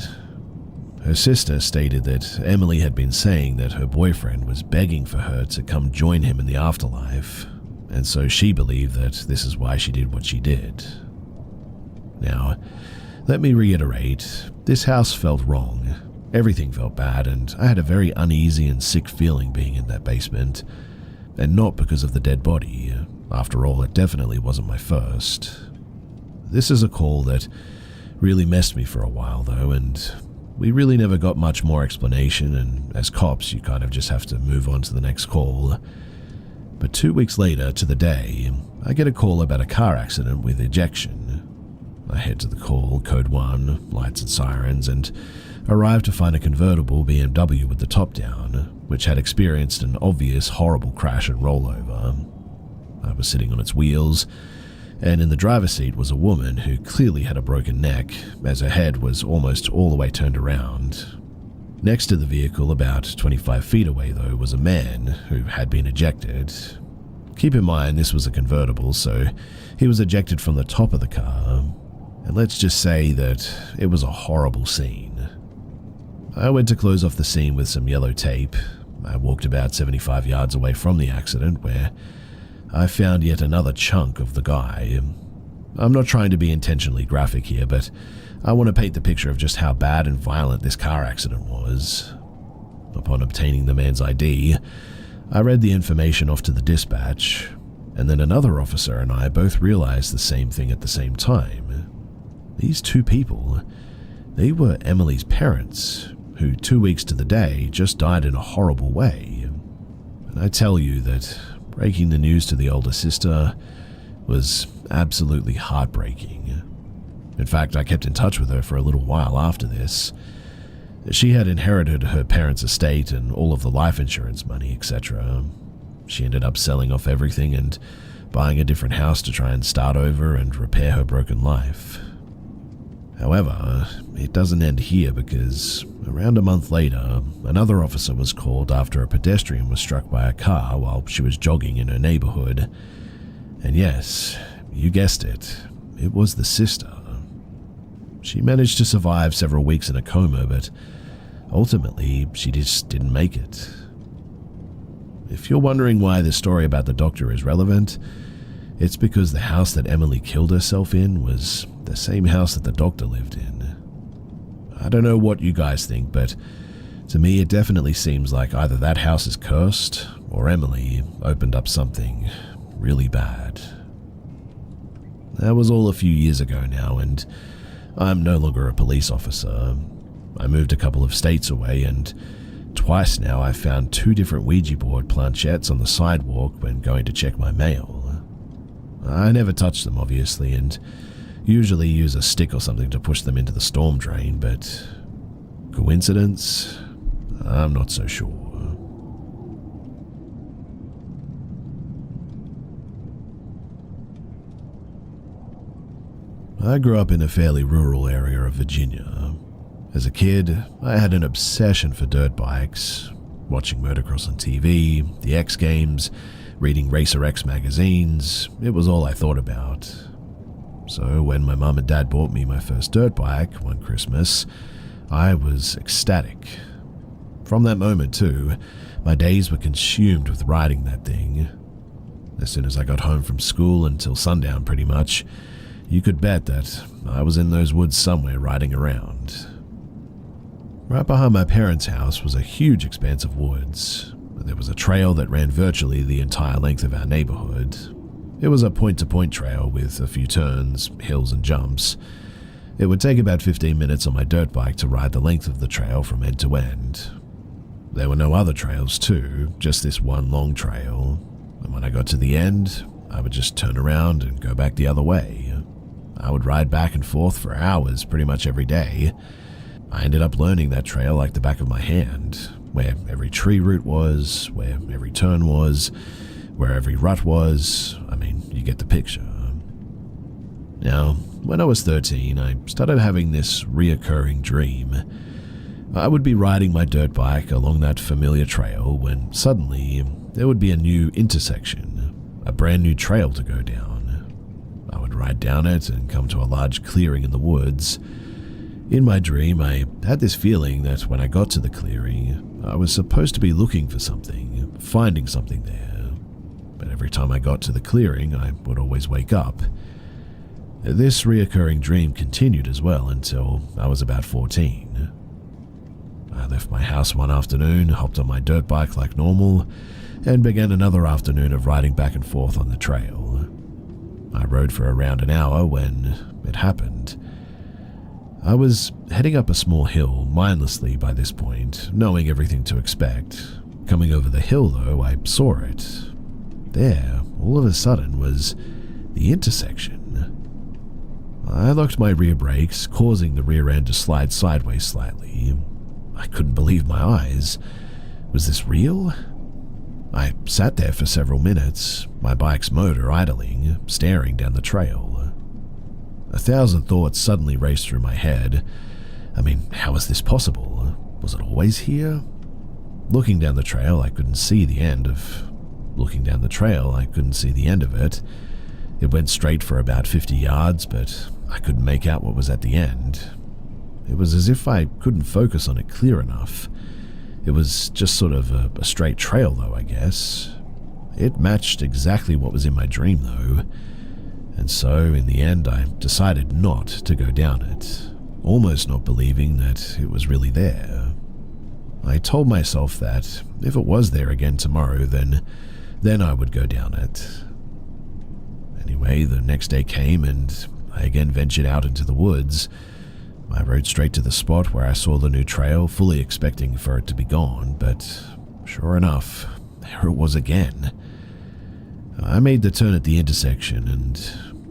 Her sister stated that Emily had been saying that her boyfriend was begging for her to come join him in the afterlife, and so she believed that this is why she did what she did. Now, let me reiterate, this house felt wrong. Everything felt bad, and I had a very uneasy and sick feeling being in that basement, and not because of the dead body. After all, it definitely wasn't my first. This is a call that really messed me for a while though, and we really never got much more explanation, and as cops you kind of just have to move on to the next call. But 2 weeks later to the day, I get a call about a car accident with ejection. I head to the call, code 1, lights and sirens, and arrive to find a convertible BMW with the top down, which had experienced an obvious horrible crash and rollover. I was sitting on its wheels, and in the driver's seat was a woman who clearly had a broken neck, as her head was almost all the way turned around. Next to the vehicle, about 25 feet away though, was a man who had been ejected. Keep in mind this was a convertible, so he was ejected from the top of the car, and let's just say that it was a horrible scene. I went to close off the scene with some yellow tape. I walked about 75 yards away from the accident, where I found yet another chunk of the guy. I'm not trying to be intentionally graphic here, but I want to paint the picture of just how bad and violent this car accident was. Upon obtaining the man's ID, I read the information off to the dispatch, and then another officer and I both realized the same thing at the same time. These two people, they were Emily's parents, who 2 weeks to the day just died in a horrible way. And I tell you that breaking the news to the older sister was absolutely heartbreaking. In fact, I kept in touch with her for a little while after this. She had inherited her parents' estate and all of the life insurance money, etc. She ended up selling off everything and buying a different house to try and start over and repair her broken life. However, it doesn't end here, because around a month later, another officer was called after a pedestrian was struck by a car while she was jogging in her neighborhood. And yes, you guessed it, it was the sister. She managed to survive several weeks in a coma, but ultimately she just didn't make it. If you're wondering why this story about the doctor is relevant, it's because the house that Emily killed herself in was the same house that the doctor lived in. I don't know what you guys think, but to me it definitely seems like either that house is cursed or Emily opened up something really bad. That was all a few years ago now, and I'm no longer a police officer. I moved a couple of states away, and twice now I've found 2 different Ouija board planchettes on the sidewalk when going to check my mail. I never touch them, obviously, and usually use a stick or something to push them into the storm drain, but coincidence? I'm not so sure. I grew up in a fairly rural area of Virginia. As a kid, I had an obsession for dirt bikes, watching motocross on TV, the X Games, reading Racer X magazines. It was all I thought about. So when my mum and dad bought me my first dirt bike one Christmas, I was ecstatic. From that moment too, my days were consumed with riding that thing. As soon as I got home from school until sundown pretty much, you could bet that I was in those woods somewhere riding around. Right behind my parents' house was a huge expanse of woods. There was a trail that ran virtually the entire length of our neighborhood. It was a point-to-point trail with a few turns, hills, and jumps. It would take about 15 minutes on my dirt bike to ride the length of the trail from end to end. There were no other trails too, just this one long trail. And when I got to the end, I would just turn around and go back the other way. I would ride back and forth for hours pretty much every day. I ended up learning that trail like the back of my hand, where every tree root was, where every turn was, where every rut was. I mean, you get the picture. Now, when I was 13, I started having this reoccurring dream. I would be riding my dirt bike along that familiar trail when suddenly there would be a new intersection, a brand new trail to go down. I would ride down it and come to a large clearing in the woods. In my dream, I had this feeling that when I got to the clearing, I was supposed to be looking for something, finding something there. But every time I got to the clearing, I would always wake up. This reoccurring dream continued as well until I was about 14. I left my house one afternoon, hopped on my dirt bike like normal, and began another afternoon of riding back and forth on the trail. I rode for around an hour when it happened. I was heading up a small hill mindlessly by this point, knowing everything to expect. Coming over the hill, though, I saw it. There, all of a sudden, was the intersection. I locked my rear brakes, causing the rear end to slide sideways slightly. I couldn't believe my eyes. Was this real? I sat there for several minutes, my bike's motor idling, staring down the trail. 1,000 thoughts suddenly raced through my head. I mean, how was this possible? Was it always here? Looking down the trail, I couldn't see the end of it. It went straight for about 50 yards, but I couldn't make out what was at the end. It was as if I couldn't focus on it clear enough. It was just sort of a straight trail, though, I guess. It matched exactly what was in my dream, though. And so, in the end, I decided not to go down it, almost not believing that it was really there. I told myself that if it was there again tomorrow, then I would go down it. Anyway, the next day came and I again ventured out into the woods. I rode straight to the spot where I saw the new trail, fully expecting for it to be gone, but sure enough, there it was again. I made the turn at the intersection, and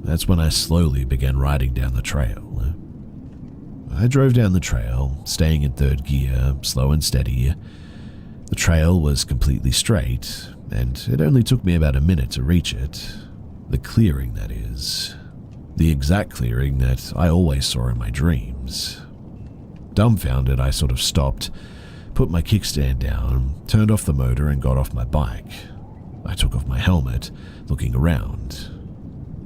that's when I slowly began riding down the trail. I drove down the trail, staying in third gear, slow and steady. The trail was completely straight, and it only took me about a minute to reach it. The clearing, that is. The exact clearing that I always saw in my dreams. Dumbfounded, I sort of stopped, put my kickstand down, turned off the motor, and got off my bike. I took off my helmet, looking around.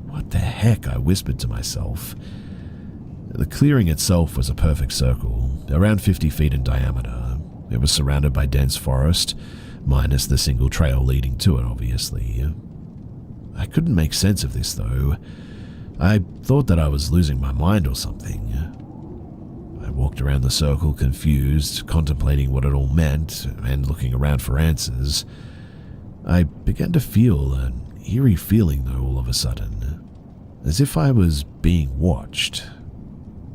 What the heck, I whispered to myself. The clearing itself was a perfect circle, around 50 feet in diameter. It was surrounded by dense forest, minus the single trail leading to it, obviously. I couldn't make sense of this, though. I thought that I was losing my mind or something. I walked around the circle, confused, contemplating what it all meant, and looking around for answers. I began to feel an eerie feeling, though, all of a sudden, as if I was being watched.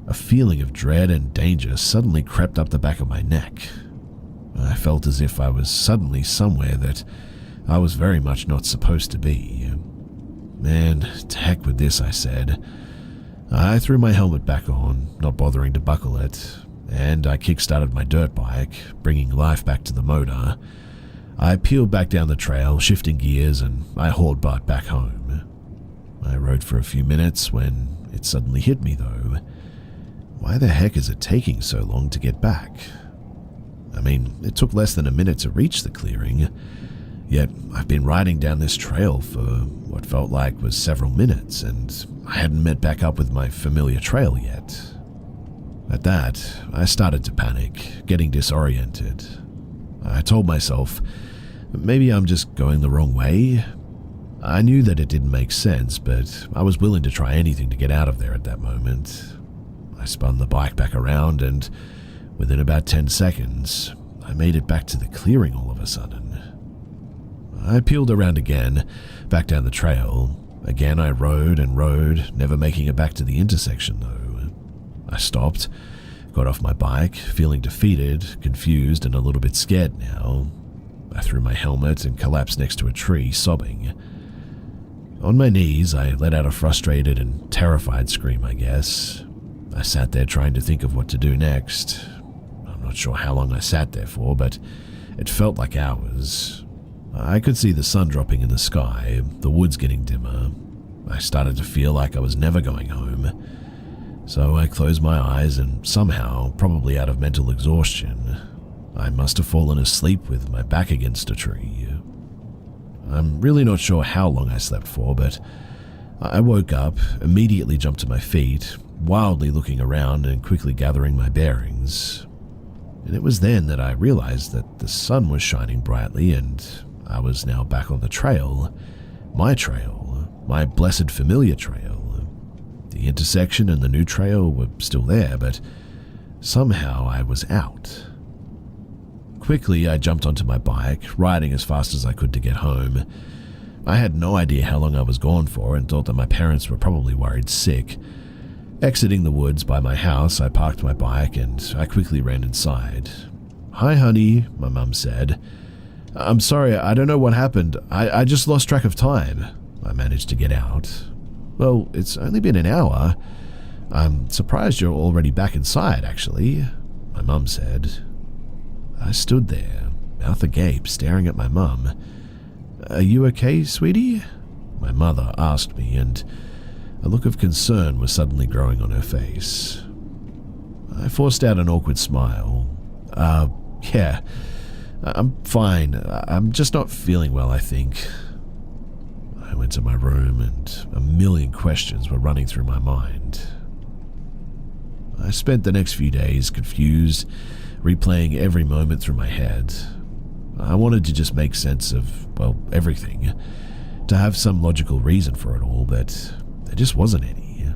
A feeling of dread and danger suddenly crept up the back of my neck. I felt as if I was suddenly somewhere that I was very much not supposed to be. Man, to heck with this, I said. I threw my helmet back on, not bothering to buckle it, and I kick-started my dirt bike, bringing life back to the motor. I peeled back down the trail, shifting gears, and I hauled butt back home. I rode for a few minutes when it suddenly hit me, though. Why the heck is it taking so long to get back? I mean, it took less than a minute to reach the clearing, yet I've been riding down this trail for what felt like was several minutes, and I hadn't met back up with my familiar trail yet. At that, I started to panic, getting disoriented. I told myself, maybe I'm just going the wrong way. I knew that it didn't make sense, but I was willing to try anything to get out of there at that moment. I spun the bike back around, and within about 10 seconds, I made it back to the clearing all of a sudden. I peeled around again, back down the trail. Again I rode and rode, never making it back to the intersection though. I stopped, got off my bike, feeling defeated, confused, and a little bit scared now. I threw my helmet and collapsed next to a tree, sobbing. On my knees, I let out a frustrated and terrified scream, I guess. I sat there trying to think of what to do next. I'm not sure how long I sat there for, but it felt like hours. I could see the sun dropping in the sky, the woods getting dimmer. I started to feel like I was never going home. So I closed my eyes and somehow, probably out of mental exhaustion, I must have fallen asleep with my back against a tree. I'm really not sure how long I slept for, but I woke up, immediately jumped to my feet, wildly looking around and quickly gathering my bearings. And it was then that I realized that the sun was shining brightly and I was now back on the trail, my blessed familiar trail. The intersection and the new trail were still there, but somehow I was out. Quickly, I jumped onto my bike, riding as fast as I could to get home. I had no idea how long I was gone for and thought that my parents were probably worried sick. Exiting the woods by my house, I parked my bike and I quickly ran inside. "Hi, honey," my mum said. "I'm sorry, I don't know what happened. I just lost track of time." I managed to get out. "Well, it's only been an hour. I'm surprised you're already back inside, actually," my mum said. I stood there, mouth agape, staring at my mum. "Are you okay, sweetie?" my mother asked me, and a look of concern was suddenly growing on her face. I forced out an awkward smile. Yeah, I'm fine. I'm just not feeling well, I think." I went to my room and a million questions were running through my mind. I spent the next few days confused, replaying every moment through my head. I wanted to just make sense of, well, everything, to have some logical reason for it all, but there just wasn't any.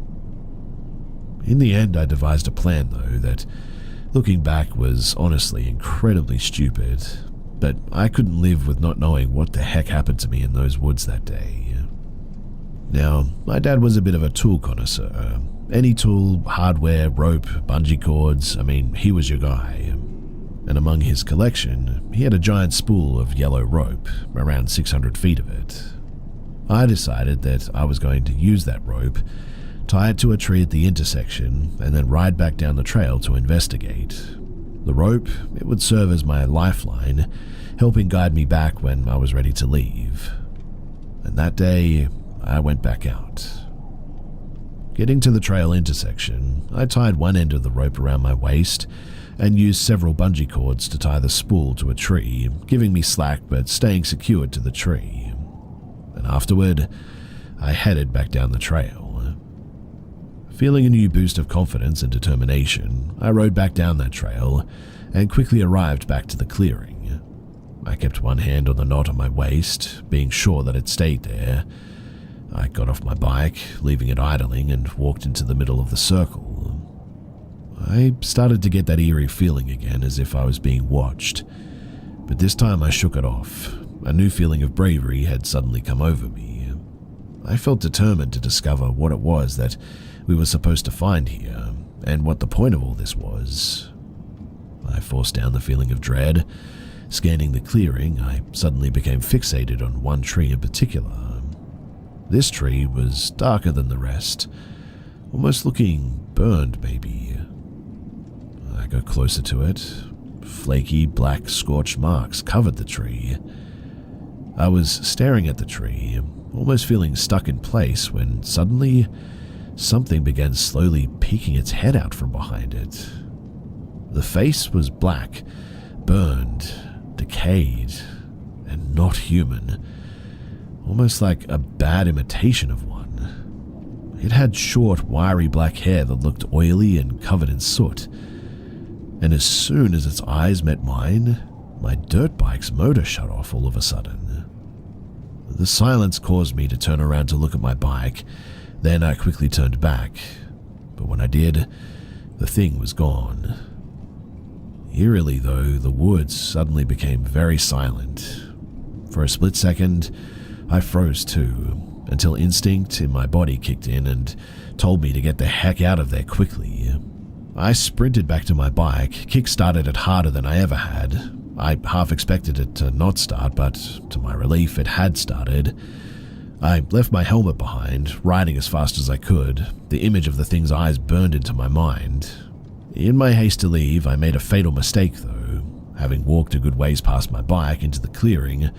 In the end, I devised a plan, though, that, looking back, was honestly incredibly stupid, but I couldn't live with not knowing what the heck happened to me in those woods that day. Now, my dad was a bit of a tool connoisseur. Any tool, hardware, rope, bungee cords, he was your guy. And among his collection, he had a giant spool of yellow rope, around 600 feet of it. I decided that I was going to use that rope, tie it to a tree at the intersection, and then ride back down the trail to investigate. The rope, it would serve as my lifeline, helping guide me back when I was ready to leave. And that day, I went back out. Getting to the trail intersection, I tied one end of the rope around my waist and used several bungee cords to tie the spool to a tree, giving me slack but staying secured to the tree. And afterward, I headed back down the trail. Feeling a new boost of confidence and determination, I rode back down that trail and quickly arrived back to the clearing. I kept one hand on the knot on my waist, being sure that it stayed there. I got off my bike, leaving it idling, and walked into the middle of the circle. I started to get that eerie feeling again, as if I was being watched, but this time I shook it off. A new feeling of bravery had suddenly come over me. I felt determined to discover what it was that we were supposed to find here, and what the point of all this was. I forced down the feeling of dread. Scanning the clearing, I suddenly became fixated on one tree in particular. This tree was darker than the rest, almost looking burned, maybe. I got closer to it. Flaky, black, scorched marks covered the tree. I was staring at the tree, almost feeling stuck in place, when suddenly something began slowly peeking its head out from behind it. The face was black, burned, decayed, and not human. Almost like a bad imitation of one. It had short, wiry black hair that looked oily and covered in soot. And as soon as its eyes met mine, my dirt bike's motor shut off all of a sudden. The silence caused me to turn around to look at my bike, then I quickly turned back. But when I did, the thing was gone. Eerily, though, the woods suddenly became very silent. For a split second, I froze too, until instinct in my body kicked in and told me to get the heck out of there quickly. I sprinted back to my bike, kick-started it harder than I ever had. I half expected it to not start, but to my relief, it had started. I left my helmet behind, riding as fast as I could. The image of the thing's eyes burned into my mind. In my haste to leave, I made a fatal mistake though. Having walked a good ways past my bike into the clearing,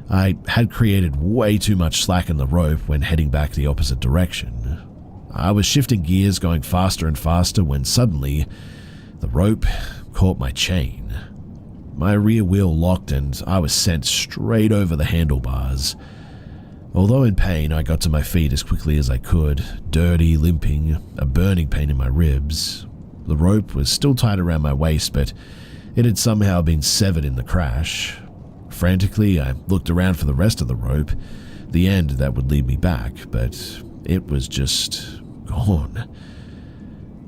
I had created way too much slack in the rope when heading back the opposite direction. I was shifting gears, going faster and faster, when suddenly the rope caught my chain. My rear wheel locked and I was sent straight over the handlebars. Although in pain, I got to my feet as quickly as I could, dirty, limping, a burning pain in my ribs. The rope was still tied around my waist, but it had somehow been severed in the crash. Frantically, I looked around for the rest of the rope, the end that would lead me back, but it was just gone.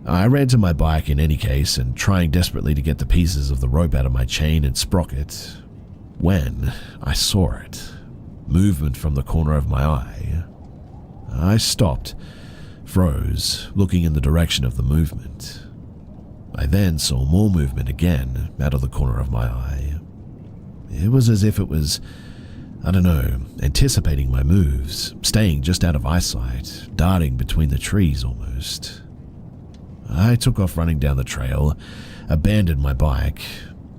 I ran to my bike in any case and trying desperately to get the pieces of the rope out of my chain and sprocket, when I saw it. Movement from the corner of my eye. I stopped, froze, looking in the direction of the movement. I then saw more movement again out of the corner of my eye. It was as if it was, I don't know, anticipating my moves, staying just out of eyesight, darting between the trees almost. I took off running down the trail, abandoned my bike.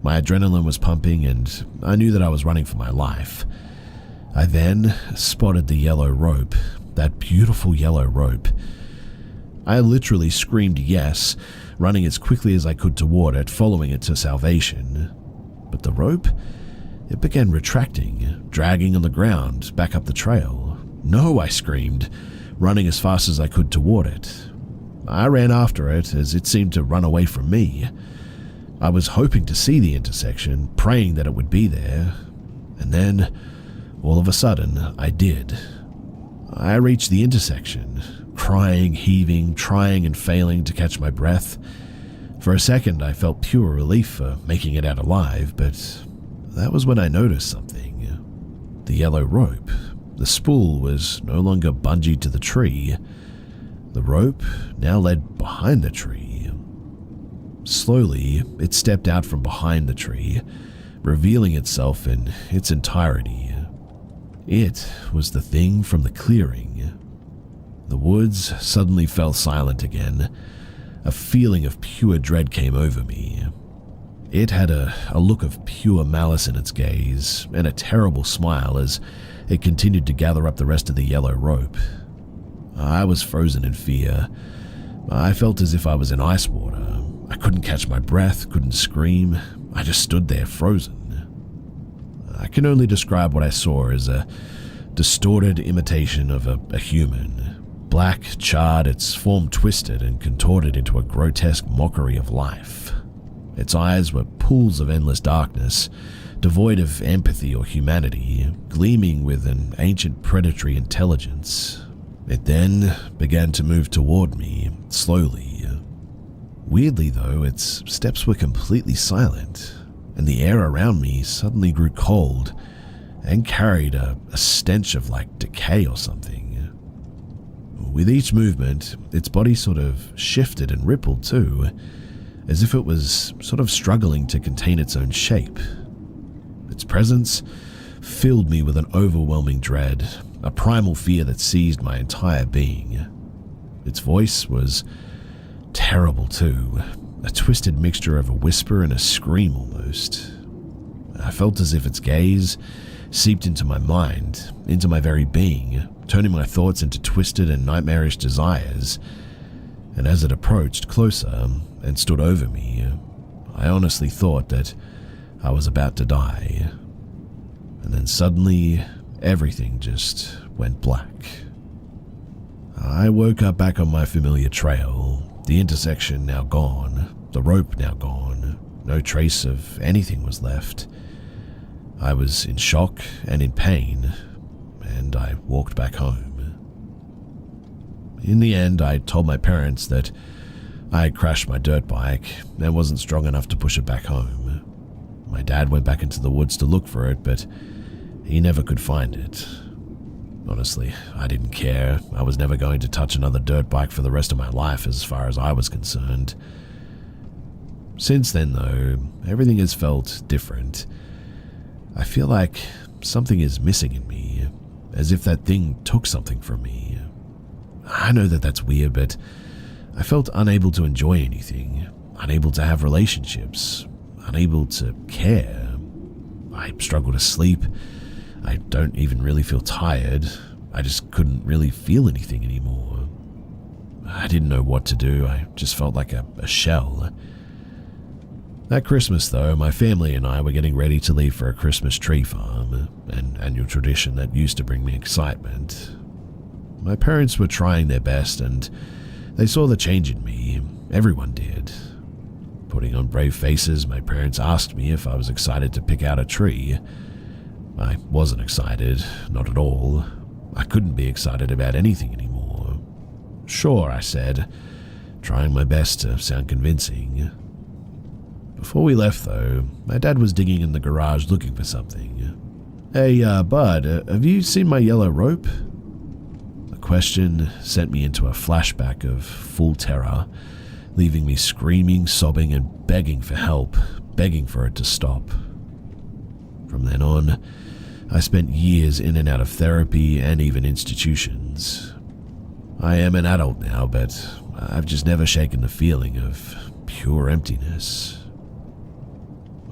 My adrenaline was pumping and I knew that I was running for my life. I then spotted the yellow rope, that beautiful yellow rope. I literally screamed yes, running as quickly as I could toward it, following it to salvation. But the rope, it began retracting, dragging on the ground, back up the trail. No, I screamed, running as fast as I could toward it. I ran after it as it seemed to run away from me. I was hoping to see the intersection, praying that it would be there. And then, all of a sudden, I did. I reached the intersection, crying, heaving, trying and failing to catch my breath. For a second, I felt pure relief for making it out alive, but that was when I noticed something. The yellow rope. The spool was no longer bungeed to the tree. The rope now led behind the tree. Slowly, it stepped out from behind the tree, revealing itself in its entirety. It was the thing from the clearing. The woods suddenly fell silent again. A feeling of pure dread came over me. It had a look of pure malice in its gaze, and a terrible smile as it continued to gather up the rest of the yellow rope. I was frozen in fear. I felt as if I was in ice water. I couldn't catch my breath, couldn't scream. I just stood there frozen. I can only describe what I saw as a distorted imitation of a human. Black, charred, its form twisted and contorted into a grotesque mockery of life. Its eyes were pools of endless darkness, devoid of empathy or humanity, gleaming with an ancient predatory intelligence. It then began to move toward me, slowly. Weirdly though, its steps were completely silent, and the air around me suddenly grew cold and carried a stench of like decay or something. With each movement, its body sort of shifted and rippled too, as if it was sort of struggling to contain its own shape. Its presence filled me with an overwhelming dread, a primal fear that seized my entire being. Its voice was terrible too, a twisted mixture of a whisper and a scream almost. I felt as if its gaze seeped into my mind, into my very being, turning my thoughts into twisted and nightmarish desires. And as it approached closer and stood over me, I honestly thought that I was about to die. And then suddenly, everything just went black. I woke up back on my familiar trail, the intersection now gone, the rope now gone, no trace of anything was left. I was in shock and in pain, and I walked back home. In the end, I told my parents that I had crashed my dirt bike and wasn't strong enough to push it back home. My dad went back into the woods to look for it, but he never could find it. Honestly, I didn't care. I was never going to touch another dirt bike for the rest of my life as far as I was concerned. Since then, though, everything has felt different. I feel like something is missing in me, as if that thing took something from me. I know that that's weird, but I felt unable to enjoy anything, unable to have relationships, unable to care. I struggle to sleep. I don't even really feel tired. I just couldn't really feel anything anymore. I didn't know what to do. I just felt like a shell. That Christmas, though, my family and I were getting ready to leave for a Christmas tree farm, an annual tradition that used to bring me excitement. My parents were trying their best, and they saw the change in me. Everyone did. Putting on brave faces, my parents asked me if I was excited to pick out a tree. I wasn't excited, not at all. I couldn't be excited about anything anymore. Sure, I said, trying my best to sound convincing. Before we left, though, my dad was digging in the garage looking for something. "Hey, bud, have you seen my yellow rope?" The question sent me into a flashback of full terror, leaving me screaming, sobbing, and begging for help, begging for it to stop. From then on, I spent years in and out of therapy and even institutions. I am an adult now, but I've just never shaken the feeling of pure emptiness.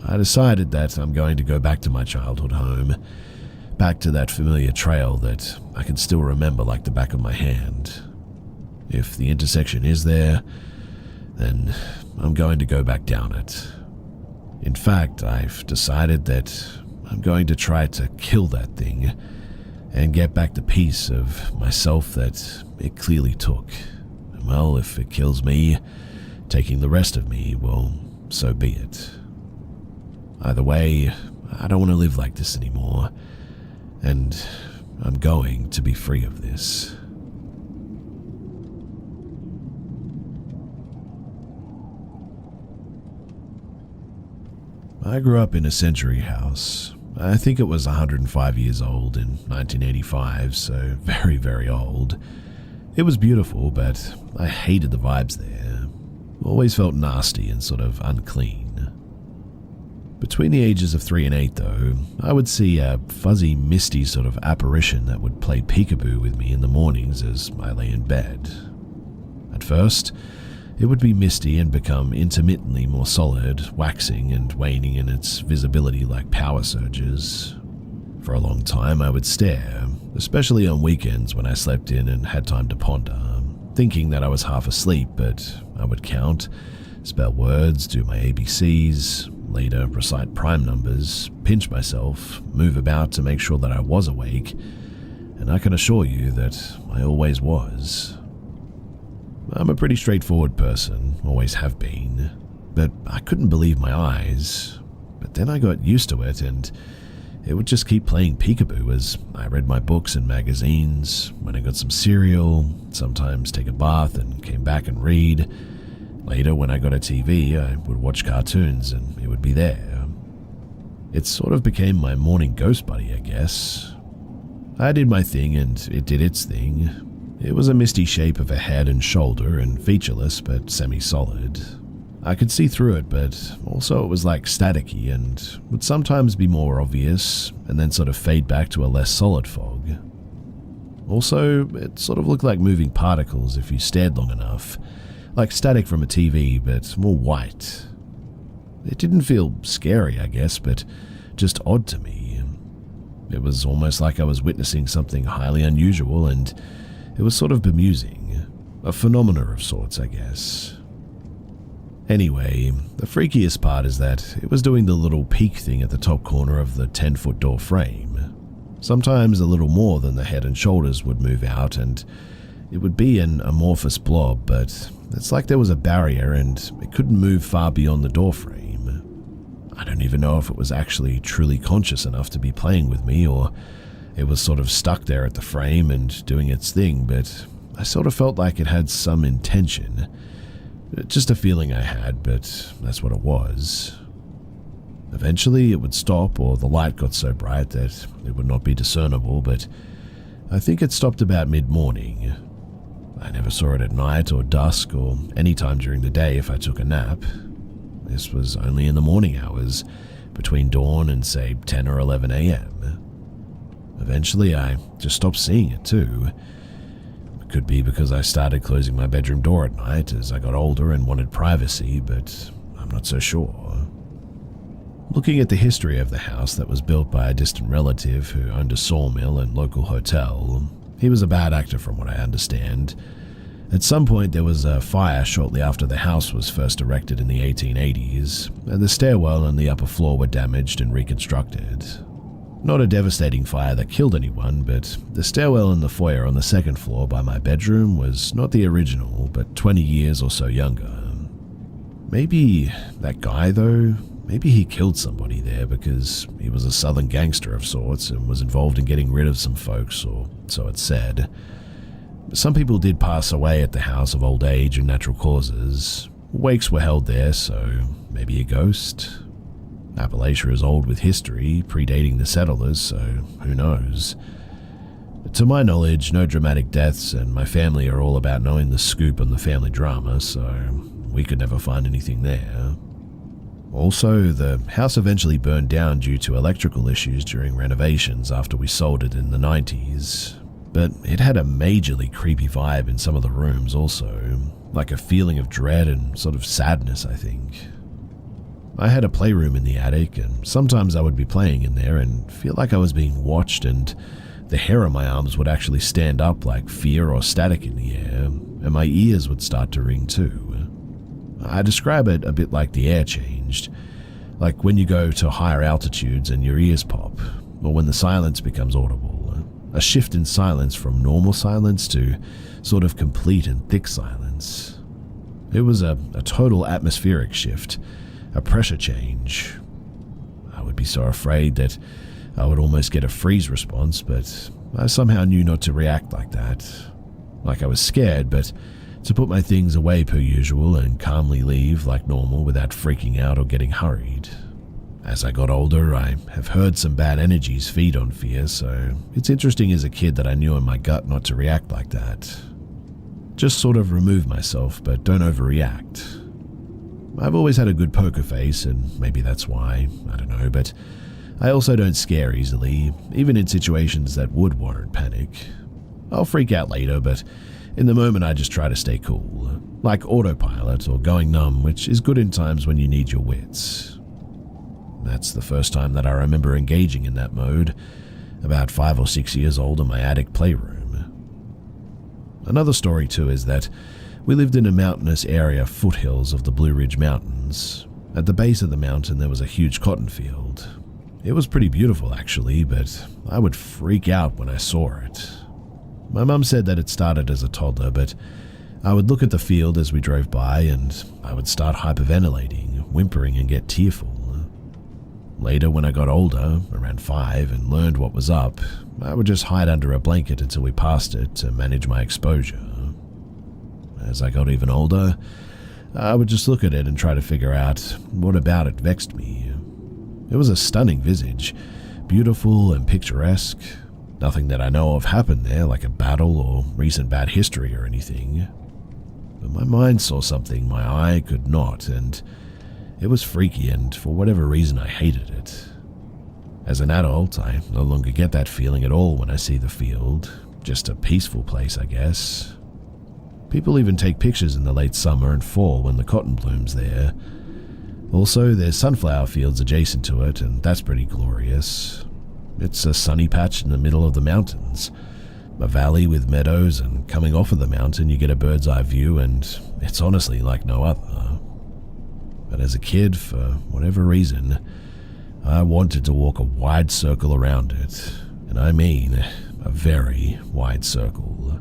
I decided that I'm going to go back to my childhood home, back to that familiar trail that I can still remember like the back of my hand. If the intersection is there, then I'm going to go back down it. In fact, I've decided that I'm going to try to kill that thing and get back the piece of myself that it clearly took. Well, if it kills me, taking the rest of me, well, so be it. Either way, I don't want to live like this anymore, and I'm going to be free of this. I grew up in a century house. I think it was 105 years old in 1985, so very, very old. It was beautiful, but I hated the vibes there. Always felt nasty and sort of unclean. Between the ages of 3 and 8, though, I would see a fuzzy, misty sort of apparition that would play peekaboo with me in the mornings as I lay in bed. At first, it would be misty and become intermittently more solid, waxing and waning in its visibility like power surges. For a long time, I would stare, especially on weekends when I slept in and had time to ponder, thinking that I was half asleep, but I would count, spell words, do my ABCs, later recite prime numbers, pinch myself, move about to make sure that I was awake, and I can assure you that I always was. I'm a pretty straightforward person, always have been, but I couldn't believe my eyes. But then I got used to it, and it would just keep playing peekaboo as I read my books and magazines, when I got some cereal, sometimes take a bath and came back and read. Later, when I got a TV, I would watch cartoons and it would be there. It sort of became my morning ghost buddy, I guess. I did my thing and it did its thing. It was a misty shape of a head and shoulder and featureless but semi-solid. I could see through it, but also it was like staticky and would sometimes be more obvious and then sort of fade back to a less solid fog. Also, it sort of looked like moving particles if you stared long enough. Like static from a TV, but more white. It didn't feel scary, I guess, but just odd to me. It was almost like I was witnessing something highly unusual, and it was sort of bemusing. A phenomena of sorts, I guess. Anyway, the freakiest part is that it was doing the little peek thing at the top corner of the 10-foot door frame. Sometimes a little more than the head and shoulders would move out, and it would be an amorphous blob, but it's like there was a barrier and it couldn't move far beyond the doorframe. I don't even know if it was actually truly conscious enough to be playing with me, or it was sort of stuck there at the frame and doing its thing, but I sort of felt like it had some intention. Just a feeling I had, but that's what it was. Eventually it would stop, or the light got so bright that it would not be discernible, but I think it stopped about mid-morning. I never saw it at night or dusk or any time during the day if I took a nap. This was only in the morning hours, between dawn and say 10 or 11 a.m. Eventually I just stopped seeing it too. It could be because I started closing my bedroom door at night as I got older and wanted privacy, but I'm not so sure. Looking at the history of the house that was built by a distant relative who owned a sawmill and local hotel, he was a bad actor from what I understand. At some point there was a fire shortly after the house was first erected in the 1880s, and the stairwell and the upper floor were damaged and reconstructed. Not a devastating fire that killed anyone, but the stairwell in the foyer on the second floor by my bedroom was not the original, but 20 years or so younger. Maybe that guy though, maybe he killed somebody there because he was a southern gangster of sorts and was involved in getting rid of some folks, or so it's said. Some people did pass away at the house of old age and natural causes. Wakes were held there, so maybe a ghost. Appalachia is old with history, predating the settlers, so who knows. To my knowledge, no dramatic deaths, and my family are all about knowing the scoop on the family drama, so we could never find anything there. Also, the house eventually burned down due to electrical issues during renovations after we sold it in the 90s. But it had a majorly creepy vibe in some of the rooms also, like a feeling of dread and sort of sadness, I think. I had a playroom in the attic, and sometimes I would be playing in there and feel like I was being watched, and the hair on my arms would actually stand up like fear or static in the air, and my ears would start to ring too. I describe it a bit like the air changed, like when you go to higher altitudes and your ears pop, or when the silence becomes audible. A shift in silence from normal silence to sort of complete and thick silence. It was a total atmospheric shift, a pressure change. I would be so afraid that I would almost get a freeze response, but I somehow knew not to react like that. Like I was scared, but to put my things away per usual and calmly leave like normal without freaking out or getting hurried. As I got older, I have heard some bad energies feed on fear, so it's interesting as a kid that I knew in my gut not to react like that. Just sort of remove myself, but don't overreact. I've always had a good poker face, and maybe that's why, I don't know, but I also don't scare easily, even in situations that would warrant panic. I'll freak out later, but in the moment I just try to stay cool, like autopilot or going numb, which is good in times when you need your wits. That's the first time that I remember engaging in that mode, about 5 or 6 years old in my attic playroom. Another story too is that we lived in a mountainous area foothills of the Blue Ridge Mountains. At the base of the mountain there was a huge cotton field. It was pretty beautiful actually, but I would freak out when I saw it. My mum said that it started as a toddler, but I would look at the field as we drove by and I would start hyperventilating, whimpering and get tearful. Later, when I got older, around 5, and learned what was up, I would just hide under a blanket until we passed it to manage my exposure. As I got even older, I would just look at it and try to figure out what about it vexed me. It was a stunning visage, beautiful and picturesque. Nothing that I know of happened there, like a battle or recent bad history or anything. But my mind saw something my eye could not, and it was freaky, and for whatever reason I hated it. As an adult, I no longer get that feeling at all when I see the field. Just a peaceful place, I guess. People even take pictures in the late summer and fall when the cotton blooms there. Also, there's sunflower fields adjacent to it, and that's pretty glorious. It's a sunny patch in the middle of the mountains. A valley with meadows, and coming off of the mountain you get a bird's eye view, and it's honestly like no other. But as a kid, for whatever reason, I wanted to walk a wide circle around it, and I mean a very wide circle.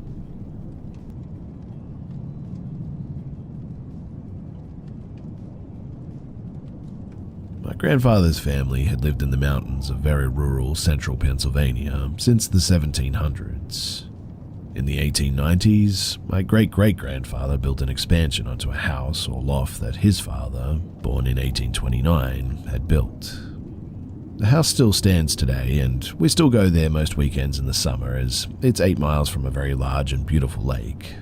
My grandfather's family had lived in the mountains of very rural central Pennsylvania since the 1700s. In the 1890s, my great-great-grandfather built an expansion onto a house or loft that his father, born in 1829, had built. The house still stands today, and we still go there most weekends in the summer as it's 8 miles from a very large and beautiful lake.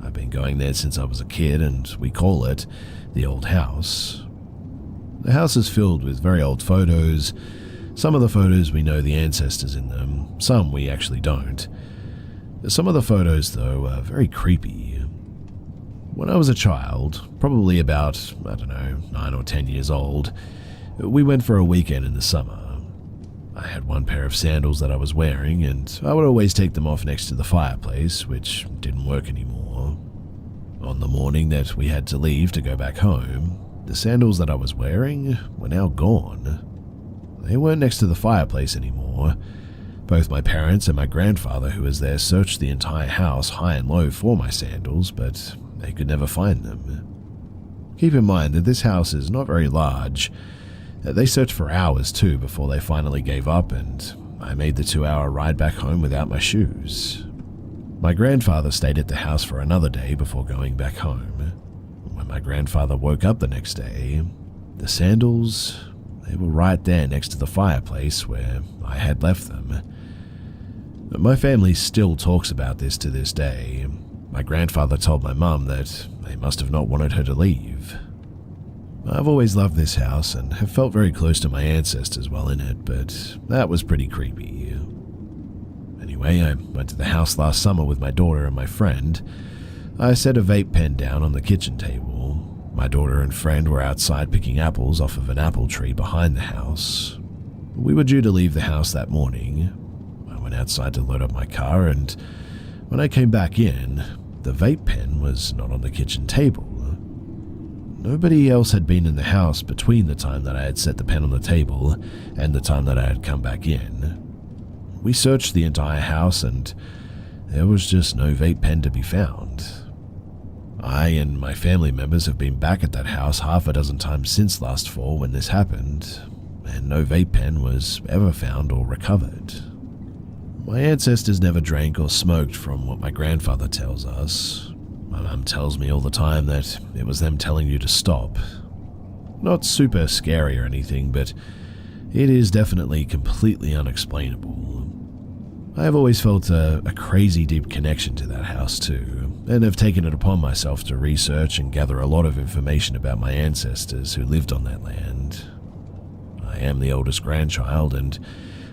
I've been going there since I was a kid, and we call it the old house. The house is filled with very old photos. Some of the photos we know the ancestors in them, some we actually don't. Some of the photos, though, are very creepy. When I was a child, probably about, 9 or 10 years old, we went for a weekend in the summer. I had one pair of sandals that I was wearing, and I would always take them off next to the fireplace, which didn't work anymore. On the morning that we had to leave to go back home, the sandals that I was wearing were now gone. They weren't next to the fireplace anymore. Both my parents and my grandfather, who was there, searched the entire house high and low for my sandals, but they could never find them. Keep in mind that this house is not very large. They searched for hours too before they finally gave up, and I made the 2-hour ride back home without my shoes. My grandfather stayed at the house for another day before going back home. When my grandfather woke up the next day, the sandals, they were right there next to the fireplace where I had left them. My family still talks about this to this day. My grandfather told my mum that they must have not wanted her to leave. I've always loved this house and have felt very close to my ancestors while in it, but that was pretty creepy. Anyway, I went to the house last summer with my daughter and my friend. I set a vape pen down on the kitchen table. My daughter and friend were outside picking apples off of an apple tree behind the house. We were due to leave the house that morning. I went outside to load up my car, and when I came back in, the vape pen was not on the kitchen table. Nobody else had been in the house between the time that I had set the pen on the table and the time that I had come back in. We searched the entire house, and there was just no vape pen to be found. I and my family members have been back at that house half a dozen times since last fall when this happened, and no vape pen was ever found or recovered. My ancestors never drank or smoked, from what my grandfather tells us. My mum tells me all the time that it was them telling you to stop. Not super scary or anything, but it is definitely completely unexplainable. I have always felt a crazy deep connection to that house too, and have taken it upon myself to research and gather a lot of information about my ancestors who lived on that land. I am the oldest grandchild, and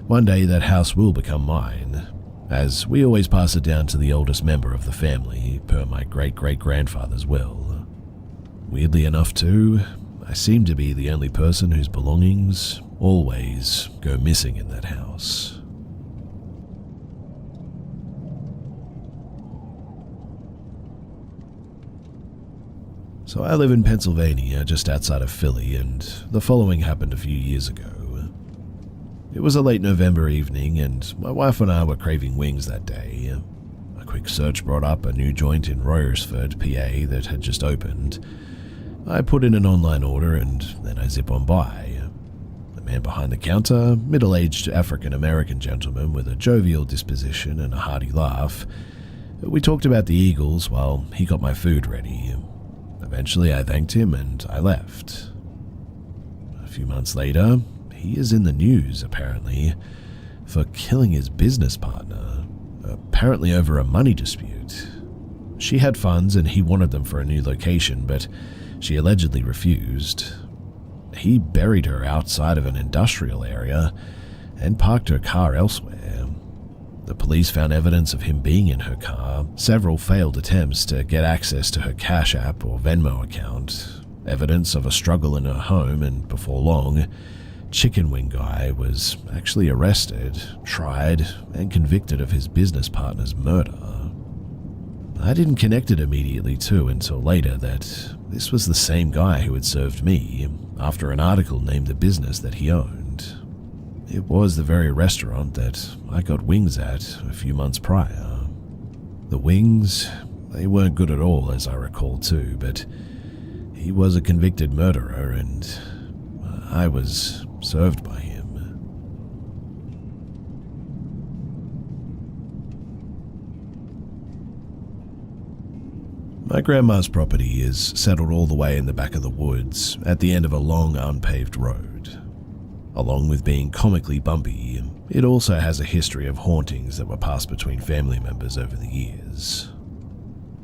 one day that house will become mine, as we always pass it down to the oldest member of the family, per my great-great-grandfather's will. Weirdly enough too, I seem to be the only person whose belongings always go missing in that house. So I live in Pennsylvania, just outside of Philly, and the following happened a few years ago. It was a late November evening, and my wife and I were craving wings that day. A quick search brought up a new joint in Royersford, PA, that had just opened. I put in an online order, and then I zip on by. The man behind the counter, middle-aged African-American gentleman with a jovial disposition and a hearty laugh. We talked about the Eagles while he got my food ready. Eventually, I thanked him and I left. A few months later, he is in the news, apparently, for killing his business partner, apparently over a money dispute. She had funds and he wanted them for a new location, but she allegedly refused. He buried her outside of an industrial area and parked her car elsewhere. The police found evidence of him being in her car, several failed attempts to get access to her Cash App or Venmo account, evidence of a struggle in her home, and before long, Chicken Wing Guy was actually arrested, tried, and convicted of his business partner's murder. I didn't connect it immediately too until later that this was the same guy who had served me after an article named the business that he owned. It was the very restaurant that I got wings at a few months prior. The wings, they weren't good at all as I recall too, but he was a convicted murderer and I was served by him. My grandma's property is settled all the way in the back of the woods at the end of a long unpaved road. Along with being comically bumpy, it also has a history of hauntings that were passed between family members over the years.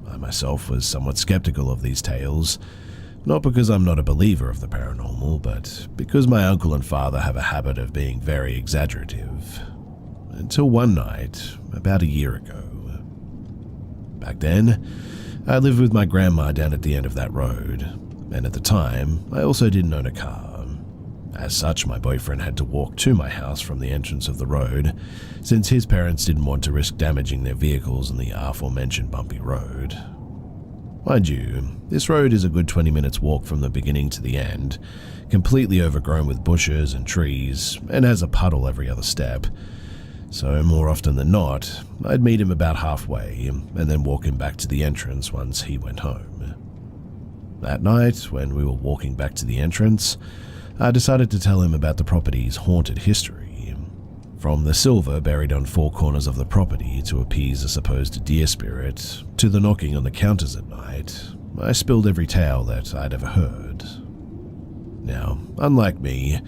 I myself was somewhat skeptical of these tales, not because I'm not a believer of the paranormal, but because my uncle and father have a habit of being very exaggerative. Until one night, about a year ago. Back then, I lived with my grandma down at the end of that road, and at the time, I also didn't own a car. As such, my boyfriend had to walk to my house from the entrance of the road, since his parents didn't want to risk damaging their vehicles on the aforementioned bumpy road. Mind you, this road is a good 20 minutes walk from the beginning to the end, completely overgrown with bushes and trees, and has a puddle every other step. So more often than not, I'd meet him about halfway, and then walk him back to the entrance once he went home. That night, when we were walking back to the entrance, I decided to tell him about the property's haunted history. From the silver buried on four corners of the property to appease a supposed deer spirit, to the knocking on the counters at night, I spilled every tale that I'd ever heard. Now, unlike me,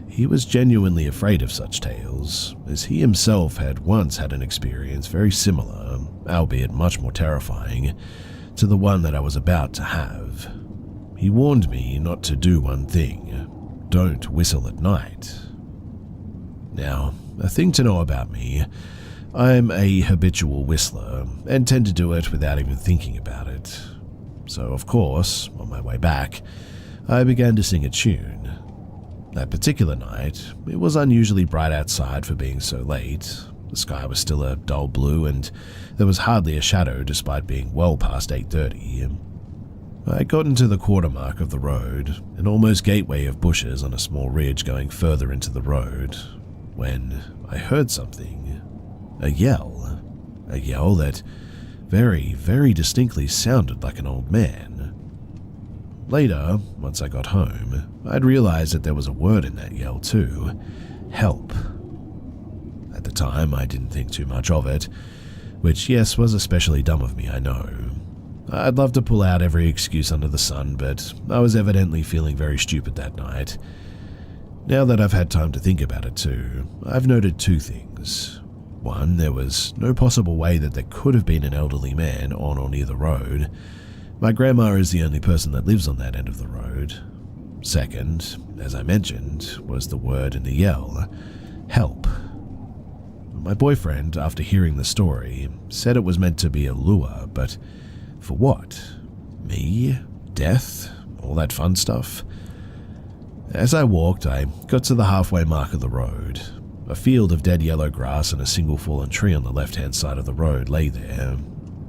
he was genuinely afraid of such tales, as he himself had once had an experience very similar, albeit much more terrifying, to the one that I was about to have. He warned me not to do one thing: don't whistle at night. Now, a thing to know about me, I'm a habitual whistler and tend to do it without even thinking about it. So of course, on my way back, I began to sing a tune. That particular night, it was unusually bright outside for being so late. The sky was still a dull blue and there was hardly a shadow despite being well past 8:30. I got into the quarter mark of the road, an almost gateway of bushes on a small ridge going further into the road, when I heard something. A yell that very, very distinctly sounded like an old man. Later, once I got home, I'd realized that there was a word in that yell too: help. At the time, I didn't think too much of it, which, yes, was especially dumb of me, I know. I'd love to pull out every excuse under the sun, but I was evidently feeling very stupid that night. Now that I've had time to think about it too, I've noted two things. One, there was no possible way that there could have been an elderly man on or near the road. My grandma is the only person that lives on that end of the road. Second, as I mentioned, was the word in the yell: help. My boyfriend, after hearing the story, said it was meant to be a lure, but for what? Me? Death? All that fun stuff? As I walked, I got to the halfway mark of the road. A field of dead yellow grass and a single fallen tree on the left-hand side of the road lay there.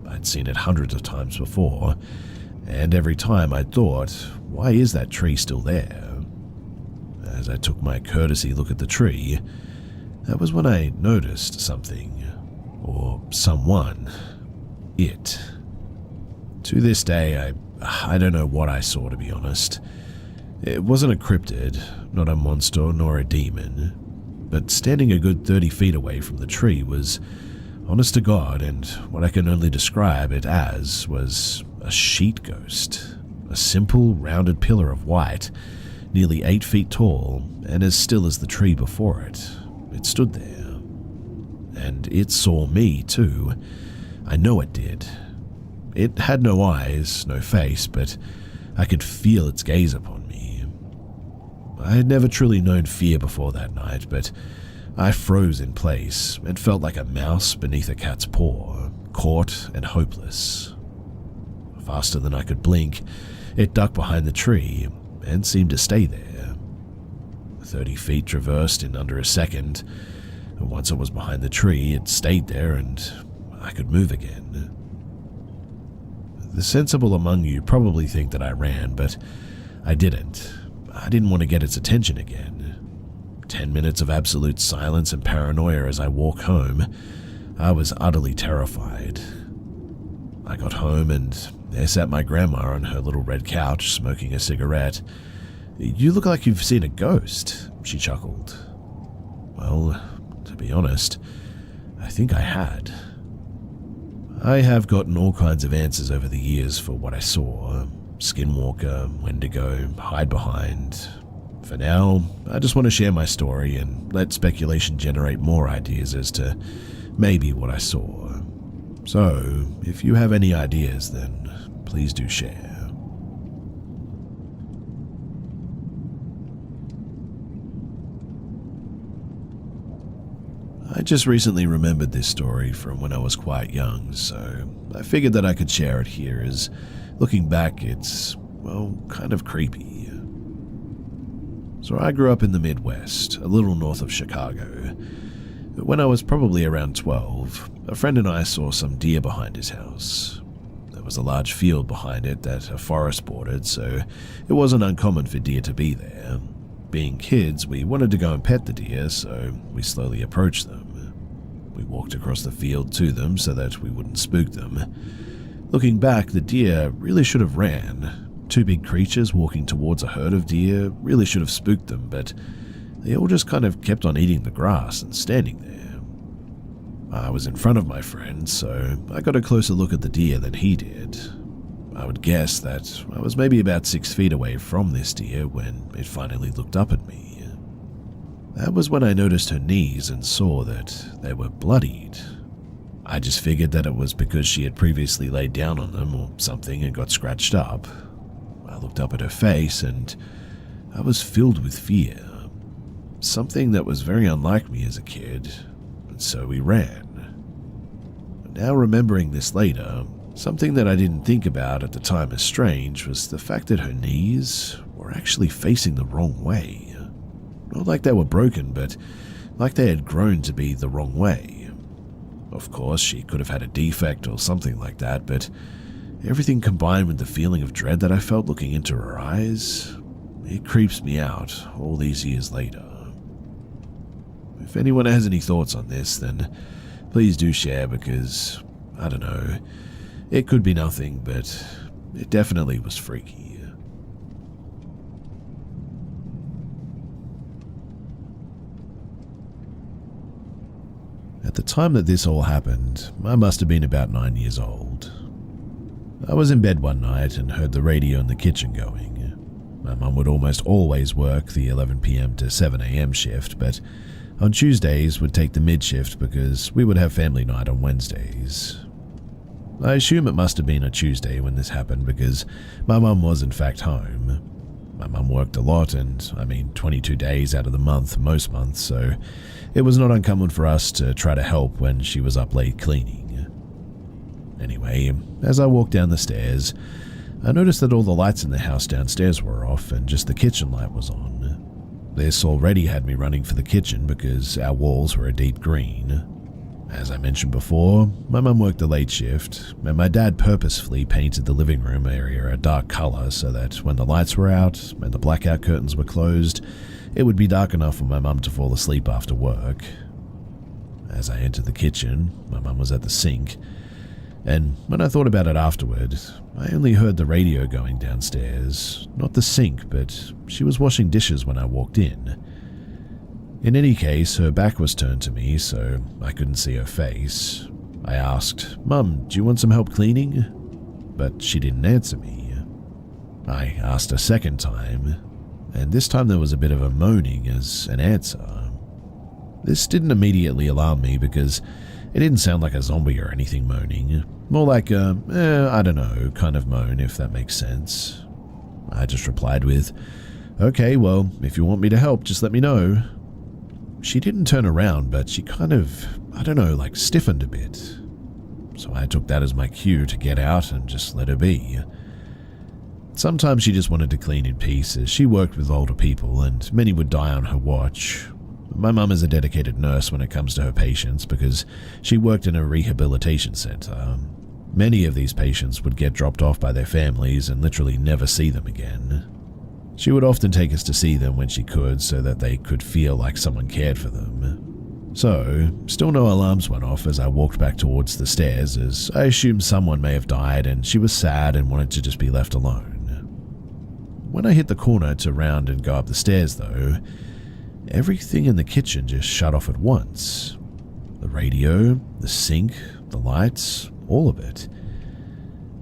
I'd seen it hundreds of times before, and every time I thought, why is that tree still there? As I took my courtesy look at the tree, that was when I noticed something, or someone. It. To this day, I don't know what I saw, to be honest. It wasn't a cryptid, not a monster nor a demon, but standing a good 30 feet away from the tree was, honest to God, and what I can only describe it as, was a sheet ghost. A simple, rounded pillar of white, nearly 8 feet tall, and as still as the tree before it. It stood there. And it saw me, too. I know it did. It had no eyes, no face, but I could feel its gaze upon me. I had never truly known fear before that night, but I froze in place and felt like a mouse beneath a cat's paw, caught and hopeless. Faster than I could blink, it ducked behind the tree and seemed to stay there. 30 feet traversed in under a second. Once it was behind the tree, it stayed there and I could move again. The sensible among you probably think that I ran, but I didn't. I didn't want to get its attention again. 10 minutes of absolute silence and paranoia as I walked home. I was utterly terrified. I got home and there sat my grandma on her little red couch smoking a cigarette. "You look like you've seen a ghost," she chuckled. Well, to be honest, I think I had. I have gotten all kinds of answers over the years for what I saw. Skinwalker, Wendigo, hide behind. For now, I just want to share my story and let speculation generate more ideas as to maybe what I saw. So, if you have any ideas, then please do share. I just recently remembered this story from when I was quite young, so I figured that I could share it here, as looking back, it's, well, kind of creepy. So I grew up in the Midwest, a little north of Chicago. When I was probably around 12, a friend and I saw some deer behind his house. There was a large field behind it that a forest bordered, so it wasn't uncommon for deer to be there. Being kids, we wanted to go and pet the deer, so we slowly approached them. We walked across the field to them so that we wouldn't spook them. Looking back, the deer really should have ran. Two big creatures walking towards a herd of deer really should have spooked them, but they all just kind of kept on eating the grass and standing there. I was in front of my friend, so I got a closer look at the deer than he did. I would guess that I was maybe about 6 feet away from this deer when it finally looked up at me. That was when I noticed her knees and saw that they were bloodied. I just figured that it was because she had previously laid down on them or something and got scratched up. I looked up at her face and I was filled with fear. Something that was very unlike me as a kid, and so we ran. Now remembering this later, something that I didn't think about at the time as strange was the fact that her knees were actually facing the wrong way. Not like they were broken, but like they had grown to be the wrong way. Of course, she could have had a defect or something like that, but everything combined with the feeling of dread that I felt looking into her eyes, it creeps me out all these years later. If anyone has any thoughts on this, then please do share, because, I don't know, it could be nothing, but it definitely was freaky. At the time that this all happened, I must have been about 9 years old. I was in bed one night and heard the radio in the kitchen going. My mum would almost always work the 11 p.m. to 7 a.m. shift, but on Tuesdays would take the mid shift because we would have family night on Wednesdays. I assume it must have been a Tuesday when this happened because my mum was in fact home. My mum worked a lot, and 22 days out of the month most months, so it was not uncommon for us to try to help when she was up late cleaning. Anyway, as I walked down the stairs, I noticed that all the lights in the house downstairs were off and just the kitchen light was on. This already had me running for the kitchen because our walls were a deep green. As I mentioned before, my mum worked the late shift, and my dad purposefully painted the living room area a dark color so that when the lights were out and the blackout curtains were closed, it would be dark enough for my mum to fall asleep after work. As I entered the kitchen, my mum was at the sink, and when I thought about it afterward, I only heard the radio going downstairs, not the sink, but she was washing dishes when I walked in. In any case, her back was turned to me, so I couldn't see her face. I asked, "Mum, do you want some help cleaning?" But she didn't answer me. I asked a second time, and this time there was a bit of a moaning as an answer. This didn't immediately alarm me because it didn't sound like a zombie or anything moaning, more like a, I don't know, kind of moan, if that makes sense. I just replied with, "Okay, well, if you want me to help, just let me know." She didn't turn around, but she kind of, stiffened a bit. So I took that as my cue to get out and just let her be. Sometimes she just wanted to clean in peace, as she worked with older people and many would die on her watch. My mum is a dedicated nurse when it comes to her patients because she worked in a rehabilitation center. Many of these patients would get dropped off by their families and literally never see them again. She would often take us to see them when she could so that they could feel like someone cared for them. So, still no alarms went off as I walked back towards the stairs, as I assumed someone may have died and she was sad and wanted to just be left alone. When I hit the corner to round and go up the stairs though, everything in the kitchen just shut off at once. The radio, the sink, the lights, all of it.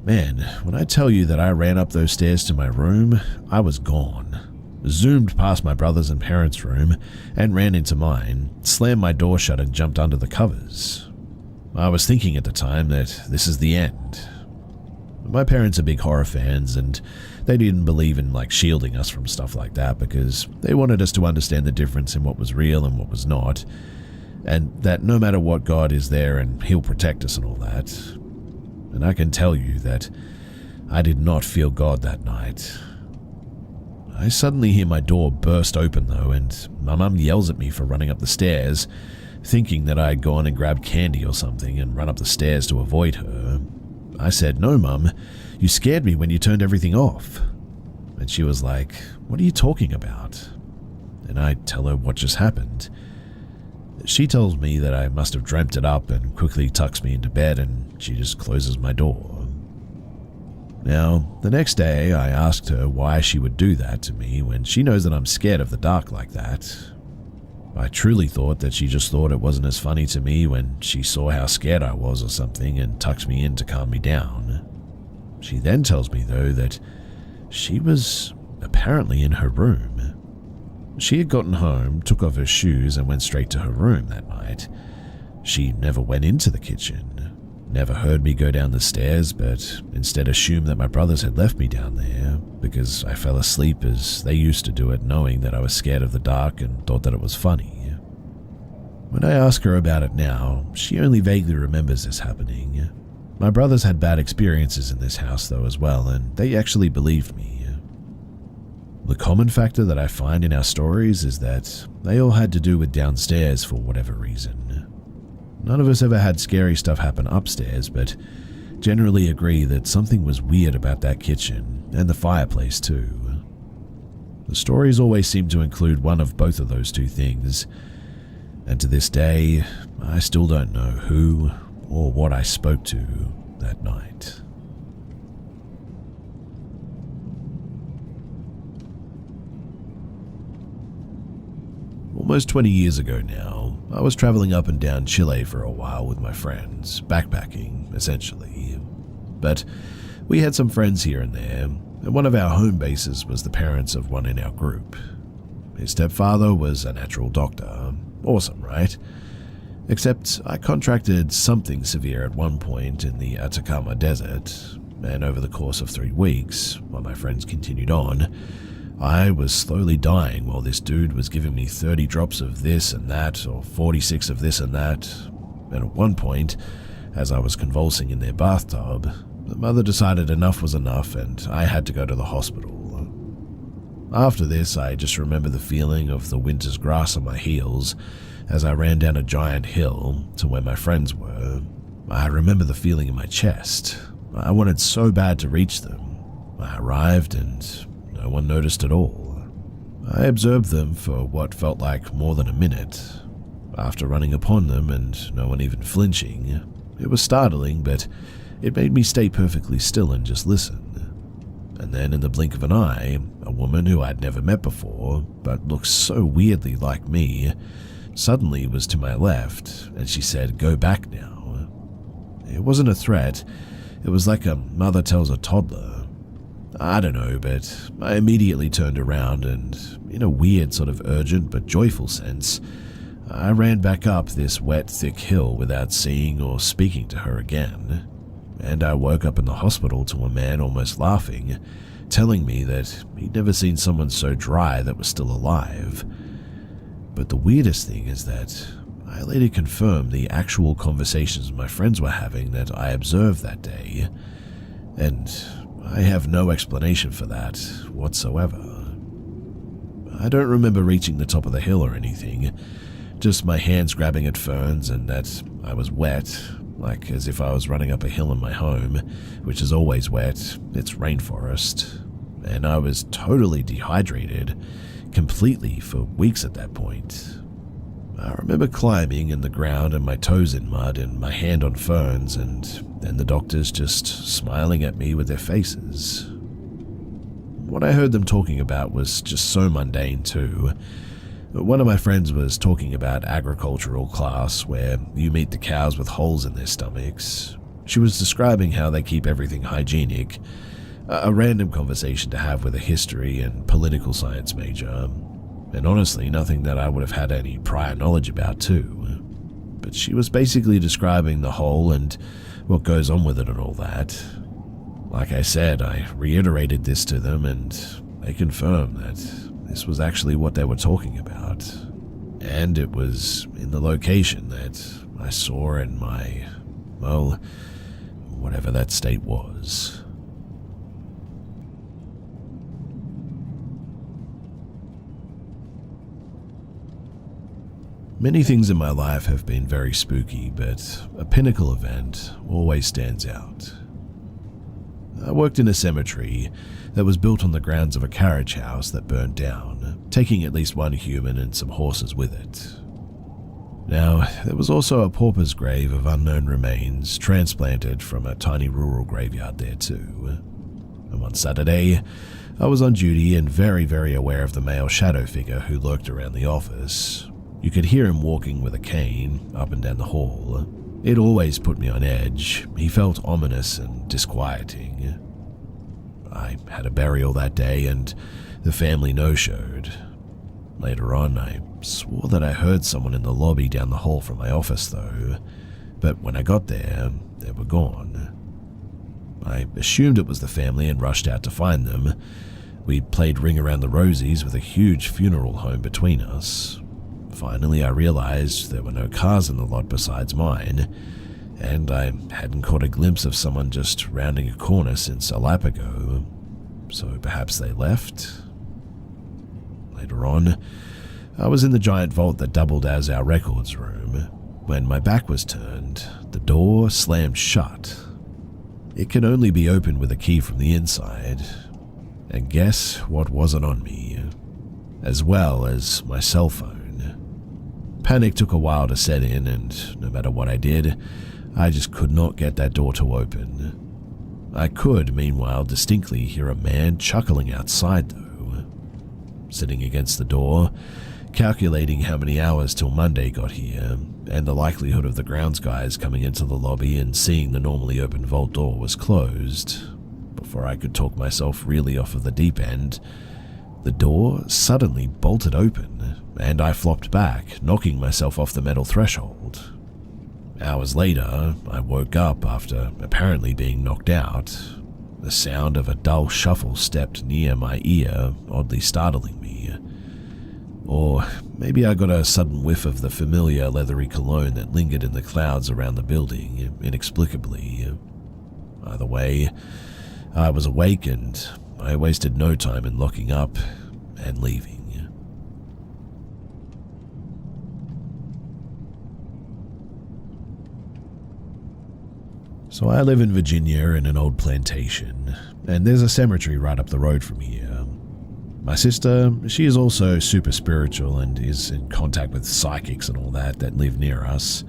Man, when I tell you that I ran up those stairs to my room, I was gone. Zoomed past my brother's and parents' room and ran into mine, slammed my door shut and jumped under the covers. I was thinking at the time that this is the end. My parents are big horror fans, and they didn't believe in shielding us from stuff like that because they wanted us to understand the difference in what was real and what was not, and that no matter what, God is there and he'll protect us and all that. And I can tell you that I did not feel God that night. I suddenly hear my door burst open though, and my mum yells at me for running up the stairs, thinking that I had gone and grabbed candy or something and run up the stairs to avoid her. I said, "No, Mum, you scared me when you turned everything off." And she was like, "What are you talking about?" And I tell her what just happened. She tells me that I must have dreamt it up and quickly tucks me into bed, and she just closes my door. Now, the next day I asked her why she would do that to me when she knows that I'm scared of the dark like that. I truly thought that she just thought it wasn't as funny to me when she saw how scared I was or something and tucked me in to calm me down. She then tells me, though, that she was apparently in her room. She had gotten home, took off her shoes, and went straight to her room that night. She never went into the kitchen, never heard me go down the stairs, but instead assumed that my brothers had left me down there because I fell asleep as they used to do it, knowing that I was scared of the dark and thought that it was funny. When I ask her about it now, she only vaguely remembers this happening. My brothers had bad experiences in this house though as well, and they actually believed me. The common factor that I find in our stories is that they all had to do with downstairs for whatever reason. None of us ever had scary stuff happen upstairs, but generally agree that something was weird about that kitchen and the fireplace too. The stories always seem to include one of both of those two things, and to this day, I still don't know who or what I spoke to that night. Almost 20 years ago now, I was traveling up and down Chile for a while with my friends, backpacking, essentially. But we had some friends here and there, and one of our home bases was the parents of one in our group. His stepfather was a natural doctor. Awesome, right? Except I contracted something severe at one point in the Atacama Desert, and over the course of 3 weeks, while my friends continued on, I was slowly dying while this dude was giving me 30 drops of this and that, or 46 of this and that. And at one point, as I was convulsing in their bathtub, the mother decided enough was enough and I had to go to the hospital. After this, I just remember the feeling of the winter's grass on my heels as I ran down a giant hill to where my friends were. I remember the feeling in my chest. I wanted so bad to reach them. I arrived and no one noticed at all. I observed them for what felt like more than a minute. After running upon them and no one even flinching, it was startling, but it made me stay perfectly still and just listen. And then in the blink of an eye, a woman who I'd never met before, but looked so weirdly like me, suddenly was to my left, and she said, "Go back now." It wasn't a threat, it was like a mother tells a toddler. I don't know, but I immediately turned around and, in a weird sort of urgent but joyful sense, I ran back up this wet, thick hill without seeing or speaking to her again. And I woke up in the hospital to a man almost laughing, telling me that he'd never seen someone so dry that was still alive. But the weirdest thing is that I later confirmed the actual conversations my friends were having that I observed that day, and I have no explanation for that whatsoever. I don't remember reaching the top of the hill or anything, just my hands grabbing at ferns and that I was wet, like as if I was running up a hill in my home, which is always wet, it's rainforest, and I was totally dehydrated, completely for weeks at that point. I remember climbing in the ground and my toes in mud and my hand on ferns, and then the doctors just smiling at me with their faces. What I heard them talking about was just so mundane too. One of my friends was talking about agricultural class where you meet the cows with holes in their stomachs. She was describing how they keep everything hygienic, a random conversation to have with a history and political science major, and honestly nothing that I would have had any prior knowledge about too. But she was basically describing the whole and what goes on with it and all that. Like I said, I reiterated this to them and they confirmed that this was actually what they were talking about. And it was in the location that I saw in my, well, whatever that state was. Many things in my life have been very spooky, but a pinnacle event always stands out. I worked in a cemetery that was built on the grounds of a carriage house that burned down, taking at least one human and some horses with it. Now, there was also a pauper's grave of unknown remains transplanted from a tiny rural graveyard there too. And one Saturday, I was on duty and very, very aware of the male shadow figure who lurked around the office. You could hear him walking with a cane up and down the hall. It always put me on edge. He felt ominous and disquieting. I had a burial that day and the family no-showed. Later on, I swore that I heard someone in the lobby down the hall from my office though, but when I got there, they were gone. I assumed it was the family and rushed out to find them. We played Ring Around the Rosies with a huge funeral home between us. Finally, I realized there were no cars in the lot besides mine, and I hadn't caught a glimpse of someone just rounding a corner since a lap ago, so perhaps they left? Later on, I was in the giant vault that doubled as our records room. When my back was turned, the door slammed shut. It could only be opened with a key from the inside, and guess what wasn't on me, as well as my cell phone. Panic took a while to set in, and no matter what I did, I just could not get that door to open. I could, meanwhile, distinctly hear a man chuckling outside, though. Sitting against the door, calculating how many hours till Monday got here, and the likelihood of the grounds guys coming into the lobby and seeing the normally open vault door was closed, before I could talk myself really off of the deep end, the door suddenly bolted open, and I flopped back, knocking myself off the metal threshold. Hours later, I woke up after apparently being knocked out. The sound of a dull shuffle stepped near my ear, oddly startling me. Or maybe I got a sudden whiff of the familiar leathery cologne that lingered in the clouds around the building, inexplicably. Either way, I was awake and I wasted no time in locking up and leaving. So I live in Virginia in an old plantation, and there's a cemetery right up the road from here. My sister, she is also super spiritual and is in contact with psychics and all that live near us.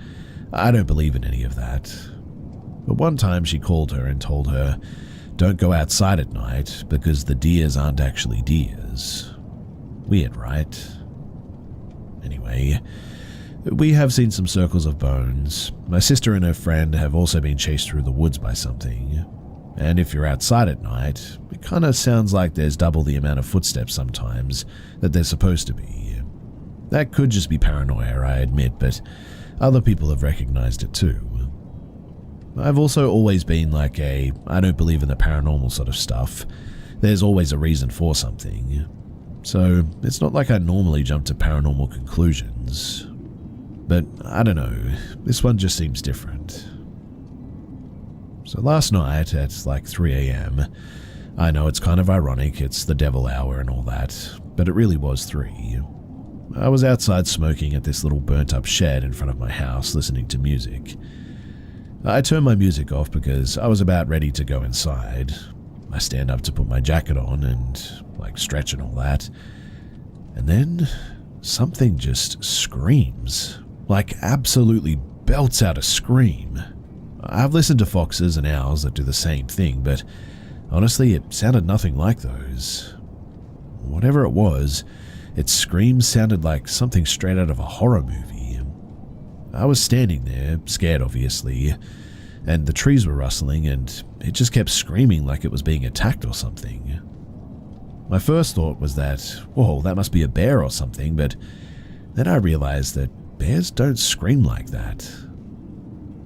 I don't believe in any of that. But one time she called her and told her, "Don't go outside at night because the deers aren't actually deers." Weird, right? Anyway, we have seen some circles of bones. My sister and her friend have also been chased through the woods by something. And if you're outside at night, it kind of sounds like there's double the amount of footsteps sometimes that there's supposed to be. That could just be paranoia, I admit, but other people have recognized it too. I've also always been like I don't believe in the paranormal sort of stuff. There's always a reason for something. So it's not like I normally jump to paranormal conclusions. But I don't know, this one just seems different. So last night at like 3 a.m, I know it's kind of ironic, it's the devil hour and all that, but it really was 3. I was outside smoking at this little burnt up shed in front of my house listening to music. I turned my music off because I was about ready to go inside. I stand up to put my jacket on and stretch and all that. And then something just screams. Absolutely belts out a scream. I've listened to foxes and owls that do the same thing, but honestly, it sounded nothing like those. Whatever it was, its scream sounded like something straight out of a horror movie. I was standing there, scared obviously, and the trees were rustling, and it just kept screaming like it was being attacked or something. My first thought was that, whoa, that must be a bear or something, but then I realized that bears don't scream like that.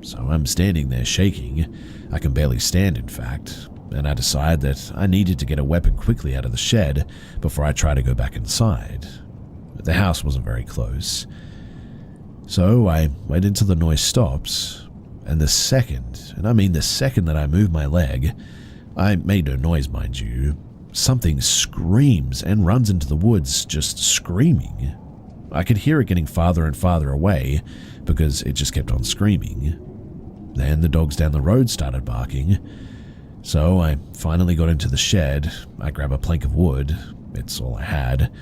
So I'm standing there shaking. I can barely stand, in fact, and I decide that I needed to get a weapon quickly out of the shed before I try to go back inside. The house wasn't very close. So I wait until the noise stops, and the second, and I mean the second that I move my leg, I made no noise, mind you, something screams and runs into the woods, just screaming. I could hear it getting farther and farther away because it just kept on screaming. Then the dogs down the road started barking. So I finally got into the shed. I grab a plank of wood, it's all I had,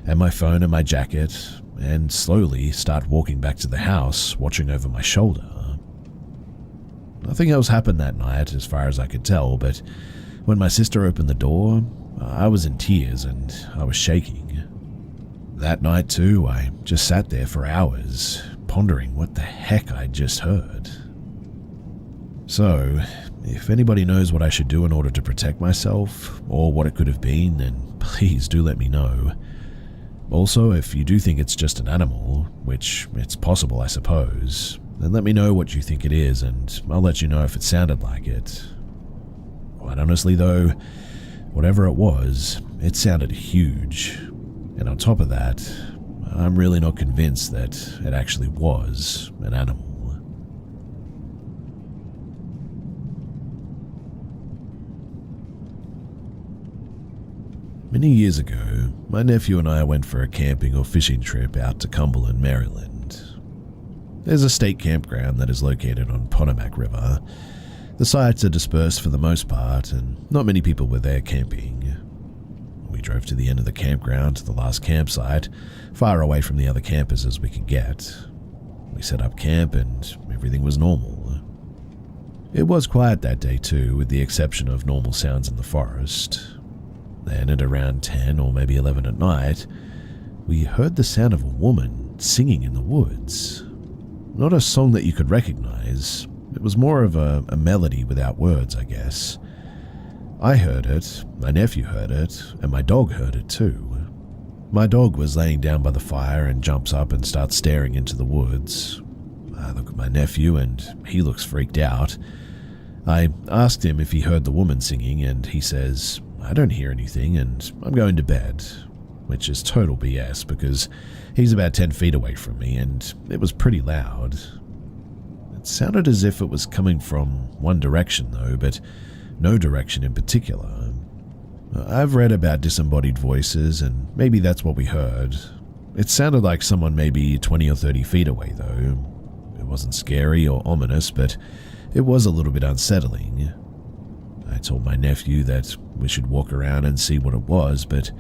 and my phone and my jacket, and slowly start walking back to the house, watching over my shoulder. Nothing else happened that night as far as I could tell, but when my sister opened the door, I was in tears and I was shaking. That night too, I just sat there for hours, pondering what the heck I'd just heard. So, if anybody knows what I should do in order to protect myself, or what it could have been, then please do let me know. Also, if you do think it's just an animal, which it's possible I suppose, then let me know what you think it is and I'll let you know if it sounded like it. Quite honestly though, whatever it was, it sounded huge. And on top of that, I'm really not convinced that it actually was an animal. Many years ago, my nephew and I went for a camping or fishing trip out to Cumberland, Maryland. There's a state campground that is located on Potomac River. The sites are dispersed for the most part, and not many people were there camping. We drove to the end of the campground to the last campsite, far away from the other campers as we could get. We set up camp and everything was normal. It was quiet that day too, with the exception of normal sounds in the forest. Then at around 10 or maybe 11 at night, we heard the sound of a woman singing in the woods. Not a song that you could recognize. It was more of a melody without words, I guess. I heard it, my nephew heard it, and my dog heard it too. My dog was laying down by the fire and jumps up and starts staring into the woods. I look at my nephew and he looks freaked out. I asked him if he heard the woman singing and he says, "I don't hear anything and I'm going to bed," which is total BS because he's about 10 feet away from me and it was pretty loud. It sounded as if it was coming from one direction though, but no direction in particular. I've read about disembodied voices and maybe that's what we heard. It sounded like someone maybe 20 or 30 feet away though. It wasn't scary or ominous, but it was a little bit unsettling. I told my nephew that we should walk around and see what it was, but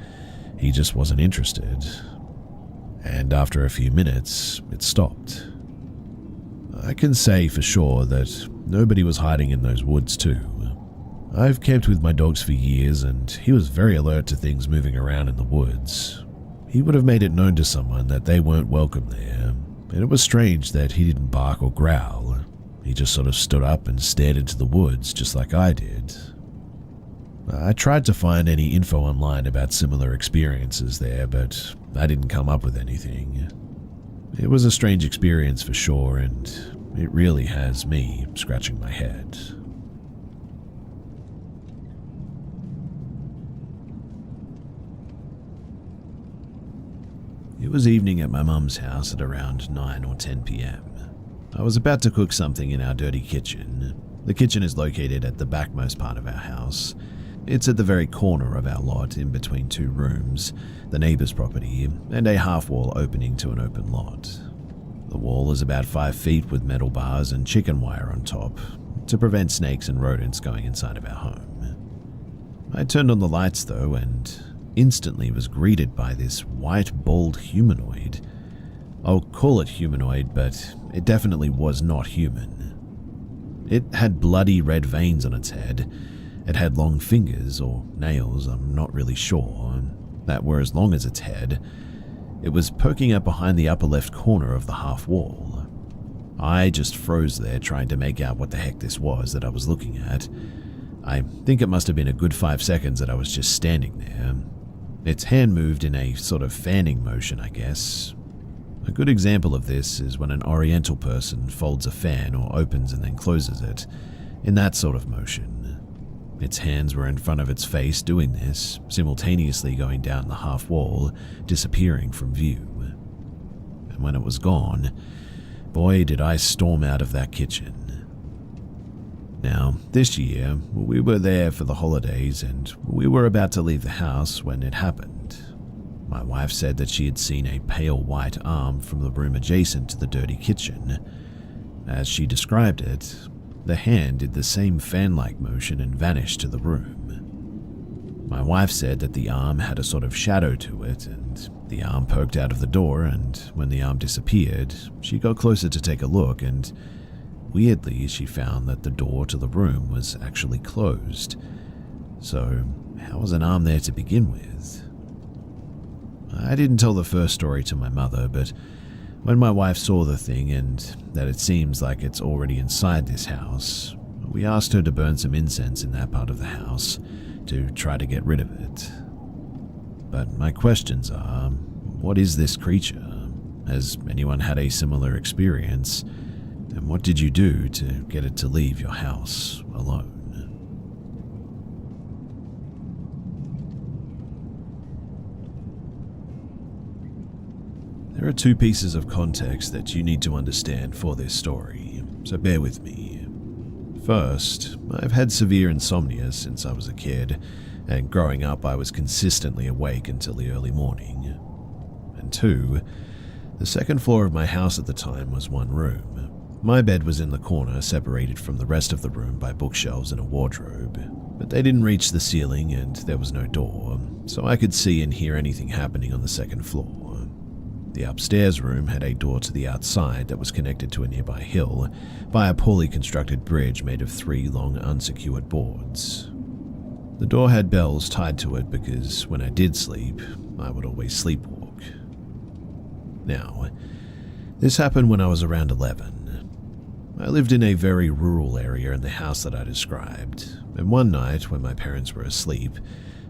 he just wasn't interested. And after a few minutes, it stopped. I can say for sure that nobody was hiding in those woods too. I've camped with my dogs for years and he was very alert to things moving around in the woods. He would have made it known to someone that they weren't welcome there, and it was strange that he didn't bark or growl. He just sort of stood up and stared into the woods just like I did. I tried to find any info online about similar experiences there, but I didn't come up with anything. It was a strange experience for sure, and it really has me scratching my head. It was evening at my mum's house at around 9 or 10 p.m. I was about to cook something in our dirty kitchen. The kitchen is located at the backmost part of our house. It's at the very corner of our lot in between two rooms, the neighbour's property, and a half wall opening to an open lot. The wall is about 5 feet with metal bars and chicken wire on top to prevent snakes and rodents going inside of our home. I turned on the lights though and instantly was greeted by this white, bald humanoid. I'll call it humanoid, but it definitely was not human. It had bloody red veins on its head. It had long fingers, or nails, I'm not really sure, that were as long as its head. It was poking up behind the upper left corner of the half wall. I just froze there trying to make out what the heck this was that I was looking at. I think it must have been a good 5 seconds that I was just standing there. Its hand moved in a sort of fanning motion, I guess. A good example of this is when an Oriental person folds a fan or opens and then closes it, in that sort of motion. Its hands were in front of its face doing this, simultaneously going down the half wall, disappearing from view. And when it was gone, boy did I storm out of that kitchen. Now, this year, we were there for the holidays and we were about to leave the house when it happened. My wife said that she had seen a pale white arm from the room adjacent to the dirty kitchen. As she described it, the hand did the same fan-like motion and vanished to the room. My wife said that the arm had a sort of shadow to it, and the arm poked out of the door, and when the arm disappeared, she got closer to take a look, and weirdly, she found that the door to the room was actually closed. So, how was an arm there to begin with? I didn't tell the first story to my mother, but when my wife saw the thing and that it seems like it's already inside this house, we asked her to burn some incense in that part of the house to try to get rid of it. But my questions are, what is this creature? Has anyone had a similar experience? And what did you do to get it to leave your house alone? There are 2 pieces of context that you need to understand for this story, so bear with me. First, I've had severe insomnia since I was a kid, and growing up I was consistently awake until the early morning. And 2, the second floor of my house at the time was one room. My bed was in the corner, separated from the rest of the room by bookshelves and a wardrobe, but they didn't reach the ceiling and there was no door, so I could see and hear anything happening on the second floor. The upstairs room had a door to the outside that was connected to a nearby hill by a poorly constructed bridge made of 3 long unsecured boards. The door had bells tied to it because when I did sleep, I would always sleepwalk. Now, this happened when I was around 11. I lived in a very rural area in the house that I described, and one night when my parents were asleep,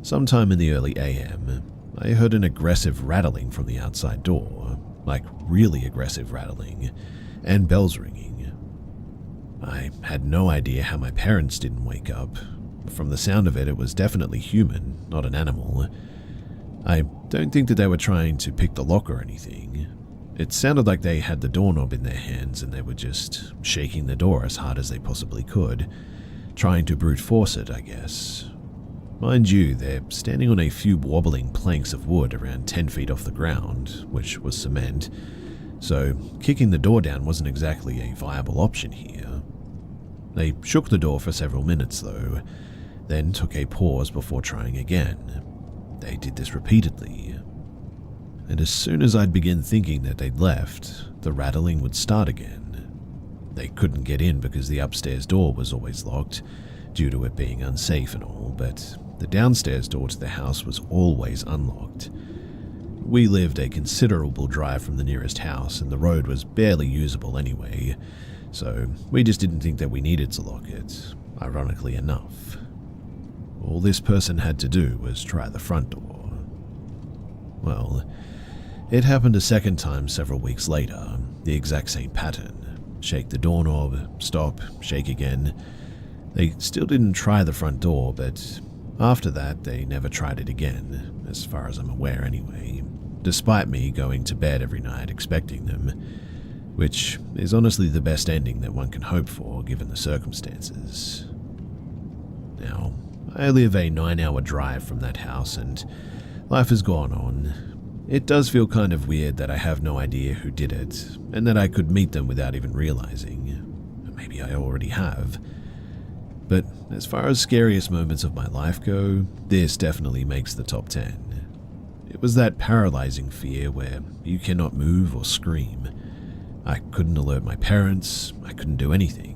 sometime in the early AM, I heard an aggressive rattling from the outside door, like really aggressive rattling, and bells ringing. I had no idea how my parents didn't wake up. From the sound of it, it was definitely human, not an animal. I don't think that they were trying to pick the lock or anything. It sounded like they had the doorknob in their hands and they were just shaking the door as hard as they possibly could, trying to brute force it, I guess. Mind you, they're standing on a few wobbling planks of wood around 10 feet off the ground, which was cement, so kicking the door down wasn't exactly a viable option here. They shook the door for several minutes though, then took a pause before trying again. They did this repeatedly. And as soon as I'd begin thinking that they'd left, the rattling would start again. They couldn't get in because the upstairs door was always locked, due to it being unsafe and all, but the downstairs door to the house was always unlocked. We lived a considerable drive from the nearest house and the road was barely usable anyway, so we just didn't think that we needed to lock it, ironically enough. All this person had to do was try the front door. Well, it happened a second time several weeks later, the exact same pattern. Shake the doorknob, stop, shake again. They still didn't try the front door, but after that they never tried it again, as far as I'm aware anyway, despite me going to bed every night expecting them, which is honestly the best ending that one can hope for given the circumstances. Now, I live a 9-hour drive from that house and life has gone on. It does feel kind of weird that I have no idea who did it, and that I could meet them without even realizing. Maybe I already have. But as far as scariest moments of my life go, this definitely makes the top 10. It was that paralyzing fear where you cannot move or scream. I couldn't alert my parents, I couldn't do anything.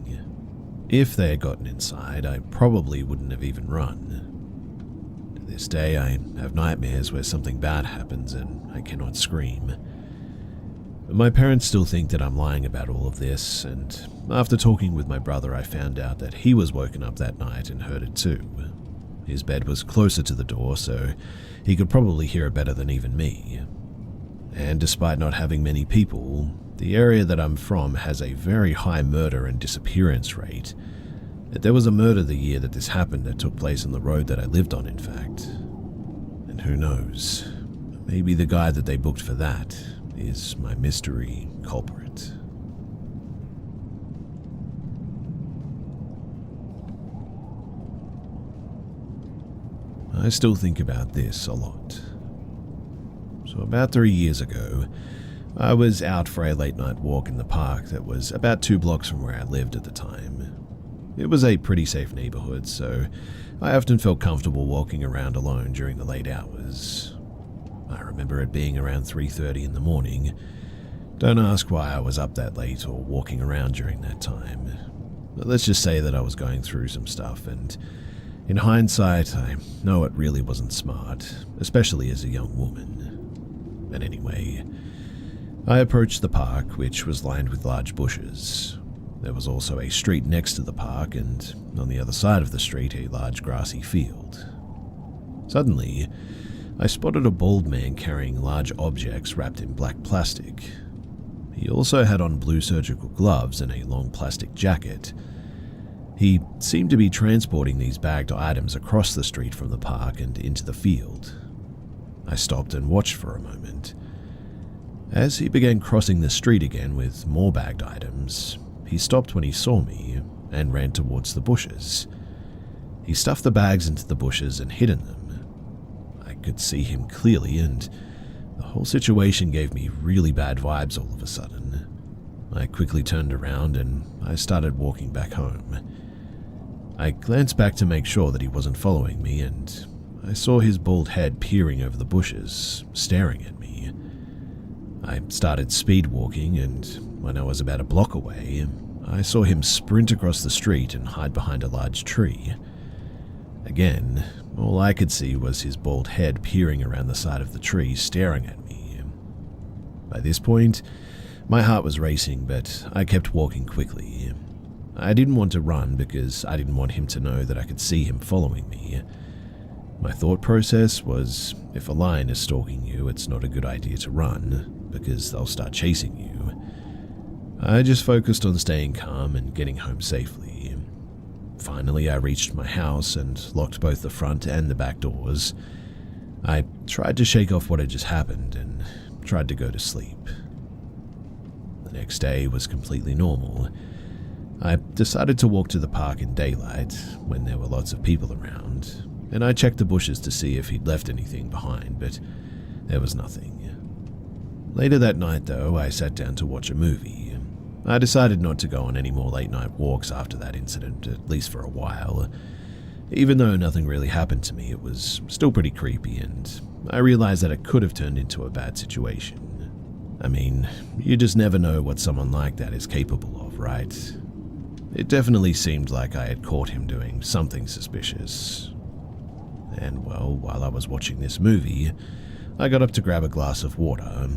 If they had gotten inside, I probably wouldn't have even run. To this day, I have nightmares where something bad happens and I cannot scream. My parents still think that I'm lying about all of this, and after talking with my brother, I found out that he was woken up that night and heard it too. His bed was closer to the door, so he could probably hear it better than even me. And despite not having many people, the area that I'm from has a very high murder and disappearance rate. There was a murder the year that this happened that took place on the road that I lived on, in fact. And who knows, maybe the guy that they booked for that is my mystery culprit. I still think about this a lot. So about 3 years ago, I was out for a late night walk in the park that was about 2 blocks from where I lived at the time. It was a pretty safe neighborhood, so I often felt comfortable walking around alone during the late hours. I remember it being around 3:30 in the morning. Don't ask why I was up that late or walking around during that time. But let's just say that I was going through some stuff, and in hindsight, I know it really wasn't smart, especially as a young woman. But anyway, I approached the park, which was lined with large bushes. There was also a street next to the park, and on the other side of the street, a large grassy field. Suddenly, I spotted a bald man carrying large objects wrapped in black plastic. He also had on blue surgical gloves and a long plastic jacket. He seemed to be transporting these bagged items across the street from the park and into the field. I stopped and watched for a moment. As he began crossing the street again with more bagged items, he stopped when he saw me and ran towards the bushes. He stuffed the bags into the bushes and hid in them. I could see him clearly, and the whole situation gave me really bad vibes all of a sudden. I quickly turned around and I started walking back home. I glanced back to make sure that he wasn't following me, and I saw his bald head peering over the bushes, staring at me. I started speed walking, and when I was about a block away, I saw him sprint across the street and hide behind a large tree. Again, all I could see was his bald head peering around the side of the tree, staring at me. By this point, my heart was racing, but I kept walking quickly. I didn't want to run because I didn't want him to know that I could see him following me. My thought process was, if a lion is stalking you, it's not a good idea to run, because they'll start chasing you. I just focused on staying calm and getting home safely. Finally, I reached my house and locked both the front and the back doors. I tried to shake off what had just happened and tried to go to sleep. The next day was completely normal. I decided to walk to the park in daylight when there were lots of people around, and I checked the bushes to see if he'd left anything behind, but there was nothing. Later that night, though, I sat down to watch a movie. I decided not to go on any more late-night walks after that incident, at least for a while. Even though nothing really happened to me, it was still pretty creepy, and I realized that it could have turned into a bad situation. I mean, you just never know what someone like that is capable of, right? It definitely seemed like I had caught him doing something suspicious. And well, while I was watching this movie, I got up to grab a glass of water.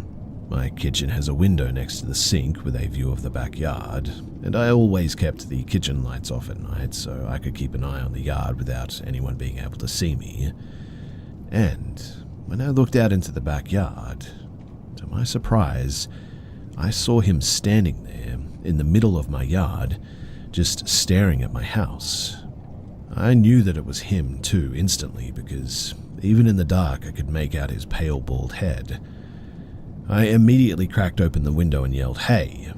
My kitchen has a window next to the sink with a view of the backyard, and I always kept the kitchen lights off at night so I could keep an eye on the yard without anyone being able to see me. And when I looked out into the backyard, to my surprise, I saw him standing there in the middle of my yard, just staring at my house. I knew that it was him too instantly because even in the dark I could make out his pale bald head. I immediately cracked open the window and yelled, "Hey!"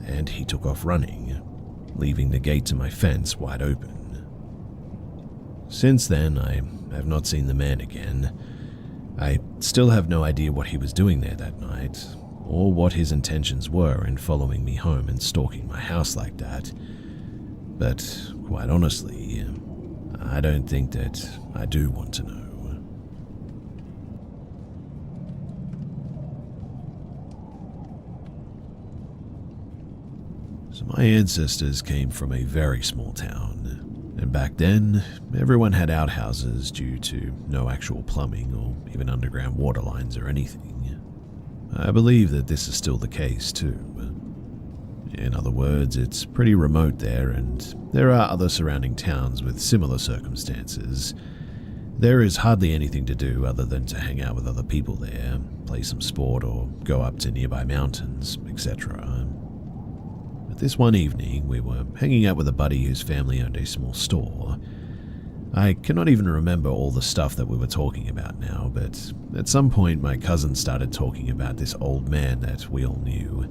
and he took off running, leaving the gate to my fence wide open. Since then, I have not seen the man again. I still have no idea what he was doing there that night, or what his intentions were in following me home and stalking my house like that. But quite honestly, I don't think that I do want to know. So my ancestors came from a very small town, and back then, everyone had outhouses due to no actual plumbing or even underground water lines or anything. I believe that this is still the case too. In other words, it's pretty remote there, and there are other surrounding towns with similar circumstances. There is hardly anything to do other than to hang out with other people there, play some sport, or go up to nearby mountains, etc. But this one evening, we were hanging out with a buddy whose family owned a small store. I cannot even remember all the stuff that we were talking about now, but at some point my cousin started talking about this old man that we all knew.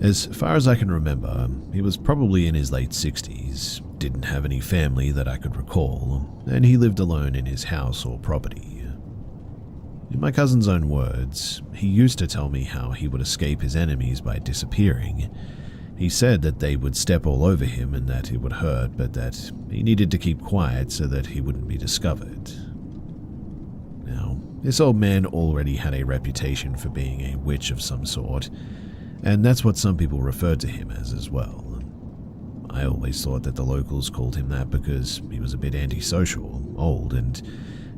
As far as I can remember, he was probably in his late 60s, didn't have any family that I could recall, and he lived alone in his house or property. In my cousin's own words, he used to tell me how he would escape his enemies by disappearing. He said that they would step all over him and that it would hurt, but that he needed to keep quiet so that he wouldn't be discovered. Now, this old man already had a reputation for being a witch of some sort, and that's what some people referred to him as well. I always thought that the locals called him that because he was a bit antisocial, old, and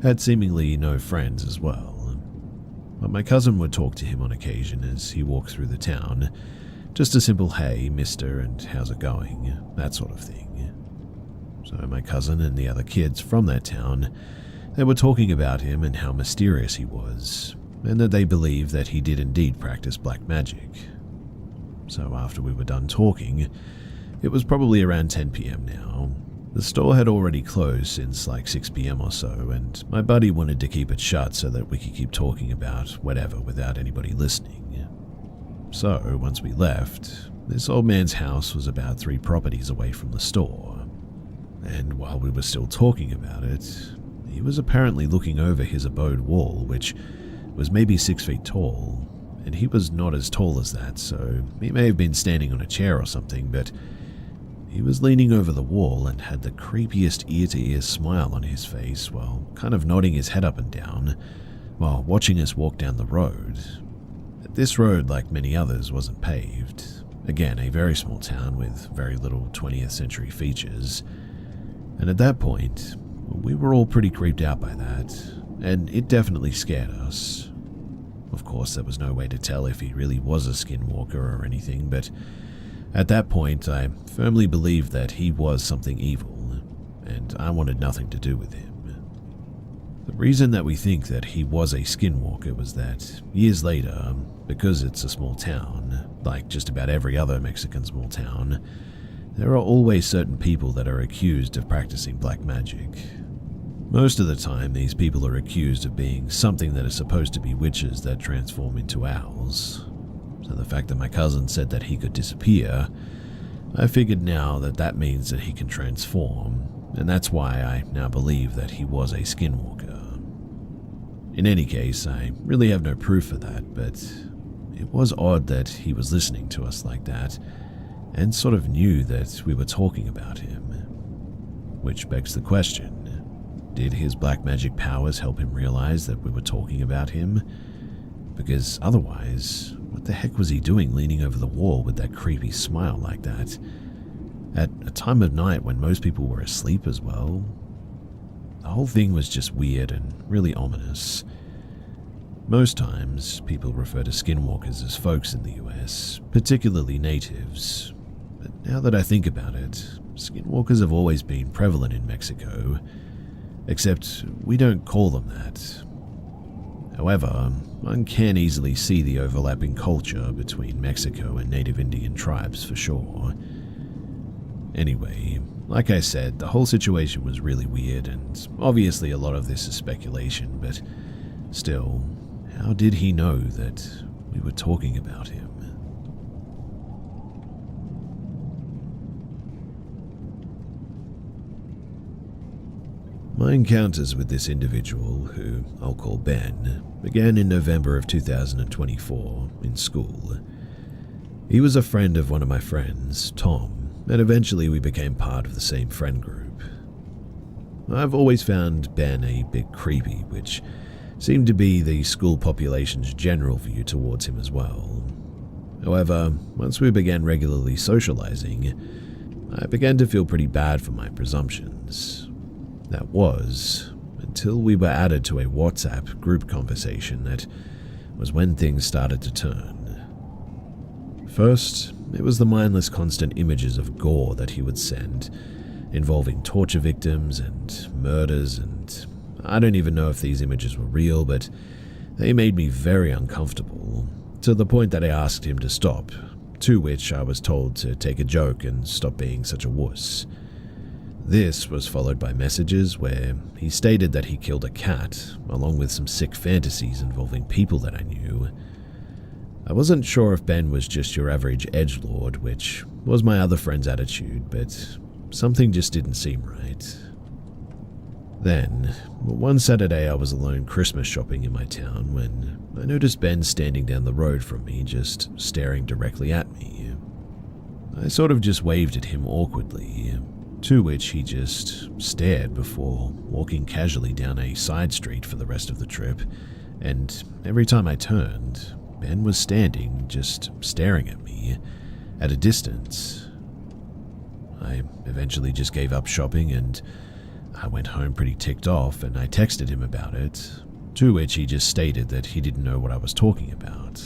had seemingly no friends as well. But my cousin would talk to him on occasion as he walked through the town, just a simple "hey, mister, and how's it going?" that sort of thing. So my cousin and the other kids from that town, they were talking about him and how mysterious he was, and that they believed that he did indeed practice black magic. So after we were done talking, it was probably around 10 p.m. now. The store had already closed since like 6 p.m. or so, and my buddy wanted to keep it shut so that we could keep talking about whatever without anybody listening. So once we left, this old man's house was about 3 properties away from the store, and while we were still talking about it, he was apparently looking over his abode wall, which was maybe 6 feet tall, and he was not as tall as that, so he may have been standing on a chair or something, but he was leaning over the wall and had the creepiest ear-to-ear smile on his face while kind of nodding his head up and down while watching us walk down the road. This road, like many others, wasn't paved. Again, a very small town with very little 20th century features. And at that point, we were all pretty creeped out by that, and it definitely scared us. Of course, there was no way to tell if he really was a skinwalker or anything, but at that point, I firmly believed that he was something evil, and I wanted nothing to do with him. The reason that we think that he was a skinwalker was that, years later, because it's a small town, like just about every other Mexican small town, there are always certain people that are accused of practicing black magic. Most of the time, these people are accused of being something that is supposed to be witches that transform into owls. So the fact that my cousin said that he could disappear, I figured now that that means that he can transform, and that's why I now believe that he was a skinwalker. In any case, I really have no proof for that, but it was odd that he was listening to us like that, and sort of knew that we were talking about him. Which begs the question, did his black magic powers help him realize that we were talking about him? Because otherwise, what the heck was he doing leaning over the wall with that creepy smile like that? At a time of night when most people were asleep as well? The whole thing was just weird and really ominous. Most times, people refer to skinwalkers as folks in the US, particularly natives. But now that I think about it, skinwalkers have always been prevalent in Mexico, except we don't call them that. However, one can easily see the overlapping culture between Mexico and native Indian tribes for sure. Anyway, like I said, the whole situation was really weird, and obviously a lot of this is speculation, but still, how did he know that we were talking about him? My encounters with this individual, who I'll call Ben, began in November of 2024 in school. He was a friend of one of my friends, Tom, and eventually we became part of the same friend group. I've always found Ben a bit creepy, which seemed to be the school population's general view towards him as well. However, once we began regularly socializing, I began to feel pretty bad for my presumptions. That was, until we were added to a WhatsApp group conversation that was when things started to turn. First, it was the mindless constant images of gore that he would send, involving torture victims and murders, and I don't even know if these images were real, but they made me very uncomfortable, to the point that I asked him to stop, to which I was told to take a joke and stop being such a wuss. This was followed by messages where he stated that he killed a cat, along with some sick fantasies involving people that I knew. I wasn't sure if Ben was just your average edgelord, which was my other friend's attitude, but something just didn't seem right. Then, one Saturday I was alone Christmas shopping in my town when I noticed Ben standing down the road from me, just staring directly at me. I sort of just waved at him awkwardly, to which he just stared before walking casually down a side street for the rest of the trip, and every time I turned, Ben was standing, just staring at me, at a distance. I eventually just gave up shopping and I went home pretty ticked off, and I texted him about it, to which he just stated that he didn't know what I was talking about.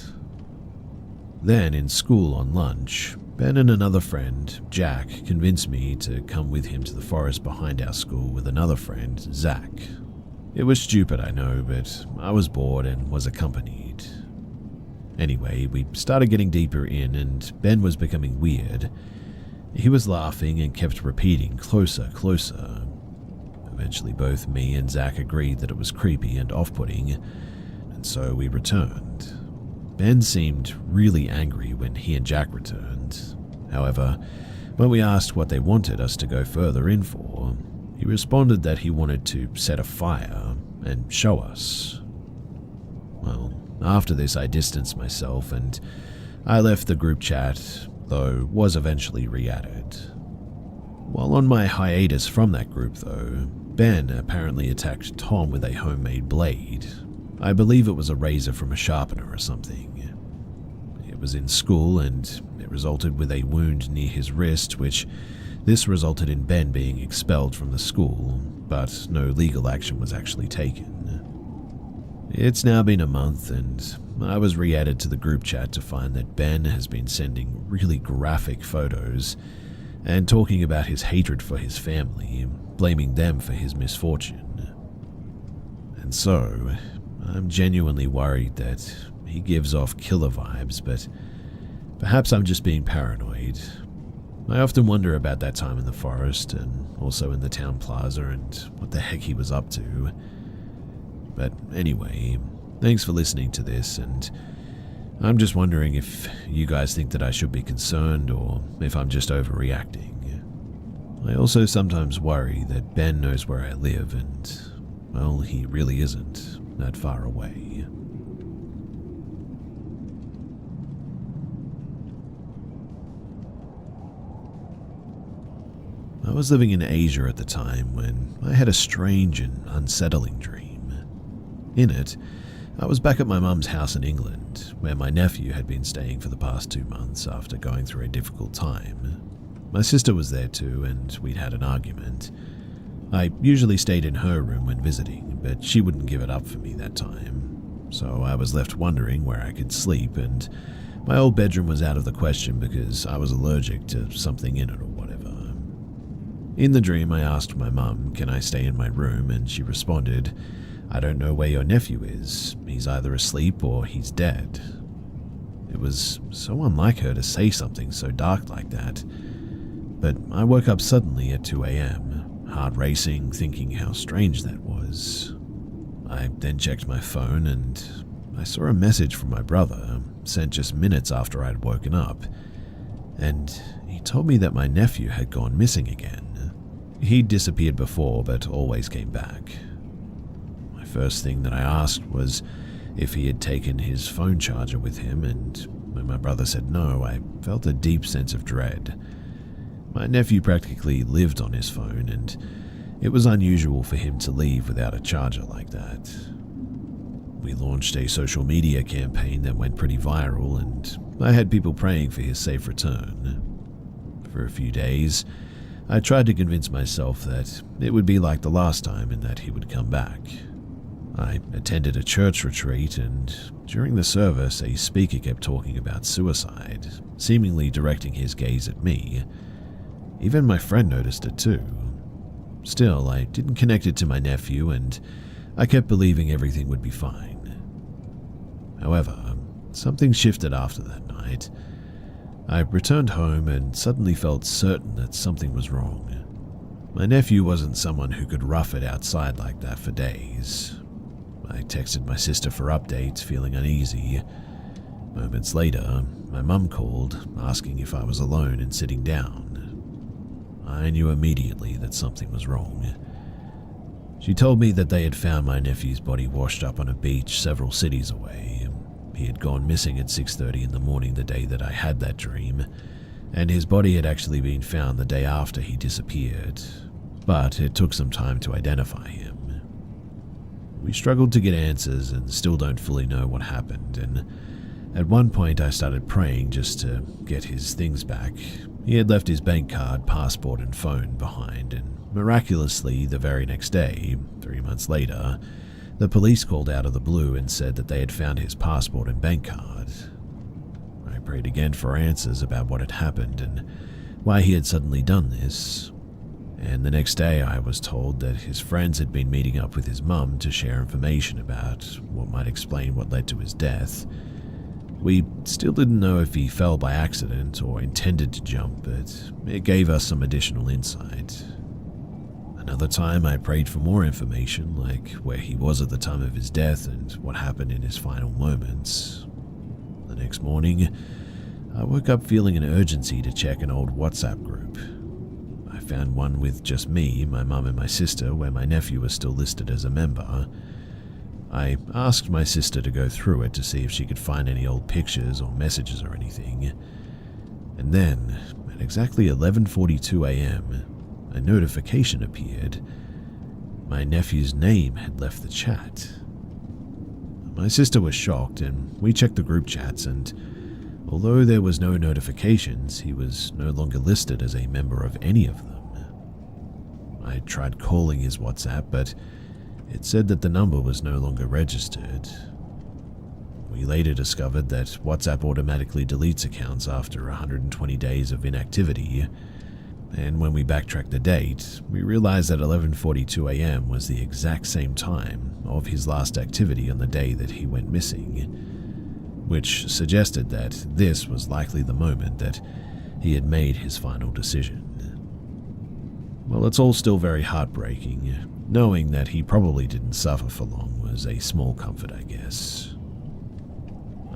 Then in school on lunch, Ben and another friend, Jack, convinced me to come with him to the forest behind our school with another friend, Zach. It was stupid, I know, but I was bored and was accompanied. Anyway, we started getting deeper in and Ben was becoming weird. He was laughing and kept repeating, "Closer, closer." Eventually both me and Zach agreed that it was creepy and off-putting, and so we returned. Ben seemed really angry when he and Jack returned. However, when we asked what they wanted us to go further in for, he responded that he wanted to set a fire and show us. Well, after this I distanced myself and I left the group chat, though was eventually re-added. While on my hiatus from that group though, Ben apparently attacked Tom with a homemade blade. I believe it was a razor from a sharpener or something. It was in school and it resulted with a wound near his wrist, which this resulted in Ben being expelled from the school, but no legal action was actually taken. It's now been a month and I was re-added to the group chat to find that Ben has been sending really graphic photos and talking about his hatred for his family, blaming them for his misfortune. And so, I'm genuinely worried that he gives off killer vibes, but perhaps I'm just being paranoid. I often wonder about that time in the forest and also in the town plaza and what the heck he was up to. But anyway, thanks for listening to this, and I'm just wondering if you guys think that I should be concerned or if I'm just overreacting. I also sometimes worry that Ben knows where I live and, well, he really isn't that far away. I was living in Asia at the time when I had a strange and unsettling dream. In it, I was back at my mum's house in England, where my nephew had been staying for the past 2 months after going through a difficult time. My sister was there too, and we'd had an argument. I usually stayed in her room when visiting, but she wouldn't give it up for me that time. So I was left wondering where I could sleep, and my old bedroom was out of the question because I was allergic to something in it or whatever. In the dream, I asked my mum, "Can I stay in my room?" and she responded, "I don't know where your nephew is. He's either asleep or he's dead." It was so unlike her to say something so dark like that. But I woke up suddenly at 2 a.m., heart racing, thinking how strange that was. I then checked my phone and I saw a message from my brother, sent just minutes after I'd woken up, and he told me that my nephew had gone missing again. He'd disappeared before, but always came back. My first thing that I asked was if he had taken his phone charger with him, and when my brother said no, I felt a deep sense of dread. My nephew practically lived on his phone, and it was unusual for him to leave without a charger like that. We launched a social media campaign that went pretty viral, and I had people praying for his safe return. For a few days, I tried to convince myself that it would be like the last time and that he would come back. I attended a church retreat, and during the service, a speaker kept talking about suicide, seemingly directing his gaze at me. Even my friend noticed it too. Still, I didn't connect it to my nephew, and I kept believing everything would be fine. However, something shifted after that night. I returned home and suddenly felt certain that something was wrong. My nephew wasn't someone who could rough it outside like that for days. I texted my sister for updates, feeling uneasy. Moments later, my mum called, asking if I was alone and sitting down. I knew immediately that something was wrong. She told me that they had found my nephew's body washed up on a beach several cities away. He had gone missing at 6:30 in the morning the day that I had that dream, and his body had actually been found the day after he disappeared, but it took some time to identify him. We struggled to get answers and still don't fully know what happened, and at one point I started praying just to get his things back. He had left his bank card, passport and phone behind, and miraculously the very next day, 3 months later, the police called out of the blue and said that they had found his passport and bank card. I prayed again for answers about what had happened and why he had suddenly done this. And the next day I was told that his friends had been meeting up with his mum to share information about what might explain what led to his death. We still didn't know if he fell by accident or intended to jump, but it gave us some additional insight. Another time I prayed for more information, like where he was at the time of his death and what happened in his final moments. The next morning, I woke up feeling an urgency to check an old WhatsApp group. I found one with just me, my mum and my sister, where my nephew was still listed as a member. I asked my sister to go through it to see if she could find any old pictures or messages or anything. And then, at exactly 11:42 a.m., a notification appeared. My nephew's name had left the chat. My sister was shocked, and we checked the group chats, and although there was no notifications, he was no longer listed as a member of any of them. I tried calling his WhatsApp, but it said that the number was no longer registered. We later discovered that WhatsApp automatically deletes accounts after 120 days of inactivity, and when we backtracked the date, we realized that 11:42 a.m. was the exact same time of his last activity on the day that he went missing, which suggested that this was likely the moment that he had made his final decision. Well, it's all still very heartbreaking. Knowing that he probably didn't suffer for long was a small comfort, I guess.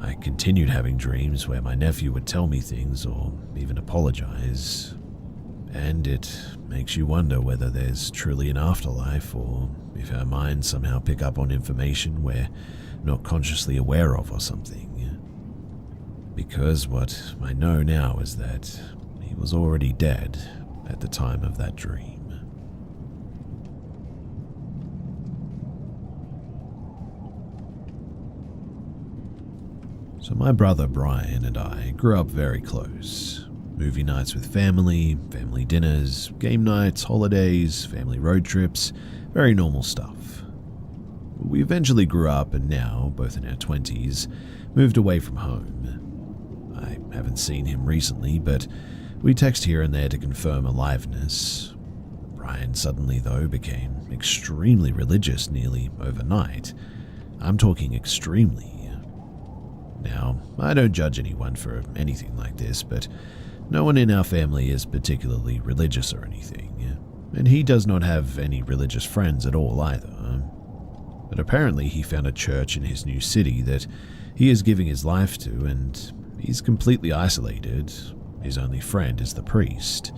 I continued having dreams where my nephew would tell me things or even apologize, and it makes you wonder whether there's truly an afterlife or if our minds somehow pick up on information we're not consciously aware of or something. Because what I know now is that he was already dead at the time of that dream. So my brother Brian and I grew up very close. Movie nights with family, family dinners, game nights, holidays, family road trips, very normal stuff. We eventually grew up and now, both in our 20s, moved away from home. I haven't seen him recently, but we text here and there to confirm aliveness. Brian suddenly, though, became extremely religious nearly overnight. I'm talking extremely. Now, I don't judge anyone for anything like this, but no one in our family is particularly religious or anything, and he does not have any religious friends at all either. But apparently he found a church in his new city that he is giving his life to, and he's completely isolated. His only friend is the priest.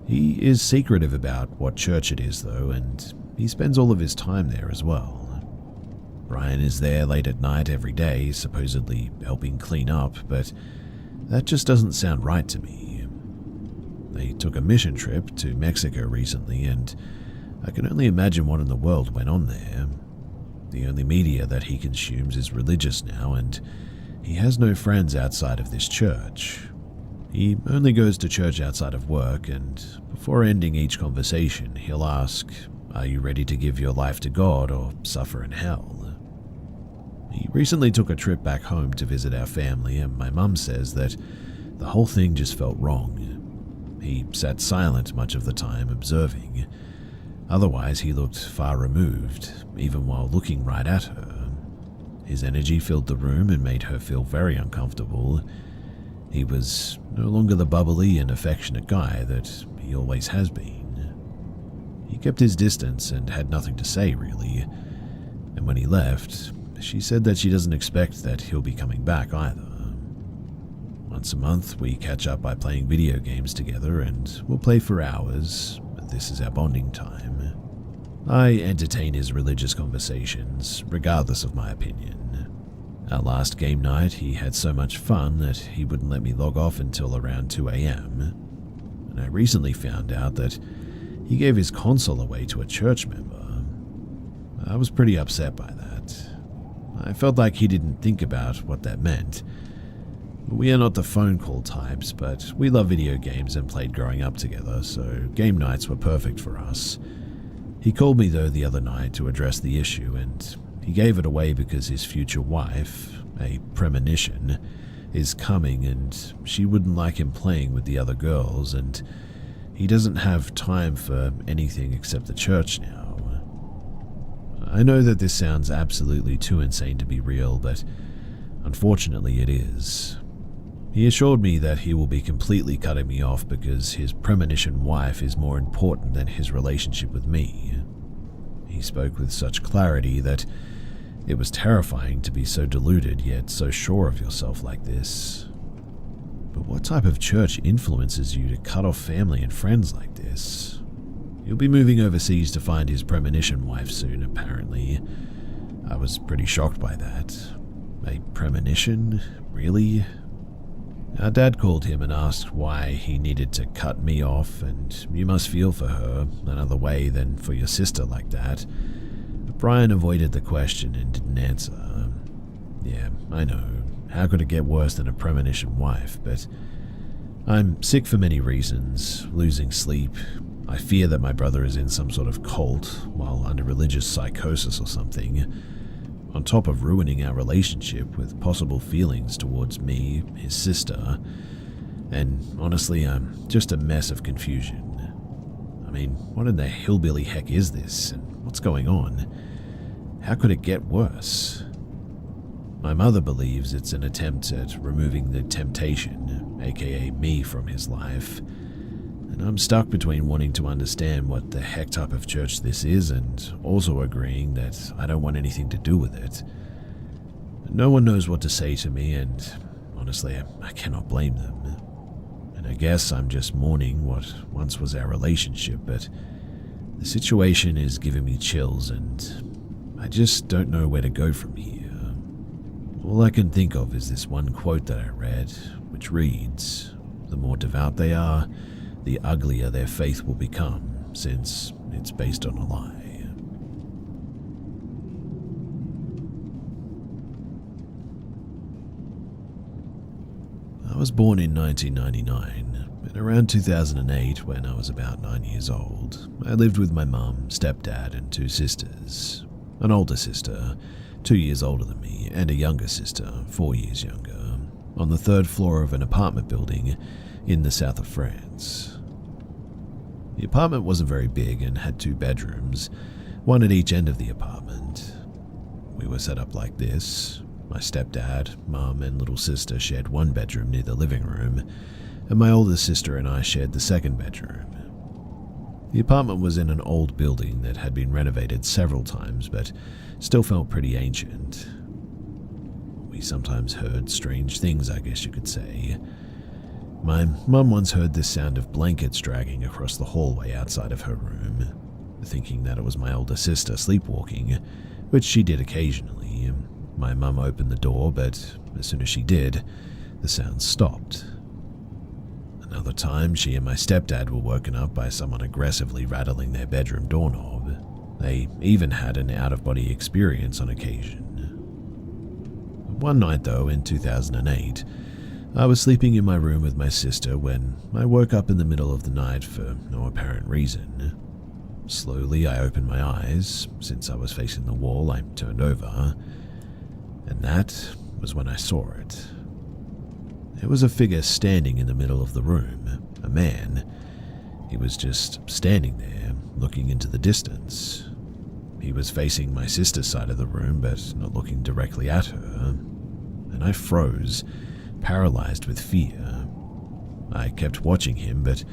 He is secretive about what church it is, though, and he spends all of his time there as well. Brian is there late at night every day, supposedly helping clean up, but that just doesn't sound right to me. They took a mission trip to Mexico recently, and I can only imagine what in the world went on there. The only media that he consumes is religious now, and he has no friends outside of this church. He only goes to church outside of work, and before ending each conversation, he'll ask, Are you ready to give your life to God or suffer in hell? He recently took a trip back home to visit our family, and my mum says that the whole thing just felt wrong. He sat silent much of the time, observing. Otherwise, he looked far removed, even while looking right at her. His energy filled the room and made her feel very uncomfortable. He was no longer the bubbly and affectionate guy that he always has been. He kept his distance and had nothing to say, really. And when he left, she said that she doesn't expect that he'll be coming back either. Once a month, we catch up by playing video games together, and we'll play for hours. This is our bonding time. I entertain his religious conversations, regardless of my opinion. Our last game night, he had so much fun that he wouldn't let me log off until around 2 a.m. And I recently found out that he gave his console away to a church member. I was pretty upset by that. I felt like he didn't think about what that meant. We are not the phone call types, but we love video games and played growing up together, so game nights were perfect for us. He called me though the other night to address the issue, and he gave it away because his future wife, a premonition, is coming and she wouldn't like him playing with the other girls, and he doesn't have time for anything except the church now. I know that this sounds absolutely too insane to be real, but unfortunately it is. He assured me that he will be completely cutting me off because his premonition wife is more important than his relationship with me. He spoke with such clarity that it was terrifying to be so deluded yet so sure of yourself like this. But what type of church influences you to cut off family and friends like this? He'll be moving overseas to find his premonition wife soon, apparently. I was pretty shocked by that. A premonition? Really? Our dad called him and asked why he needed to cut me off, and you must feel for her another way than for your sister like that. But Brian avoided the question and didn't answer. Yeah, I know. How could it get worse than a premonition wife? But I'm sick for many reasons. Losing sleep. I fear that my brother is in some sort of cult while under religious psychosis or something. On top of ruining our relationship with possible feelings towards me, his sister, and honestly, I'm just a mess of confusion. I mean, what in the hillbilly heck is this, and what's going on? How could it get worse? My mother believes it's an attempt at removing the temptation, aka me, from his life, and I'm stuck between wanting to understand what the heck type of church this is and also agreeing that I don't want anything to do with it. No one knows what to say to me, and honestly, I cannot blame them. And I guess I'm just mourning what once was our relationship, but the situation is giving me chills, and I just don't know where to go from here. All I can think of is this one quote that I read, which reads, "The more devout they are, the uglier their faith will become, since it's based on a lie." I was born in 1999, and around 2008, when I was about 9 years old, I lived with my mum, stepdad, and 2 sisters. An older sister, 2 years older than me, and a younger sister, 4 years younger, on the 3rd floor of an apartment building in the south of France. The apartment wasn't very big and had 2 bedrooms, one at each end of the apartment. We were set up like this. My stepdad, mum, and little sister shared 1 bedroom near the living room, and my older sister and I shared the 2nd bedroom. The apartment was in an old building that had been renovated several times, but still felt pretty ancient. We sometimes heard strange things, I guess you could say. My mum once heard the sound of blankets dragging across the hallway outside of her room, thinking that it was my older sister sleepwalking, which she did occasionally. My mum opened the door, but as soon as she did, the sound stopped. Another time, she and my stepdad were woken up by someone aggressively rattling their bedroom doorknob. They even had an out-of-body experience on occasion. One night, though, in 2008, I was sleeping in my room with my sister when I woke up in the middle of the night for no apparent reason. Slowly, I opened my eyes. Since I was facing the wall, I turned over, and that was when I saw it. There was a figure standing in the middle of the room, a man. He was just standing there, looking into the distance. He was facing my sister's side of the room, but not looking directly at her, and I froze, paralyzed with fear. I kept watching him, but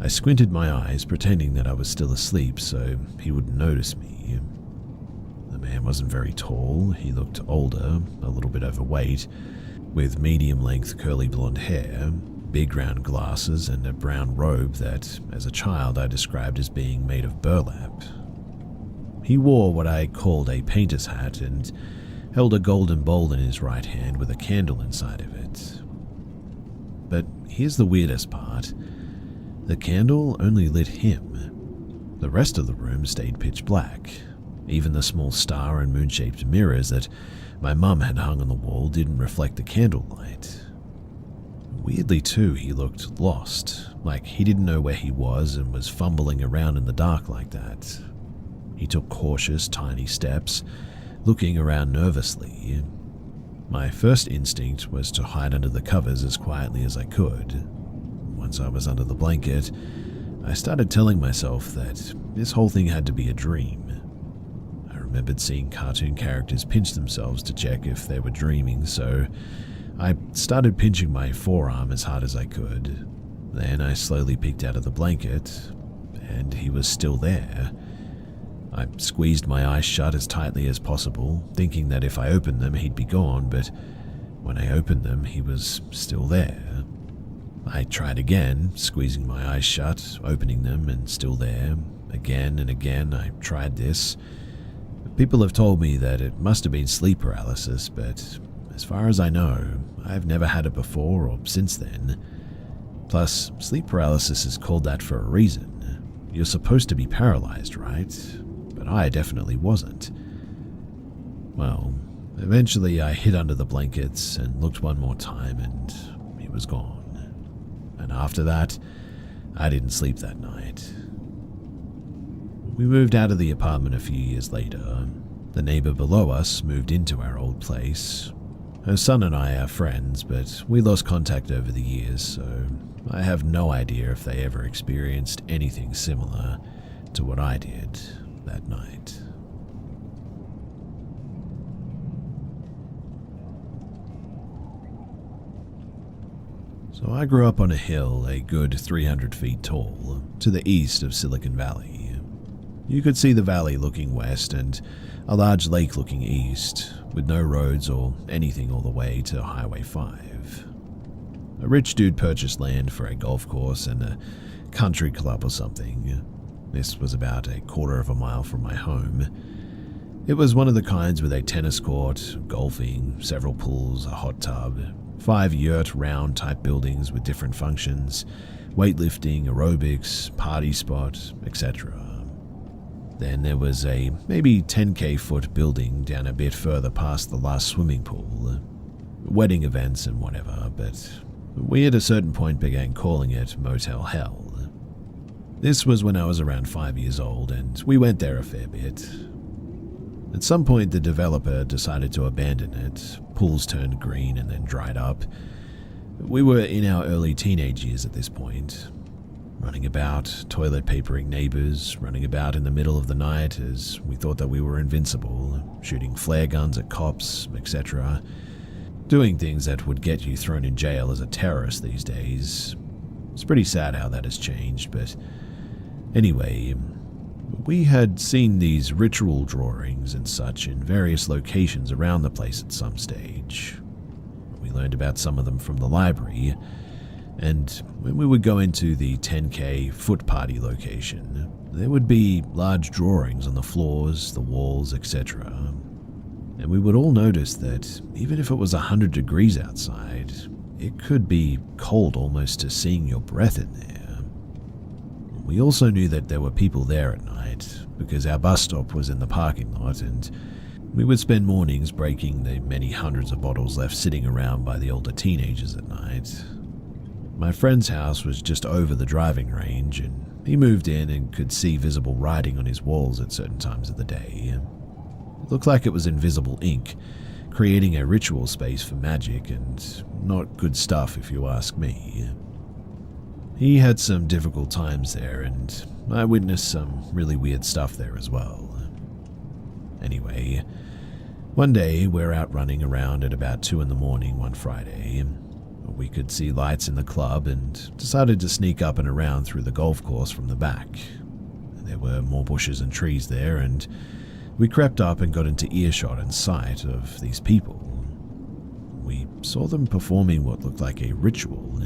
I squinted my eyes, pretending that I was still asleep so he wouldn't notice me. The man wasn't very tall. He looked older, a little bit overweight, with medium-length curly blonde hair, big round glasses, and a brown robe that, as a child, I described as being made of burlap. He wore what I called a painter's hat and held a golden bowl in his right hand with a candle inside of it. But here's the weirdest part. The candle only lit him. The rest of the room stayed pitch black. Even the small star and moon-shaped mirrors that my mum had hung on the wall didn't reflect the candlelight. Weirdly too, he looked lost, like he didn't know where he was and was fumbling around in the dark like that. He took cautious, tiny steps, looking around nervously. My first instinct was to hide under the covers as quietly as I could. Once I was under the blanket, I started telling myself that this whole thing had to be a dream. I remembered seeing cartoon characters pinch themselves to check if they were dreaming, so I started pinching my forearm as hard as I could. Then I slowly peeked out of the blanket, and he was still there. I squeezed my eyes shut as tightly as possible, thinking that if I opened them, he'd be gone, but when I opened them, he was still there. I tried again, squeezing my eyes shut, opening them, and still there. Again and again, I tried this. People have told me that it must have been sleep paralysis, but as far as I know, I've never had it before or since then. Plus, sleep paralysis is called that for a reason. You're supposed to be paralyzed, right? But I definitely wasn't. Well, eventually I hid under the blankets and looked one more time, and he was gone. And after that, I didn't sleep that night. We moved out of the apartment a few years later. The neighbor below us moved into our old place. Her son and I are friends, but we lost contact over the years, so I have no idea if they ever experienced anything similar to what I did that night. So I grew up on a hill a good 300 feet tall, to the east of Silicon Valley. You could see the valley looking west and a large lake looking east, with no roads or anything all the way to Highway 5. A rich dude purchased land for a golf course and a country club or something. This was about a quarter of a mile from my home. It was one of the kinds with a tennis court, golfing, several pools, a hot tub, 5 yurt round type buildings with different functions, weightlifting, aerobics, party spot, etc. Then there was a maybe 10k foot building down a bit further past the last swimming pool, wedding events and whatever, but we at a certain point began calling it Motel Hell. This was when I was around 5 years old, and we went there a fair bit. At some point, the developer decided to abandon it. Pools turned green and then dried up. We were in our early teenage years at this point, running about, toilet papering neighbors, running about in the middle of the night as we thought that we were invincible, shooting flare guns at cops, etc. Doing things that would get you thrown in jail as a terrorist these days. It's pretty sad how that has changed, but anyway, we had seen these ritual drawings and such in various locations around the place at some stage. We learned about some of them from the library, and when we would go into the 10k foot party location, there would be large drawings on the floors, the walls, etc. And we would all notice that even if it was 100 degrees outside, it could be cold almost to seeing your breath in there. We also knew that there were people there at night, because our bus stop was in the parking lot, and we would spend mornings breaking the many hundreds of bottles left sitting around by the older teenagers at night. My friend's house was just over the driving range, and he moved in and could see visible writing on his walls at certain times of the day. It looked like it was invisible ink, creating a ritual space for magic, and not good stuff if you ask me. He had some difficult times there, and I witnessed some really weird stuff there as well. Anyway, one day we're out running around at about 2 in the morning one Friday. We could see lights in the club and decided to sneak up and around through the golf course from the back. There were more bushes and trees there, and we crept up and got into earshot and sight of these people. We saw them performing what looked like a ritual.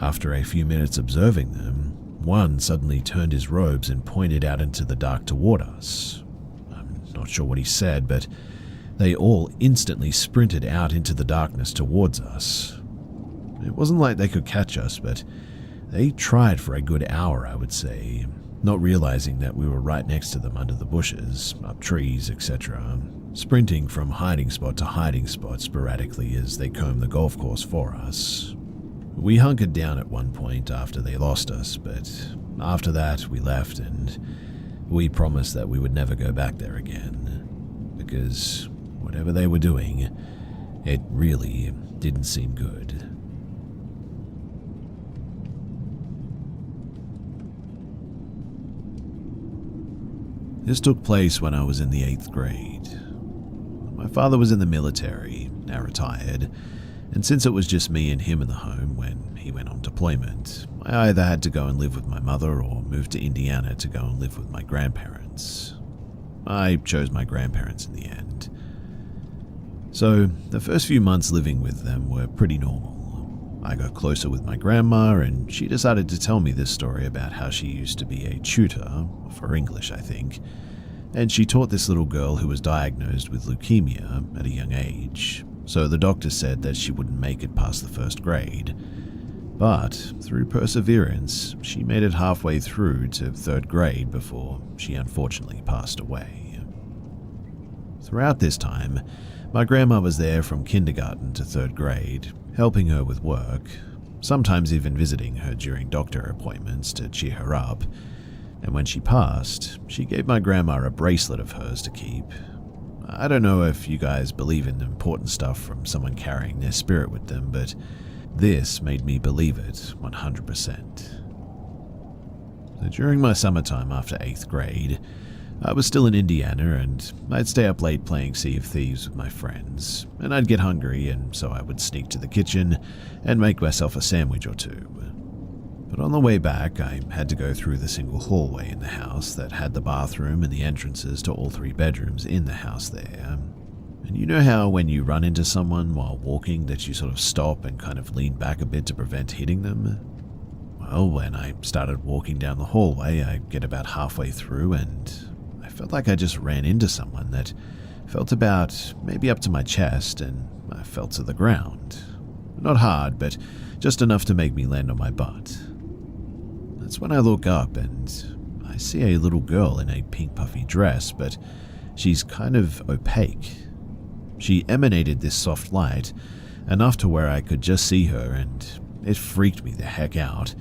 After a few minutes observing them, one suddenly turned his robes and pointed out into the dark toward us. I'm not sure what he said, but they all instantly sprinted out into the darkness towards us. It wasn't like they could catch us, but they tried for a good hour, I would say, not realizing that we were right next to them under the bushes, up trees, etc., sprinting from hiding spot to hiding spot sporadically as they combed the golf course for us. We hunkered down at one point after they lost us, but after that we left and we promised that we would never go back there again, because whatever they were doing, it really didn't seem good. This took place when I was in the 8th grade. My father was in the military, now retired, and since it was just me and him in the home when he went on deployment, I either had to go and live with my mother or move to Indiana to go and live with my grandparents. I chose my grandparents in the end. So, the first few months living with them were pretty normal. I got closer with my grandma, and she decided to tell me this story about how she used to be a tutor, for English I think, and she taught this little girl who was diagnosed with leukemia at a young age, so the doctor said that she wouldn't make it past the 1st grade. But, through perseverance, she made it halfway through to 3rd grade before she unfortunately passed away. Throughout this time, my grandma was there from kindergarten to 3rd grade, helping her with work, sometimes even visiting her during doctor appointments to cheer her up, and when she passed, she gave my grandma a bracelet of hers to keep. I don't know if you guys believe in important stuff from someone carrying their spirit with them, but this made me believe it 100%. So during my summertime after 8th grade, I was still in Indiana, and I'd stay up late playing Sea of Thieves with my friends, and I'd get hungry, and so I would sneak to the kitchen and make myself a sandwich or two. But on the way back, I had to go through the single hallway in the house that had the bathroom and the entrances to all 3 bedrooms in the house there. And you know how when you run into someone while walking that you sort of stop and kind of lean back a bit to prevent hitting them? Well, when I started walking down the hallway, I get about halfway through and I felt like I just ran into someone that felt about maybe up to my chest, and I fell to the ground. Not hard, but just enough to make me land on my butt. That's when I look up and I see a little girl in a pink puffy dress, but she's kind of opaque. She emanated this soft light, enough to where I could just see her, and it freaked me the heck out.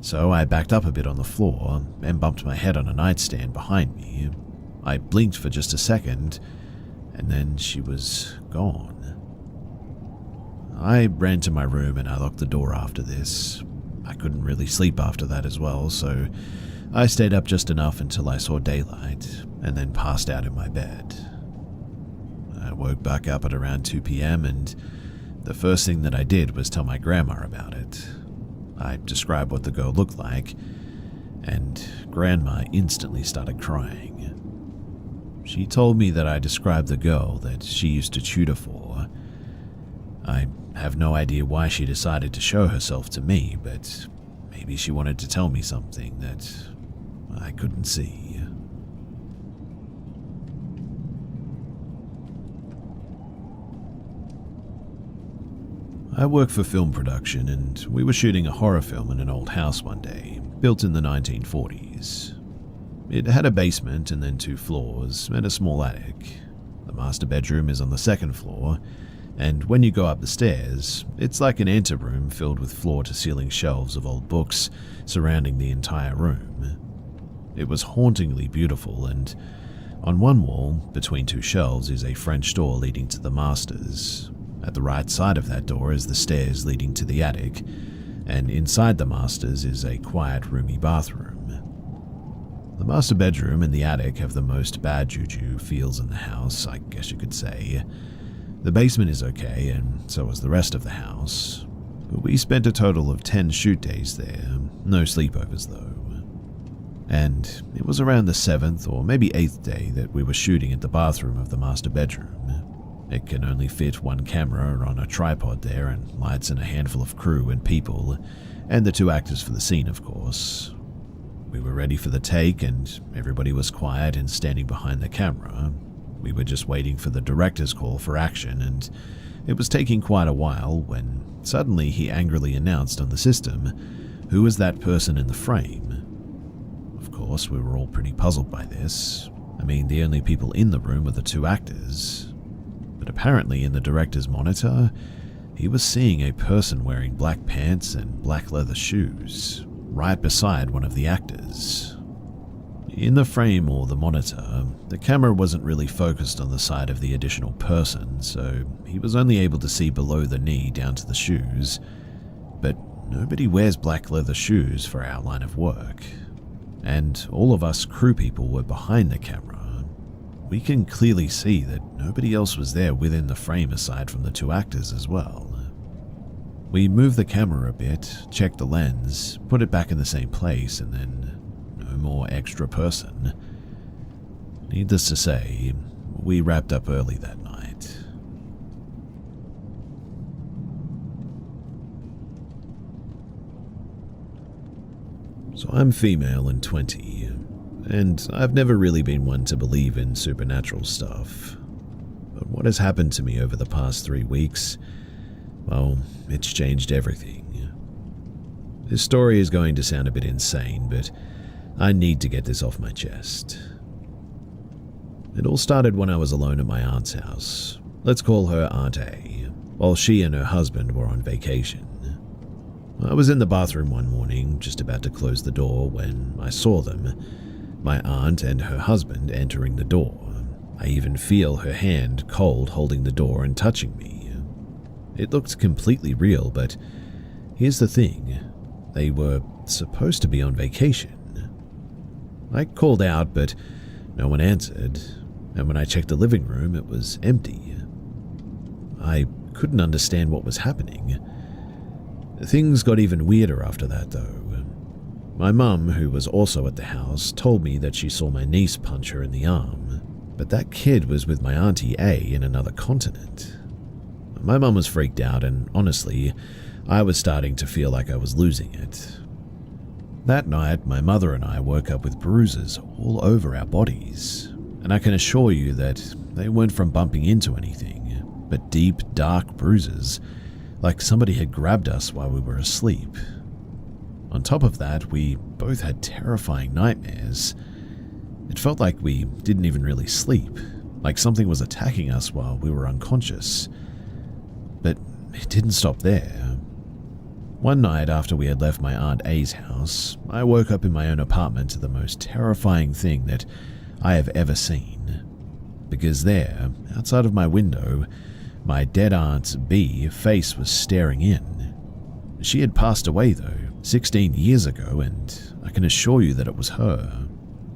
So I backed up a bit on the floor and bumped my head on a nightstand behind me. I blinked for just a second, and then she was gone. I ran to my room and I locked the door after this. I couldn't really sleep after that as well, so I stayed up just enough until I saw daylight, and then passed out in my bed. I woke back up at around 2 p.m, and the first thing that I did was tell my grandma about it. I described what the girl looked like, and Grandma instantly started crying. She told me that I described the girl that she used to tutor for. I have no idea why she decided to show herself to me, but maybe she wanted to tell me something that I couldn't see. I work for film production, and we were shooting a horror film in an old house one day, built in the 1940s. It had a basement and then 2 floors and a small attic. The master bedroom is on the 2nd floor, And when you go up the stairs, it's like an anteroom filled with floor-to-ceiling shelves of old books surrounding the entire room. It was hauntingly beautiful, and on one wall, between two shelves, is a French door leading to the masters. At the right side of that door is the stairs leading to the attic, and inside the masters is a quiet, roomy bathroom. The master bedroom and the attic have the most bad juju feels in the house, I guess you could say. The basement is okay, and so is the rest of the house. But we spent a total of 10 shoot days there, no sleepovers though. And it was around the 7th or maybe 8th day that we were shooting at the bathroom of the master bedroom. It can only fit one camera on a tripod there and lights and a handful of crew and people, and the 2 actors for the scene, of course. We were ready for the take and everybody was quiet and standing behind the camera. We were just waiting for the director's call for action, and it was taking quite a while when suddenly he angrily announced on the system, "Who is that person in the frame?" Of course, we were all pretty puzzled by this. I mean, the only people in the room were the 2 actors. But apparently in the director's monitor, he was seeing a person wearing black pants and black leather shoes, right beside one of the actors. In the frame or the monitor, the camera wasn't really focused on the side of the additional person, so he was only able to see below the knee down to the shoes. But nobody wears black leather shoes for our line of work. And all of us crew people were behind the camera. We can clearly see that nobody else was there within the frame aside from the 2 actors as well. We moved the camera a bit, checked the lens, put it back in the same place, and then no more extra person. Needless to say, we wrapped up early that night. So I'm female and 20, and I've never really been one to believe in supernatural stuff. But what has happened to me over the past 3 weeks, well, it's changed everything. This story is going to sound a bit insane, but I need to get this off my chest. It all started when I was alone at my aunt's house. Let's call her Aunt A, while she and her husband were on vacation. I was in the bathroom one morning, just about to close the door, when I saw them, my aunt and her husband entering the door. I even feel her hand cold holding the door and touching me. It looked completely real, but here's the thing. They were supposed to be on vacation. I called out, but no one answered, and when I checked the living room, it was empty. I couldn't understand what was happening. Things got even weirder after that, though. My mum, who was also at the house, told me that she saw my niece punch her in the arm, but that kid was with my Auntie A in another continent. My mum was freaked out, and honestly, I was starting to feel like I was losing it. That night, my mother and I woke up with bruises all over our bodies, and I can assure you that they weren't from bumping into anything, but deep, dark bruises, like somebody had grabbed us while we were asleep. On top of that, we both had terrifying nightmares. It felt like we didn't even really sleep, like something was attacking us while we were unconscious. But it didn't stop there. One night after we had left my Aunt A's house, I woke up in my own apartment to the most terrifying thing that I have ever seen. Because there, outside of my window, my dead Aunt B face was staring in. She had passed away though, 16 years ago, and I can assure you that it was her.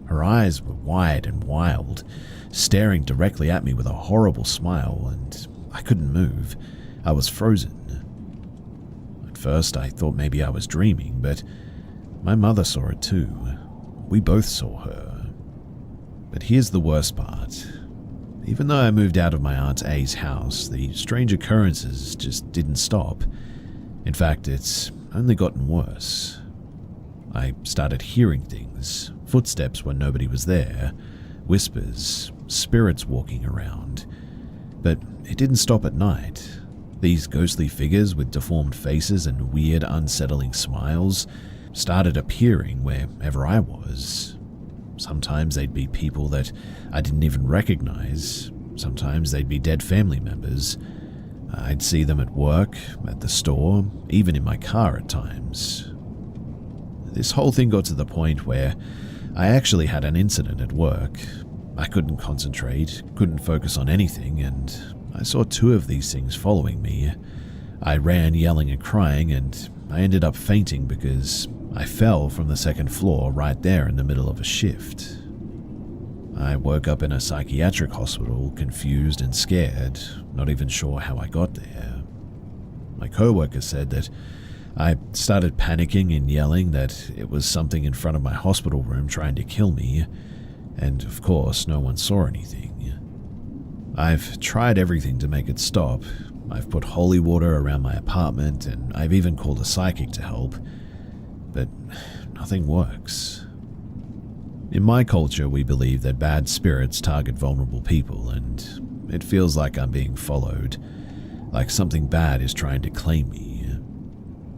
Her eyes were wide and wild, staring directly at me with a horrible smile, and I couldn't move. I was frozen. At first, I thought maybe I was dreaming, but my mother saw it too. We both saw her. But here's the worst part. Even though I moved out of my Aunt A's house, the strange occurrences just didn't stop. In fact, it's only gotten worse. I started hearing things, footsteps when nobody was there, whispers, spirits walking around. But it didn't stop at night. These ghostly figures with deformed faces and weird, unsettling smiles started appearing wherever I was. Sometimes they'd be people that I didn't even recognize. Sometimes they'd be dead family members. I'd see them at work, at the store, even in my car at times. This whole thing got to the point where I actually had an incident at work. I couldn't concentrate, couldn't focus on anything, and I saw two of these things following me. I ran yelling and crying, and I ended up fainting because I fell from the second floor right there in the middle of a shift. I woke up in a psychiatric hospital, confused and scared, not even sure how I got there. My coworker said that I started panicking and yelling that it was something in front of my hospital room trying to kill me, and of course no one saw anything. I've tried everything to make it stop. I've put holy water around my apartment, and I've even called a psychic to help, but nothing works. In my culture, we believe that bad spirits target vulnerable people, and it feels like I'm being followed, like something bad is trying to claim me.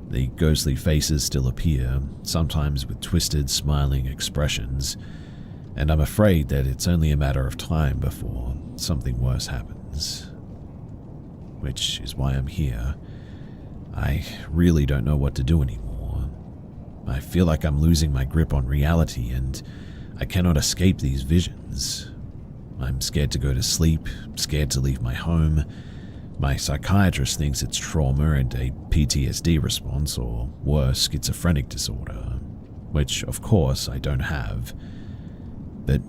The ghostly faces still appear, sometimes with twisted, smiling expressions, and I'm afraid that it's only a matter of time before something worse happens. Which is why I'm here. I really don't know what to do anymore. I feel like I'm losing my grip on reality, and I cannot escape these visions. I'm scared to go to sleep, scared to leave my home. My psychiatrist thinks it's trauma and a PTSD response, or worse, schizophrenic disorder, which, of course, I don't have. But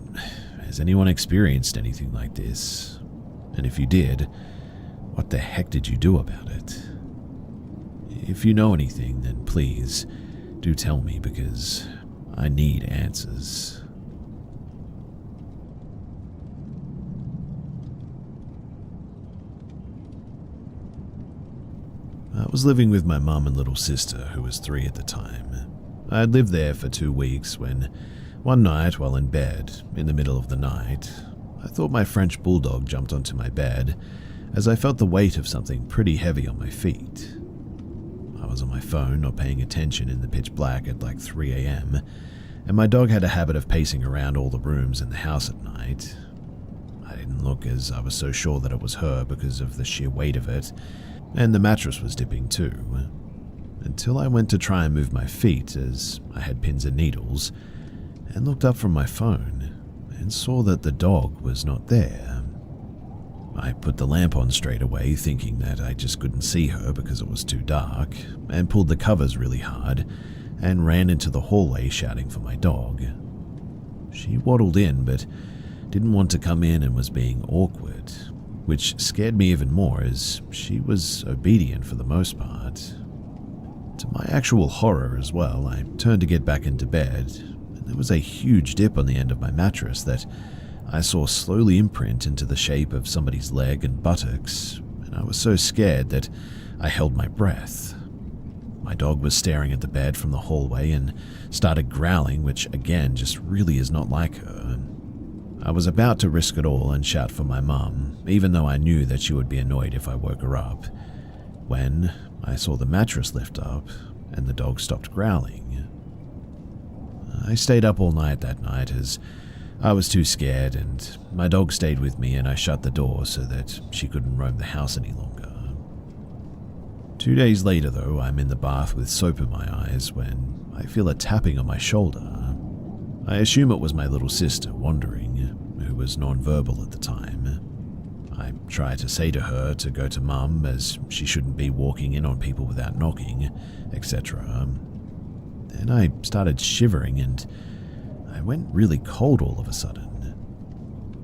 has anyone experienced anything like this? And if you did, what the heck did you do about it? If you know anything, then please do tell me, because I need answers. I was living with my mum and little sister, who was 3 at the time. I had lived there for 2 weeks when, one night while in bed, in the middle of the night, I thought my French bulldog jumped onto my bed as I felt the weight of something pretty heavy on my feet. I was on my phone, not paying attention in the pitch black at like 3 a.m., and my dog had a habit of pacing around all the rooms in the house at night. I didn't look as I was so sure that it was her because of the sheer weight of it, and the mattress was dipping too, until I went to try and move my feet as I had pins and needles, and looked up from my phone and saw that the dog was not there. I put the lamp on straight away, thinking that I just couldn't see her because it was too dark, and pulled the covers really hard and ran into the hallway shouting for my dog. She waddled in but didn't want to come in and was being awkward, which scared me even more as she was obedient for the most part. To my actual horror as well, I turned to get back into bed, and there was a huge dip on the end of my mattress that I saw slowly imprint into the shape of somebody's leg and buttocks, and I was so scared that I held my breath. My dog was staring at the bed from the hallway and started growling, which again just really is not like her. I was about to risk it all and shout for my mum, even though I knew that she would be annoyed if I woke her up, when I saw the mattress lift up and the dog stopped growling. I stayed up all night that night as I was too scared, and my dog stayed with me, and I shut the door so that she couldn't roam the house any longer. 2 days later, though, I'm in the bath with soap in my eyes when I feel a tapping on my shoulder. I assume it was my little sister wandering, who was non-verbal at the time. I try to say to her to go to Mum, as she shouldn't be walking in on people without knocking, etc. Then I started shivering and I went really cold all of a sudden.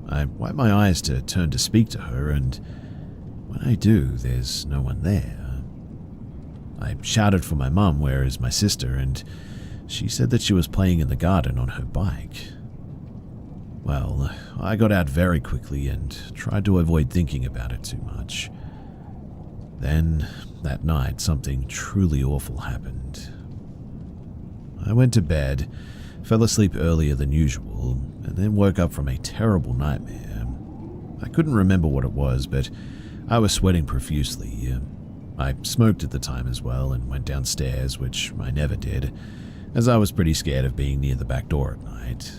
I wipe my eyes to turn to speak to her, and when I do, there's no one there. I shouted for my mum, where is my sister, and she said that she was playing in the garden on her bike. Well, I got out very quickly and tried to avoid thinking about it too much. Then, that night, something truly awful happened. I went to bed, fell asleep earlier than usual, and then woke up from a terrible nightmare. I couldn't remember what it was, but I was sweating profusely. I smoked at the time as well and went downstairs, which I never did, as I was pretty scared of being near the back door at night.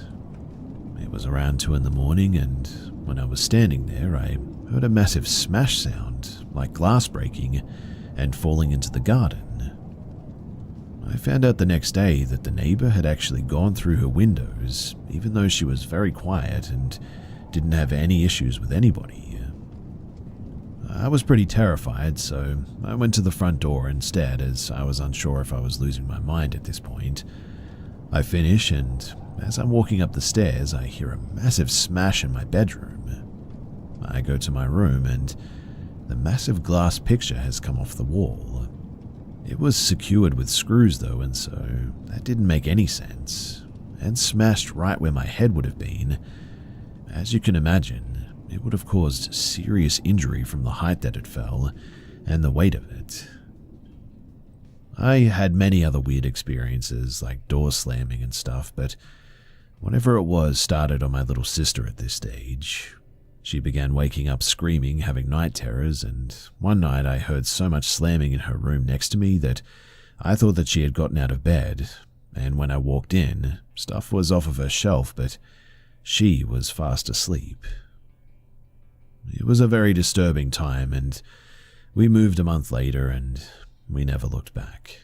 It was around 2 in the morning, and when I was standing there, I heard a massive smash sound, like glass breaking and falling into the garden. I found out the next day that the neighbor had actually gone through her windows, even though she was very quiet and didn't have any issues with anybody. I was pretty terrified, so I went to the front door instead, as I was unsure if I was losing my mind at this point. I finish, and as I'm walking up the stairs, I hear a massive smash in my bedroom. I go to my room, and the massive glass picture has come off the wall. It was secured with screws though, and so that didn't make any sense, and smashed right where my head would have been. As you can imagine, it would have caused serious injury from the height that it fell and the weight of it. I had many other weird experiences like door slamming and stuff, but whatever it was started on my little sister at this stage. She began waking up screaming, having night terrors, and one night I heard so much slamming in her room next to me that I thought that she had gotten out of bed, and when I walked in, stuff was off of her shelf, but she was fast asleep. It was a very disturbing time, and we moved a month later, and we never looked back.